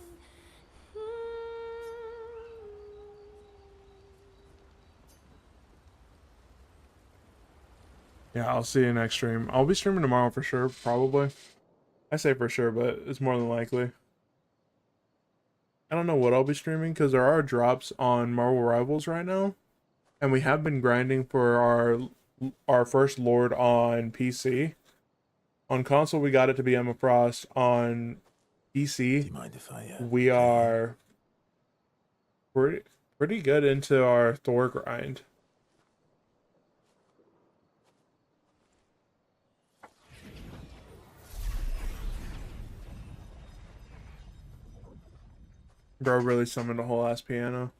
yeah, I'll see you next stream. I'll be streaming tomorrow for sure, probably. I say for sure, but it's more than likely. I don't know what I'll be streaming because there are drops on Marvel Rivals right now, and we have been grinding for our first Lord on PC. On console, we got it to be Emma Frost. On PC, Do you mind if I? we are pretty good into our Thor grind. Bro really summoned a whole ass piano.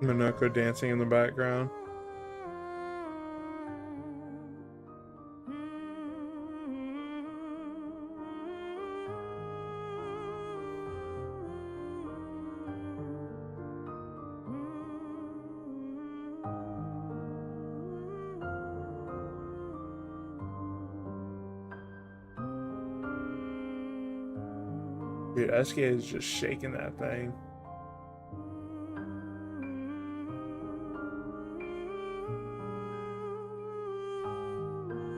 Minoko dancing in the background. Dude, SK is just shaking that thing.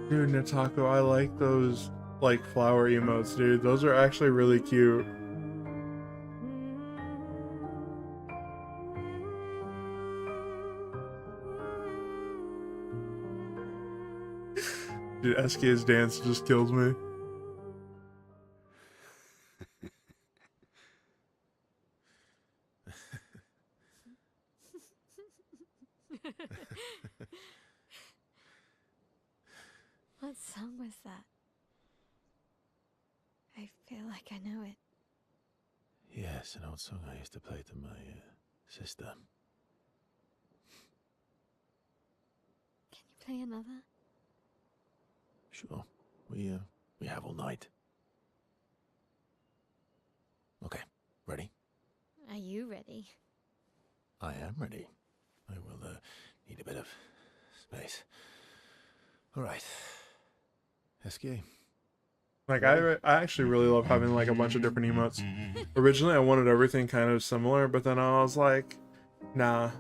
Dude, Natako, I like those like flower emotes, dude. Those are actually really cute. Dude, SK's dance just kills me. What song was that? I feel like I know it. Yes, an old song I used to play to my sister. Can you play another? Sure. We have all night. Okay, ready? Are you ready? I am ready. I will need a bit of space. All right. SK, Like I actually really love having like a bunch of different emotes. Originally I wanted everything kind of similar, but then I was like, nah.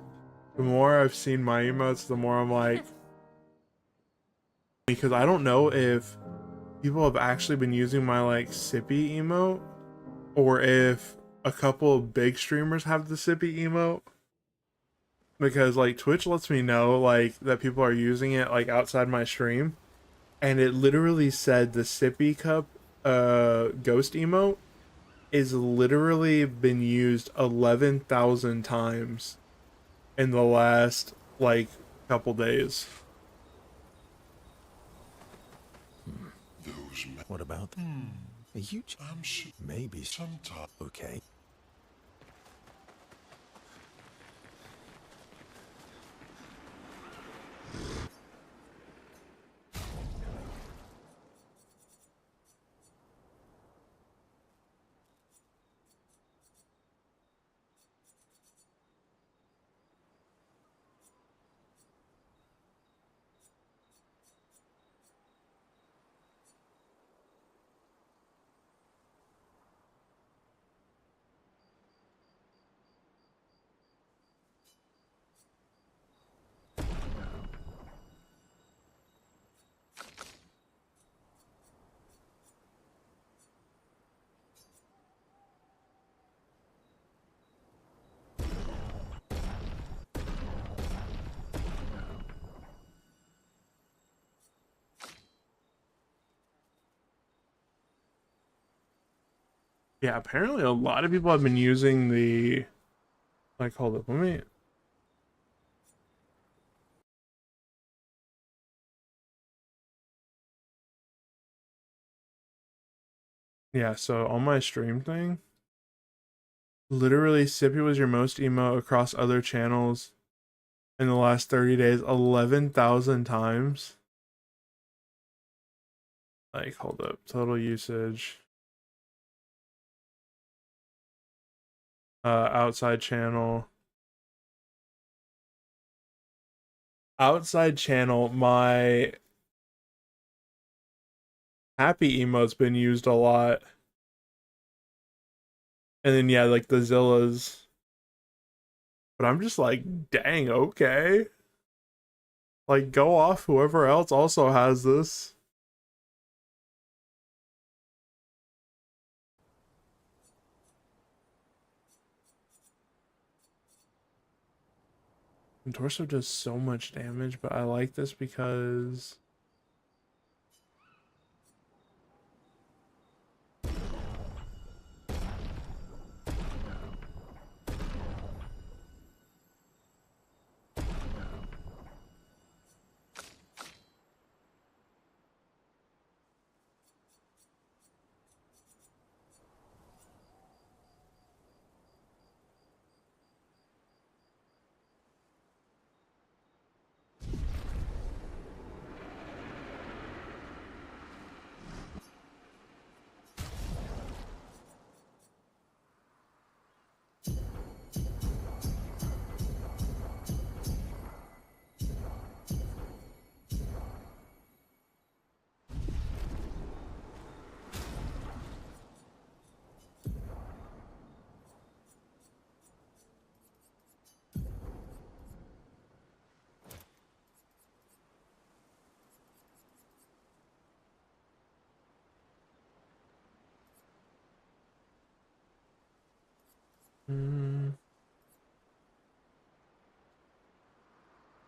The more I've seen my emotes, the more I'm like, because I don't know if people have actually been using my like sippy emote, or if a couple of big streamers have the sippy emote. Because like Twitch lets me know like that people are using it like outside my stream, and it literally said the sippy cup ghost emote is literally been used 11,000 times in the last like couple days. What about a huge? Maybe sometime. Okay. Yeah, apparently a lot of people have been using the like, hold up, let me. Yeah, so on my stream thing, literally Sippy was your most emo across other channels in the last 30 days 11,000 times. Like, hold up, total usage. Outside channel. Outside channel, my happy emote's been used a lot. And then yeah, like the Zillas. But I'm just like, dang, okay. Like, go off, whoever else also has this. And torso does so much damage, but I like this because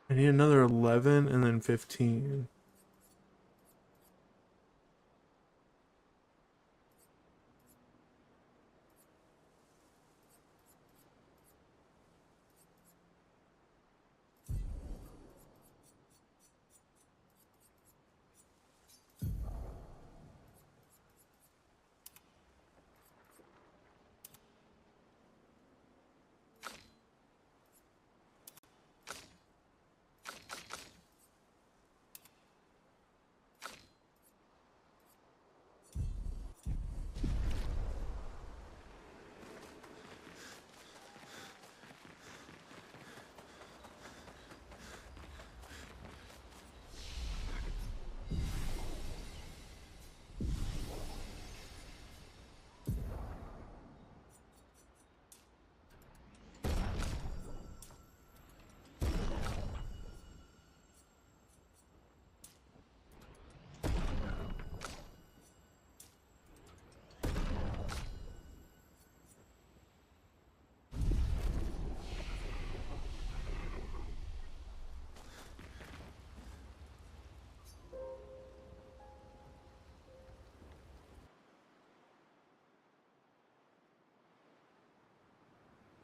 I need another 11 and then 15.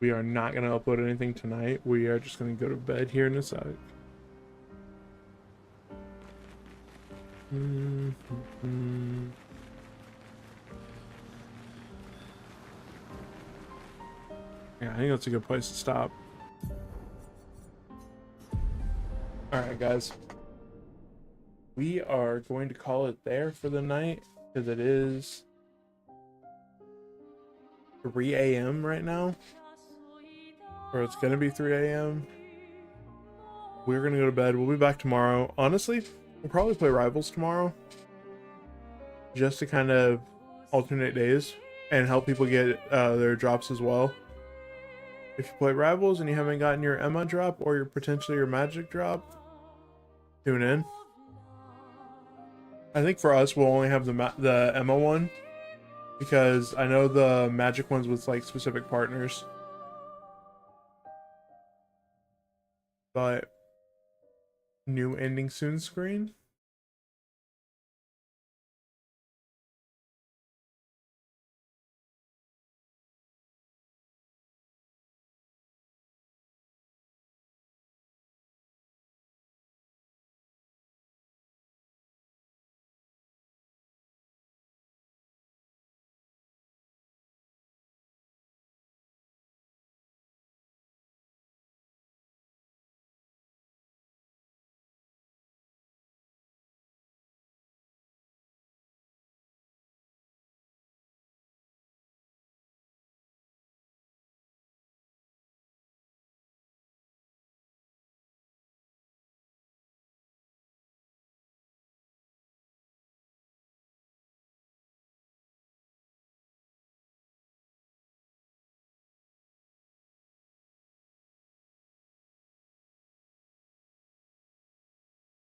We are not going to upload anything tonight. We are just going to go to bed here in a sec. Yeah, I think that's a good place to stop. Alright, guys. We are going to call it there for the night because it is 3 a.m. right now. Or it's going to be 3 a.m. We're going to go to bed. We'll be back tomorrow. Honestly, we'll probably play Rivals tomorrow. Just to kind of alternate days and help people get their drops as well. If you play Rivals and you haven't gotten your Emma drop or potentially your Magic drop, tune in. I think for us, we'll only have the Emma one because I know the Magic ones with like specific partners. But new ending soon screen.